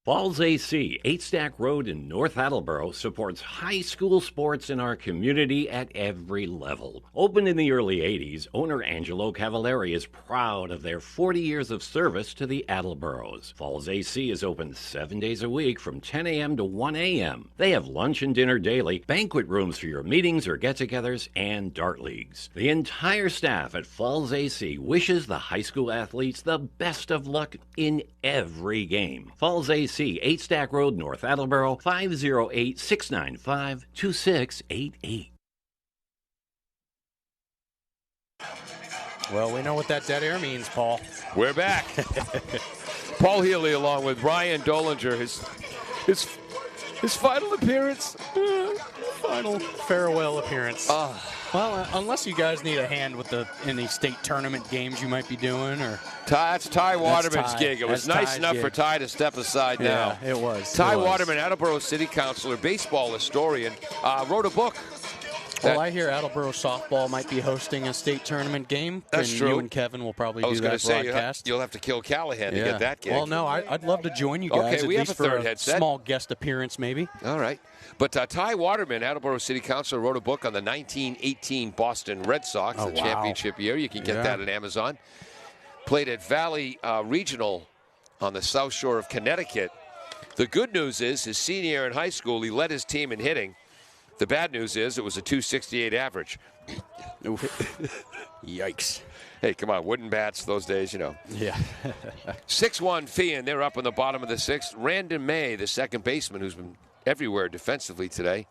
Falls AC, 8 Stack Road in North Attleboro, supports high school sports in our community at every level. Opened in the early 80s, owner Angelo Cavallari is proud of their 40 years of service to the Attleboros. Falls AC is open 7 days a week from 10 a.m. to 1 a.m. They have lunch and dinner daily, banquet rooms for your meetings or get-togethers, and dart leagues. The entire staff at Falls AC wishes the high school athletes the best of luck in every game. Falls AC, 8 Stack Road, North Attleboro, 508-695-2688. Well, we know what that dead air means, Paul. We're back. Paul Healy along with Ryan Dolinger. His final appearance. Final farewell appearance. Well, unless you guys need a hand with any state tournament games you might be doing, or That's Ty Waterman's gig. It was nice Ty's enough gig. for Ty to step aside now. Yeah, it was. Ty It was. Waterman, Attleboro City Councilor, baseball historian, wrote a book. Well, I hear Attleboro softball might be hosting a state tournament game. That's and true. You and Kevin will probably I was do that say broadcast. you'll have to kill Callahan to get that gig. Well, no, I'd love to join you guys. Okay, at we have least a third for headset. Small guest appearance, maybe. All right. But Ty Waterman, Attleboro City Councilor, wrote a book on the 1918 Boston Red Sox, the championship year. You can get that at Amazon. Played at Valley Regional on the South Shore of Connecticut. The good news is his senior year in high school, he led his team in hitting. The bad news is it was a .268 average. Yikes. Hey, come on, wooden bats those days, you know. Yeah. 6-1 Feehan, they're up in the bottom of the sixth. Randon May, the second baseman, who's been everywhere defensively today.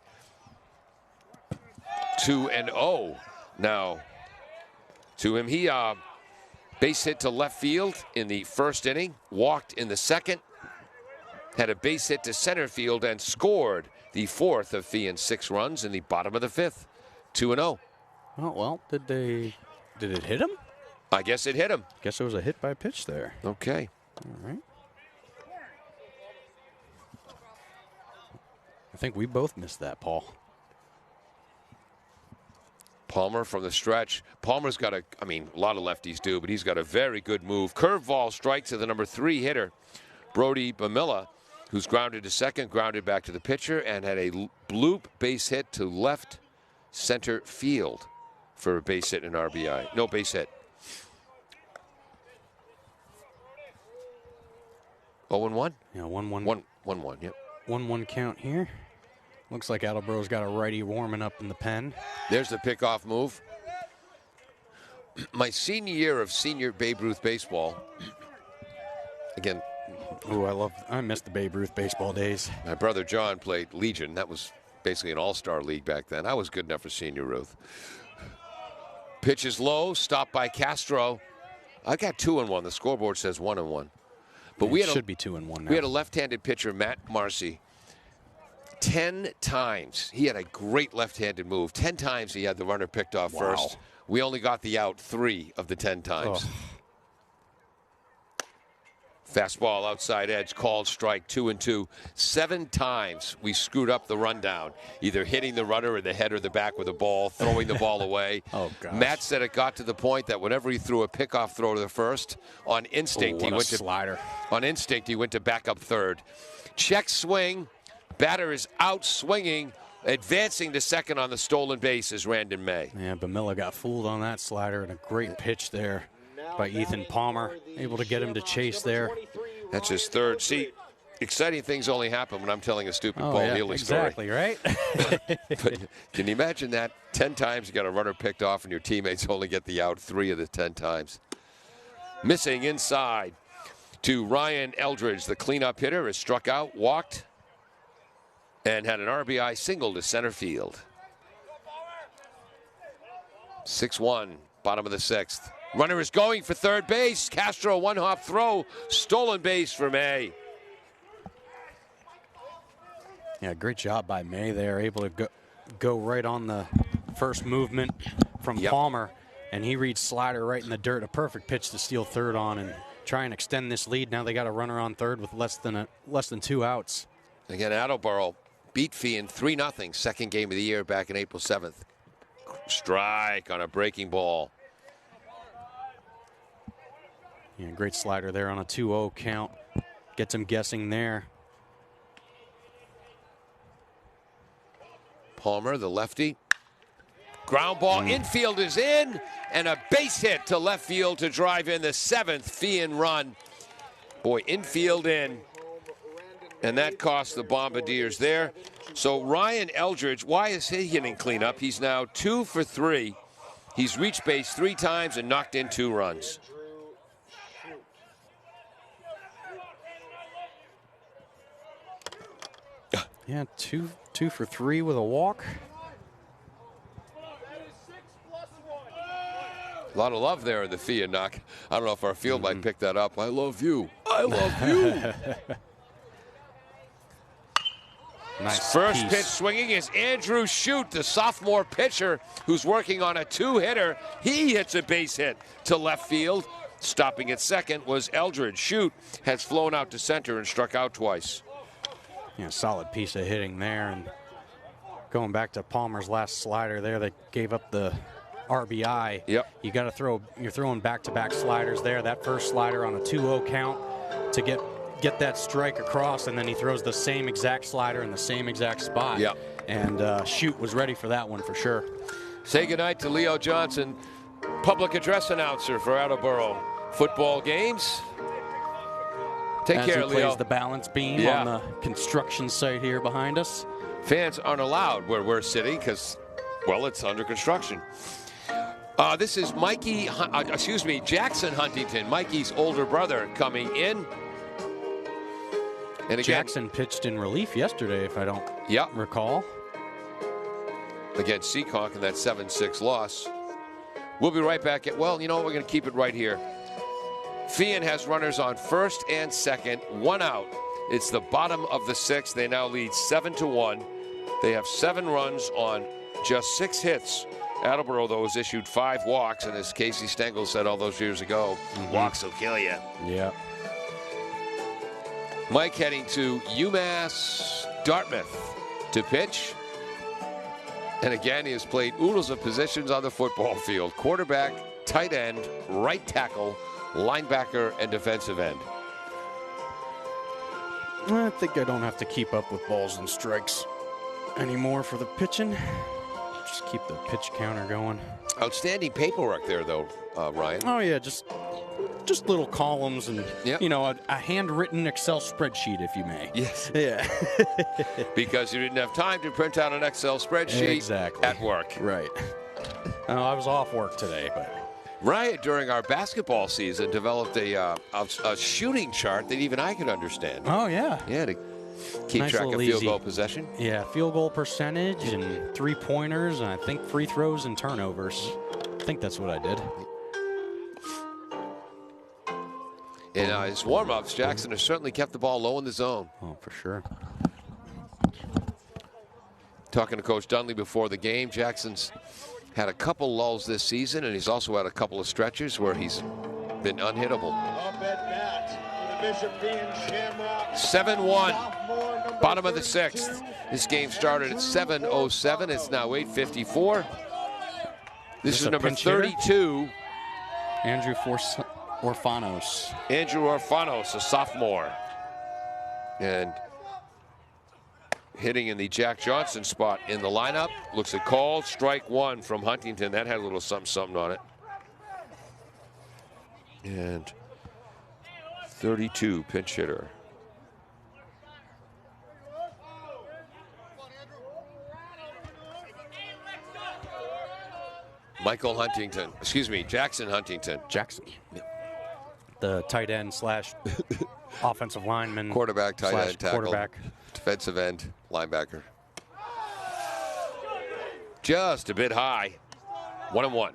2-0 now to him. He base hit to left field in the first inning, walked in the second, had a base hit to center field, and scored the fourth of Feehan's 6 runs in the bottom of the fifth. 2-0. Oh, well, did it hit him? I guess it hit him. Guess it was a hit by pitch there. Okay. All right. I think we both missed that, Paul. Palmer from the stretch. Palmer's got a lot of lefties do, but he's got a very good move. Curveball strike to the number 3 hitter, Brody Bamilla, who's grounded to second, grounded back to the pitcher, and had a bloop base hit to left center field for a base hit and RBI. No base hit. 0-1? Yeah, 1-1. 1-1, yep. 1-1 count here. Looks like Attleboro's got a righty warming up in the pen. There's the pickoff move. My senior year of senior Babe Ruth baseball, again, I miss the Babe Ruth baseball days. my brother John played Legion. That was basically an all-star league back then. I was good enough for senior Ruth. Pitch is low, stopped by Castro. I got 2-1. The scoreboard says 1-1. But It should be 2-1 now. We had a left-handed pitcher, Matt Marcy. 10 times he had a great left-handed move. 10 times he had the runner picked off first. We only got the out 3 of the 10 times. Fastball outside edge, called strike, 2-2. 7 times we screwed up the rundown, either hitting the runner in the head or the back with a ball, throwing the ball away. Oh, gosh. Matt said it got to the point that whenever he threw a pickoff throw to the first, on instinct he went to slider. On instinct he went to back up third. Check swing, batter is out swinging, advancing to second on the stolen base is Randon May. Yeah, Bamilla got fooled on that slider, and a great pitch there by Ethan Palmer, able to get him to chase there. That's his third. See, exciting things only happen when I'm telling a stupid Paul Healy exactly, story. Right? But can you imagine that? 10 times you got a runner picked off and your teammates only get the out 3 of the 10 times. Missing inside to Ryan Eldridge. The cleanup hitter is struck out, walked, and had an RBI single to center field. 6-1, bottom of the 6th. Runner is going for third base. Castro, one-hop throw, stolen base for May. Yeah, great job by May there, able to go right on the first movement from Palmer, and he reads slider right in the dirt. A perfect pitch to steal third on and try and extend this lead. Now they got a runner on third with less than 2 outs. Again, Attleboro beat Feehan 3-0, second game of the year back in April 7th. Strike on a breaking ball. Yeah, great slider there on a 2-0 count. Gets him guessing there. Palmer, the lefty. Ground ball, infield is in, and a base hit to left field to drive in the 7th Feehan run. Boy, infield in, and that cost the Bombardiers there. So Ryan Eldridge, why is he hitting cleanup? He's now 2 for 3. He's reached base 3 times and knocked in 2 runs. Yeah, two for 3 with a walk. A lot of love there in the Feehan knock. I don't know if our field might pick that up. I love you. I love you. Nice First piece. pitch swinging is Andrew Shute, the sophomore pitcher who's working on a 2-hitter. He hits a base hit to left field. Stopping at second was Eldridge. Shute has flown out to center and struck out twice. Yeah, solid piece of hitting there. And going back to Palmer's last slider there, that gave up the RBI. Yep. You got to throw. You're throwing back-to-back sliders there. That first slider on a 2-0 count to get that strike across, and then he throws the same exact slider in the same exact spot. Yep. And Shute was ready for that one for sure. Say goodnight to Leo Johnson, public address announcer for Attleboro football games. Take As care, he Leo. plays the balance beam on the construction site here behind us. Fans aren't allowed where we're sitting because, well, it's under construction. This is Jackson Huntington, Mikey's older brother, coming in. And again, Jackson pitched in relief yesterday, if I don't recall. Against Seekonk in that 7-6 loss. We'll be right back. Well, you know what? We're going to keep it right here. Feehan has runners on first and second, 1 out. It's the bottom of the 6th. They now lead 7-1. They have 7 runs on just 6 hits. Attleboro, though, has issued 5 walks, and as Casey Stengel said all those years ago, walks will kill you. Yeah. Mike heading to UMass Dartmouth to pitch. And again, he has played oodles of positions on the football field. Quarterback, tight end, right tackle, linebacker, and defensive end. I think I don't have to keep up with balls and strikes anymore for the pitching. Just keep the pitch counter going. Outstanding paperwork there, though, Ryan. Oh, yeah, just little columns and, you know, a handwritten Excel spreadsheet, if you may. Yes. Yeah. Because you didn't have time to print out an Excel spreadsheet at work. Right. I was off work today, but... Ryan, during our basketball season, developed a shooting chart that even I could understand. Oh, yeah. Yeah, to keep nice track of field goal possession. Yeah, field goal percentage and 3-pointers, and I think free throws and turnovers. I think that's what I did. In his warm-ups, Jackson has certainly kept the ball low in the zone. Oh, for sure. Talking to Coach Dunley before the game, Jackson's had a couple lulls this season, and he's also had a couple of stretches where he's been unhittable. 7-1, bottom of the 6th. This game started at 7:07. It's now 8:54. This is number 32. Andrew Orfanos. Andrew Orfanos, a sophomore. And hitting in the Jack Johnson spot in the lineup. Looks at called. Strike 1 from Huntington. That had a little something on it. And 32 pinch hitter. Jackson Huntington. Jackson. Yeah. The tight end / offensive lineman. Quarterback, tight end, tackle. Quarterback. Defensive end, linebacker. Just a bit high. 1-1.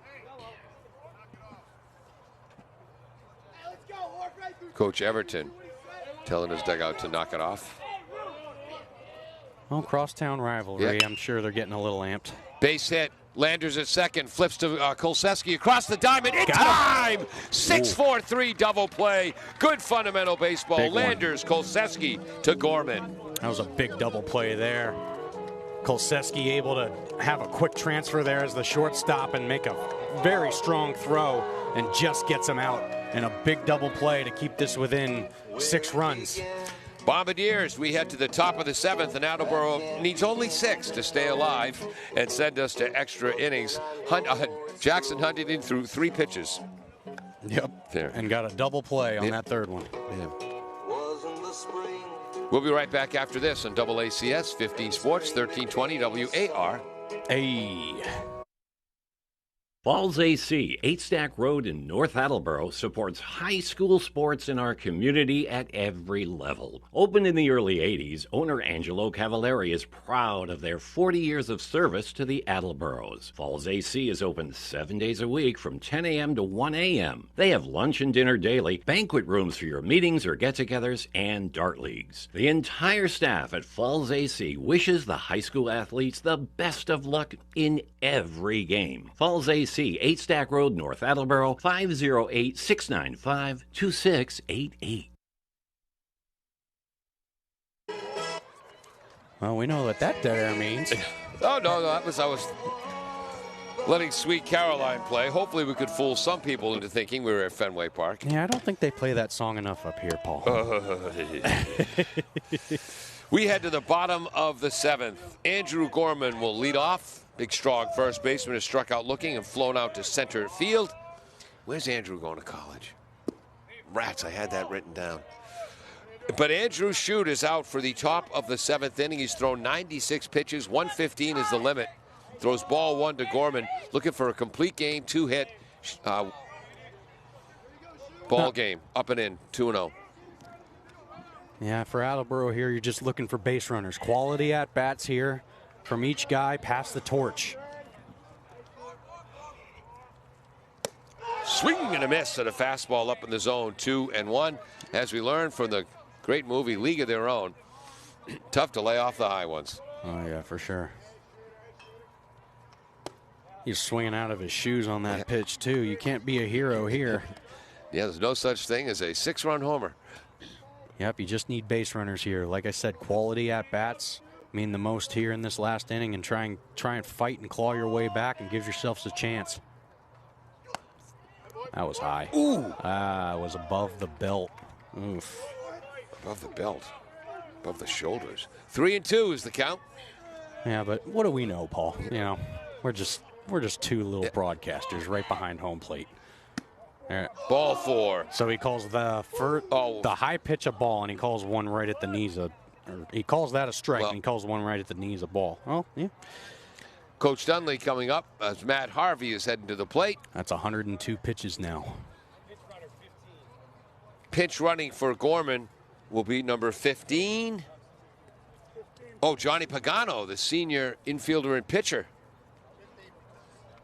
Coach Everton telling his dugout to knock it off. Well, crosstown rivalry. Yeah. I'm sure they're getting a little amped. Base hit. Landers at second. Flips to Kolseski across the diamond. In time! 6-4-3 double play. Good fundamental baseball. Big Landers, Kolseski to Gorman. That was a big double play there. Kolseski able to have a quick transfer there as the shortstop and make a very strong throw and just gets him out. And a big double play to keep this within 6 runs. Bombardiers, we head to the top of the 7th, and Attleboro needs only 6 to stay alive and send us to extra innings. Jackson Huntington threw 3 pitches. Yep. There. And got a double play on that third one. Yeah. We'll be right back after this on AACS 15 Sports, 1320 WAR. Hey. Falls AC, 8 Stack Road in North Attleboro, supports high school sports in our community at every level. Opened in the early 80s, owner Angelo Cavallari is proud of their 40 years of service to the Attleboros. Falls AC is open 7 days a week from 10 a.m. to 1 a.m. They have lunch and dinner daily, banquet rooms for your meetings or get-togethers, and dart leagues. The entire staff at Falls AC wishes the high school athletes the best of luck in every game. Falls AC, 8 Stack Road, North Attleboro, 508-695-2688. Well, we know what that dead air means. Oh, no, I was letting Sweet Caroline play. Hopefully we could fool some people into thinking we were at Fenway Park. Yeah, I don't think they play that song enough up here, Paul. We head to the bottom of the 7th. Andrew Gorman will lead off. Big, strong first baseman is struck out looking and flown out to center field. Where's Andrew going to college? Rats, I had that written down. But Andrew Shute is out for the top of the 7th inning. He's thrown 96 pitches. 115 is the limit. Throws ball 1 to Gorman. Looking for a complete game, 2-hit ball game. Up and in, 2-0. Yeah, for Attleboro here, you're just looking for base runners. Quality at-bats here from each guy. Pass the torch. Swing and a miss at a fastball up in the zone, 2-1. As we learned from the great movie League of Their Own, tough to lay off the high ones. Oh, yeah, for sure. He's swinging out of his shoes on that pitch, too. You can't be a hero here. Yeah, there's no such thing as a 6-run homer. Yep, you just need base runners here. Like I said, quality at-bats mean the most here in this last inning, and try and fight and claw your way back and give yourselves a chance. That was high. Ooh. It was above the belt. Oof. Above the belt. Above the shoulders. 3-2 is the count. Yeah, but what do we know, Paul? You know, we're just two little broadcasters right behind home plate. Ball 4. So he calls the high pitch a ball, and he calls one right at the knees. He calls that a strike, and he calls one right at the knees a ball. Oh, yeah. Coach Dunley coming up as Matt Harvey is heading to the plate. That's 102 pitches now. Pitch running for Gorman will be number 15. Oh, Johnny Pagano, the senior infielder and pitcher,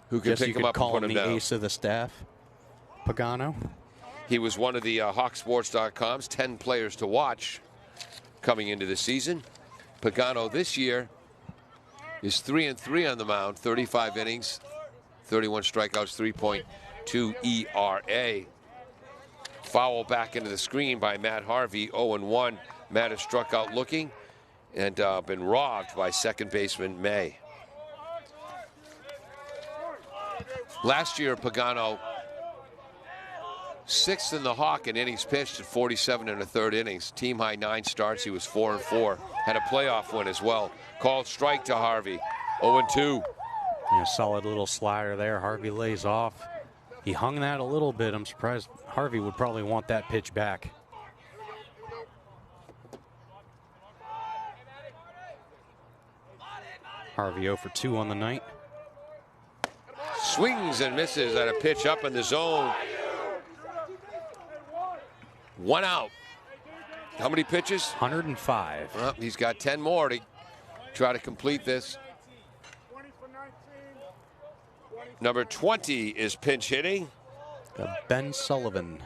who can pick him up and put him down. The ace of the staff. Pagano. He was one of the Hawksports.com's 10 players to watch coming into the season. Pagano this year is 3-3 on the mound, 35 innings, 31 strikeouts, 3.2 ERA. Foul back into the screen by Matt Harvey, 0-1. Matt is struck out looking and been robbed by second baseman May. Last year, Pagano 6th in the Hawk in innings pitched at 47 1/3 innings. Team high 9 starts. He was 4-4. Had a playoff win as well. Called strike to Harvey. 0-2. Yeah, solid little slider there. Harvey lays off. He hung that a little bit. I'm surprised Harvey would probably want that pitch back. Harvey 0 for 2 on the night. Swings and misses at a pitch up in the zone. 1 out. How many pitches? 105. Well, he's got 10 more to try to complete this. Number 20 is pinch hitting. Ben Sullivan.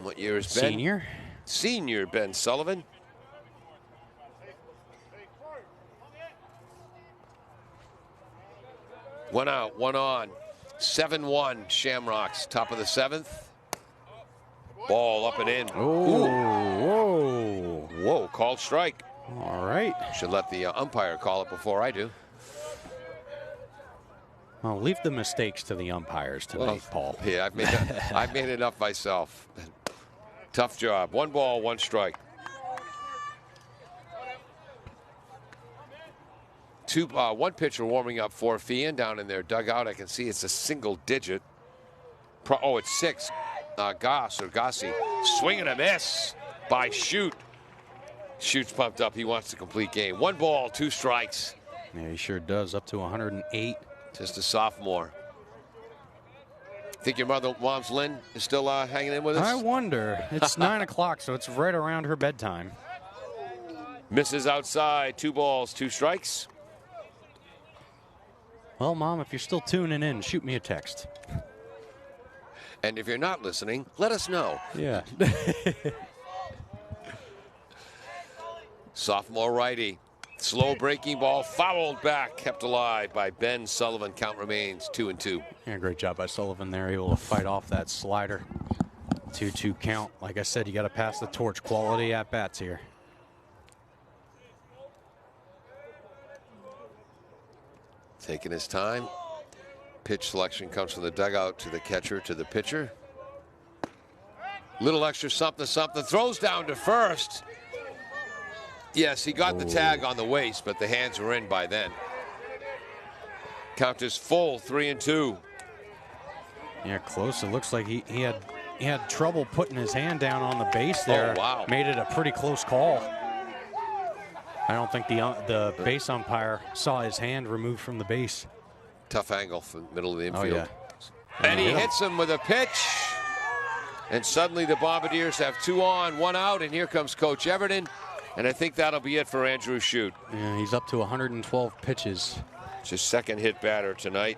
What year is Ben? Senior. Senior Ben Sullivan. One out, one on. 7-1 Shamrocks, top of the 7th. Ball up and in. Whoa. Whoa, called strike. All right. Should let the umpire call it before I do. Well, leave the mistakes to the umpires tonight, Paul. Yeah, I've made enough myself. Tough job. 1 ball, 1 strike. One pitcher warming up for Feehan down in their dugout. I can see it's a single digit. It's 6. Gossi. Swing and a miss by Shoot. Shoot's pumped up. He wants the complete game. 1 ball, 2 strikes. Yeah, he sure does. Up to 108. Just a sophomore. Think your mom's Lynn is still hanging in with us? I wonder. It's 9 o'clock, so it's right around her bedtime. Misses outside. 2 balls, 2 strikes. Well, Mom, if you're still tuning in, shoot me a text. And if you're not listening, let us know. Yeah. Sophomore righty. Slow breaking ball, fouled back, kept alive by Ben Sullivan. Count remains 2-2. Yeah, great job by Sullivan there, able to fight off that slider. 2-2 count. Like I said, you got to pass the torch. Quality at bats here. Taking his time. Pitch selection comes from the dugout to the catcher to the pitcher. Little extra something. Throws down to first. Yes, he got the tag on the waist, but the hands were in by then. Count is full, 3-2. Yeah, close. It looks like he had trouble putting his hand down on the base there. Oh, wow. Made it a pretty close call. I don't think the base umpire saw his hand removed from the base. Tough angle from the middle of the infield. Oh, yeah. And he hits him with a pitch. And suddenly the Bombardiers have 2 on, 1 out, and here comes Coach Everton. And I think that'll be it for Andrew Shute. Yeah, he's up to 112 pitches. It's his second hit batter tonight.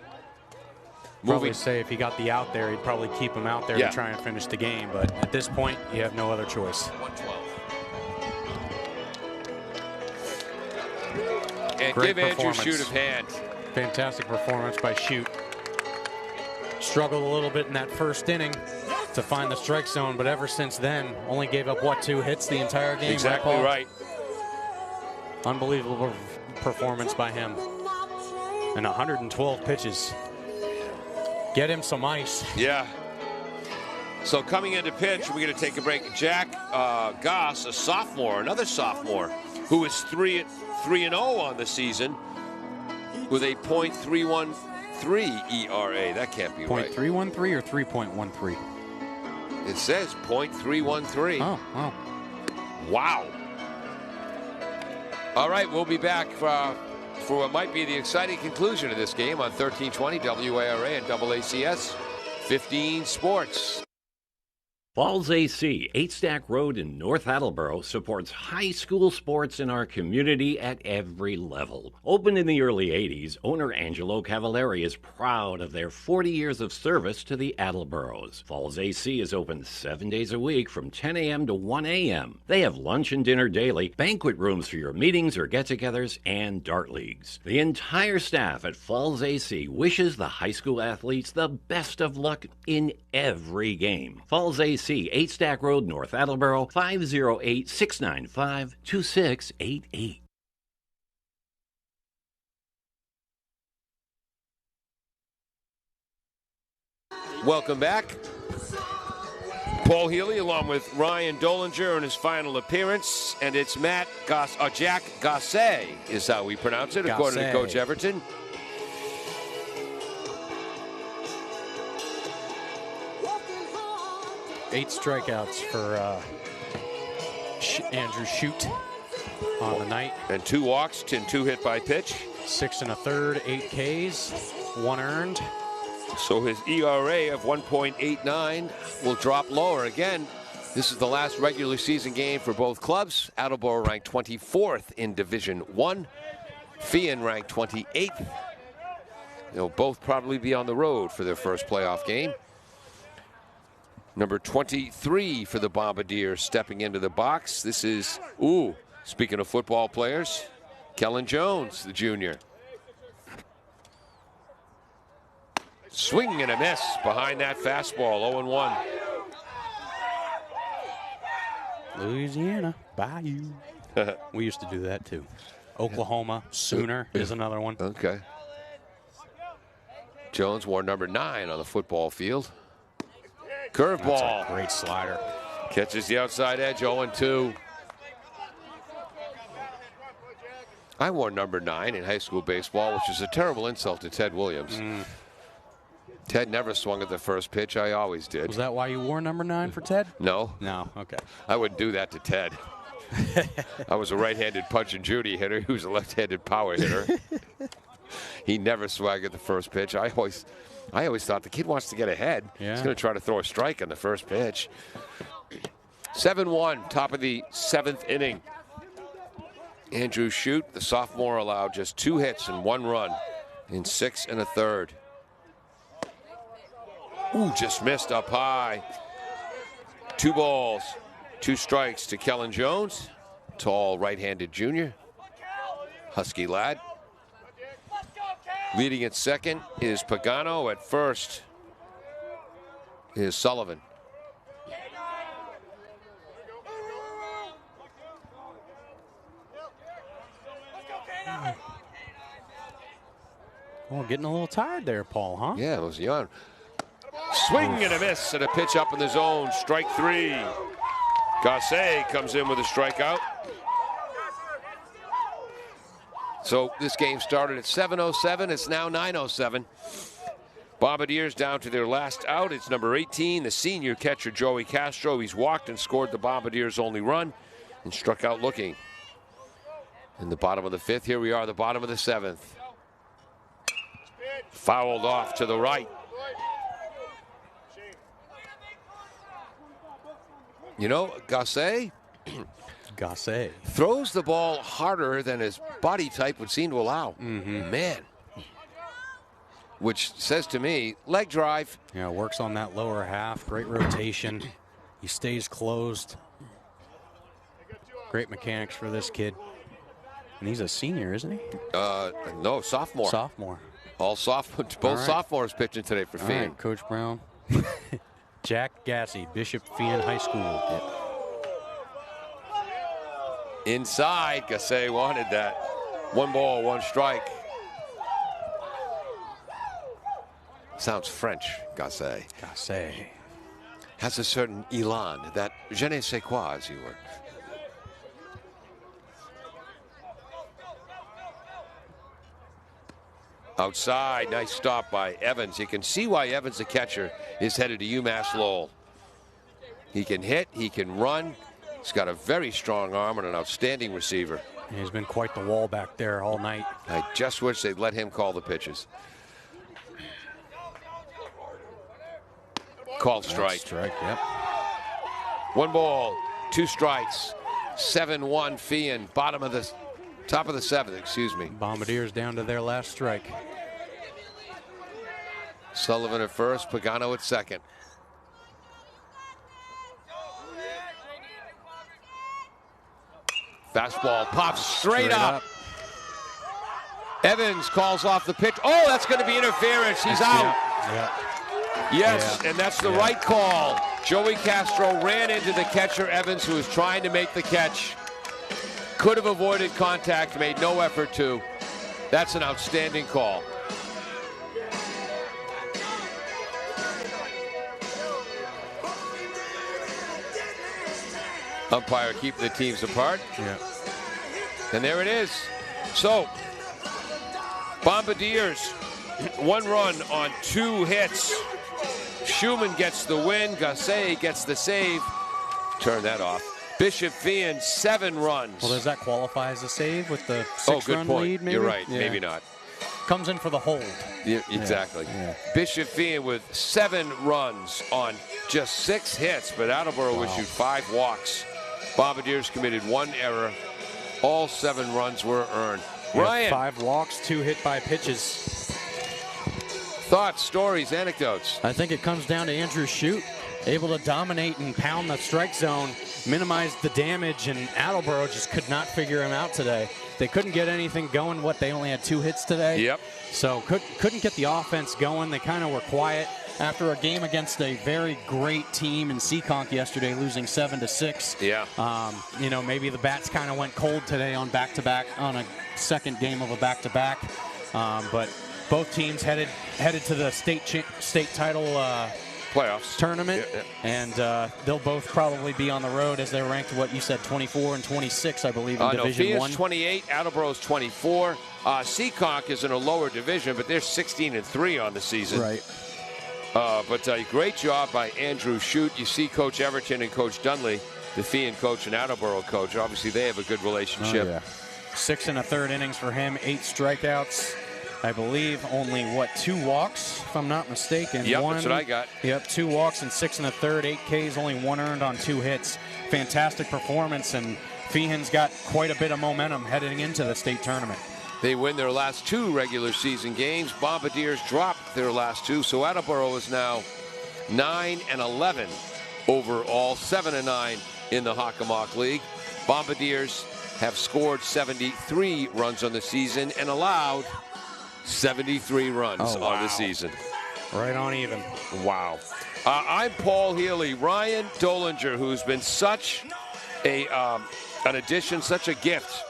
Probably say if he got the out there, he'd probably keep him out there to try and finish the game. But at this point, you have no other choice. 112. And Great give Andrew Shute a hand. Fantastic performance by Shute. Struggled a little bit in that first inning to find the strike zone, but ever since then, only gave up, 2 hits the entire game? Exactly right. Unbelievable performance by him. And 112 pitches. Get him some ice. Yeah. So coming into pitch, we're going to take a break. Jack Goss, a sophomore, another sophomore, who is 3-0 on the season with a .313 ERA. That can't be right. .313 or 3.13? It says .313. Oh. Wow. All right, we'll be back for what might be the exciting conclusion of this game on 1320 WARA and AACS 15 Sports. Falls AC, 8 Stack Road in North Attleboro, supports high school sports in our community at every level. Opened in the early 80s, owner Angelo Cavallari is proud of their 40 years of service to the Attleboros. Falls AC is open 7 days a week from 10 a.m. to 1 a.m. They have lunch and dinner daily, banquet rooms for your meetings or get-togethers, and dart leagues. The entire staff at Falls AC wishes the high school athletes the best of luck in every game. Falls AC, 8 Stack Road, North Attleboro, 508-695-2688. Welcome back. Paul Healy along with Ryan Dolinger in his final appearance, and it's Jack Gosset is how we pronounce it, according to Coach Everton. Eight strikeouts for Andrew Shute on the night. And 2 walks, 2 hit by pitch. 6 1/3, 8 Ks, 1 earned. So his ERA of 1.89 will drop lower. Again, this is the last regular season game for both clubs. Attleboro ranked 24th in Division I. Feehan ranked 28th. They'll both probably be on the road for their first playoff game. Number 23 for the Bombardiers stepping into the box. This is, speaking of football players, Kellen Jones, the junior. Swing and a miss behind that fastball, 0-1. Louisiana, Bayou. We used to do that too. Oklahoma, Sooner is another one. Okay. Jones wore number 9 on the football field. Curveball. That's a great slider. Catches the outside edge, 0-2. I wore number 9 in high school baseball, which is a terrible insult to Ted Williams. Ted never swung at the first pitch. I always did. Was that why you wore number 9 for Ted? No. No. Okay. I wouldn't do that to Ted. I was a right-handed punch and Judy hitter. He was a left-handed power hitter. He never swung at the first pitch. I always thought the kid wants to get ahead. Yeah. He's going to try to throw a strike on the first pitch. 7-1, top of the 7th inning. Andrew Shute, the sophomore, allowed just 2 hits and 1 run in 6 1/3. Ooh, just missed up high. 2 balls, 2 strikes to Kellen Jones, tall right-handed junior, husky lad. Leading at second is Pagano. At first is Sullivan. Well, getting a little tired there, Paul, huh? Yeah, it was young. Swing and a miss and a pitch up in the zone. Strike 3. Gasse comes in with a strikeout. So this game started at 7:07. It's now 9:07. Bombardiers down to their last out. It's number 18, the senior catcher Joey Castro. He's walked and scored the Bombardiers' only run and struck out looking. In the bottom of the 5th, here we are, the bottom of the 7th. Fouled off to the right. You know, Gasse throws the ball harder than his body type would seem to allow. Man. Which says to me, leg drive. Yeah, works on that lower half. Great rotation. He stays closed. Great mechanics for this kid. And he's a senior, isn't he? No, sophomore. Sophomore. All sophomore. Both sophomores pitching today for Feehan. Right, Coach Brown. Jack Gassey, Bishop Feehan High School. Inside, Gasse wanted that. 1 ball, 1 strike. Sounds French, Gasse. Gasse. Has a certain elan, that je ne sais quoi, as you were. Outside, nice stop by Evans. You can see why Evans, the catcher, is headed to UMass Lowell. He can hit, he can run. He's got a very strong arm and an outstanding receiver. He's been quite the wall back there all night. I just wish they'd let him call the pitches. Called strike. Strike, yep. 1 ball, 2 strikes. 7-1 Feehan, top of the 7th, excuse me. Bombardiers down to their last strike. Sullivan at first, Pagano at second. Fastball pops straight up. Evans calls off the pitch. Oh, that's going to be interference. He's out. Yes, and that's the right call. Joey Castro ran into the catcher, Evans, who was trying to make the catch. Could have avoided contact, made no effort to. That's an outstanding call. Umpire keeping the teams apart. Yeah. And there it is. So, Bombardiers, 1 run on 2 hits. Schumann gets the win. Gasse gets the save. Turn that off. Bishop Feehan, 7 runs. Well, does that qualify as a save with the 6-run lead, maybe? You're right. Yeah. Maybe not. Comes in for the hold. Yeah, exactly. Yeah. Bishop Feehan with 7 runs on just 6 hits, but Attleboro issued 5 walks. Bombardiers committed 1 error. All 7 runs were earned. Ryan. 5 walks, 2 hit by pitches. Thoughts, stories, anecdotes? I think it comes down to Andrew Shute, able to dominate and pound the strike zone, minimize the damage, and Attleboro just could not figure him out today. They couldn't get anything going. They only had 2 hits today. Yep. So couldn't get the offense going. They kind of were quiet after a game against a very great team in Seekonk yesterday, losing 7-6. Yeah. You know, maybe the bats kind of went cold today on back-to-back, on a second game of a back-to-back. But both teams headed to the state title playoffs tournament, and they'll both probably be on the road as they're ranked, what you said, 24 and 26, I believe, in Division Feehan's 1. 28, Attleboro's 24. Seacock is in a lower division, but they're 16 and 3 on the season. Right. But great job by Andrew Shute. You see Coach Everton and Coach Dunley, the Feehan coach and Attleboro coach. Obviously, they have a good relationship. Oh, yeah. 6 1/3 innings for him, 8 strikeouts. I believe only, 2 walks, if I'm not mistaken. Yep, that's what I got. Yep, 2 walks and 6 1/3, 8 Ks, only 1 earned on 2 hits. Fantastic performance, and Feehan's got quite a bit of momentum heading into the state tournament. They win their last 2 regular season games. Bombardiers dropped their last 2, so Attleboro is now 9 and 11 overall, 7 and 9 in the Hockomock League. Bombardiers have scored 73 runs on the season and allowed 73 runs on the season. Right on even. Wow. I'm Paul Healy. Ryan Dolinger, who's been such an addition, such a gift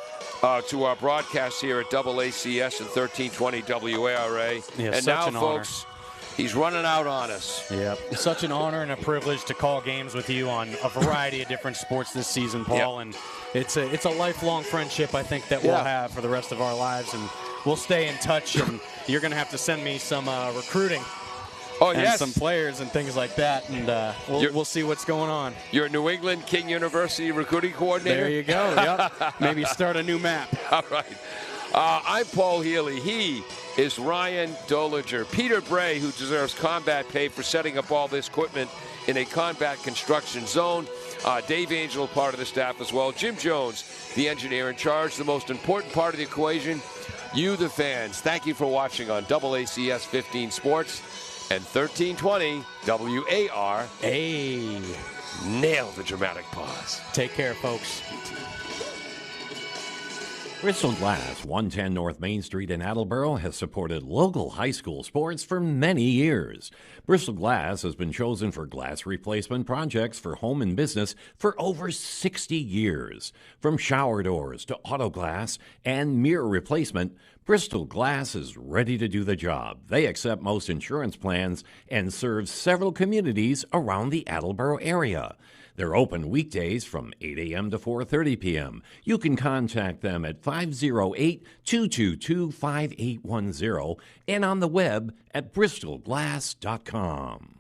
to our broadcast here at AACS and 1320 WARA. Yeah, and such now, an folks, he's running out on us. Yep. Such an honor and a privilege to call games with you on a variety of different sports this season, Paul. Yep. And it's a lifelong friendship, I think, that we'll have for the rest of our lives. And we'll stay in touch. And you're going to have to send me some recruiting. Oh, and yes. some players and things like that. And we'll see what's going on. You're a New England King University recruiting coordinator? There you go. Yep. Maybe start a new map. All right. I'm Paul Healy. He is Ryan Dolinger. Peter Bray, who deserves combat pay for setting up all this equipment in a combat construction zone. Dave Angel, part of the staff as well. Jim Jones, the engineer in charge. The most important part of the equation, you, the fans. Thank you for watching on AACS 15 Sports and 1320 WARA. Nailed the dramatic pause. Take care, folks. Bristol Glass, 110 North Main Street in Attleboro, has supported local high school sports for many years. Bristol Glass has been chosen for glass replacement projects for home and business for over 60 years. From shower doors to auto glass and mirror replacement, Bristol Glass is ready to do the job. They accept most insurance plans and serve several communities around the Attleboro area. They're open weekdays from 8 a.m. to 4:30 p.m. You can contact them at 508-222-5810 and on the web at bristolglass.com.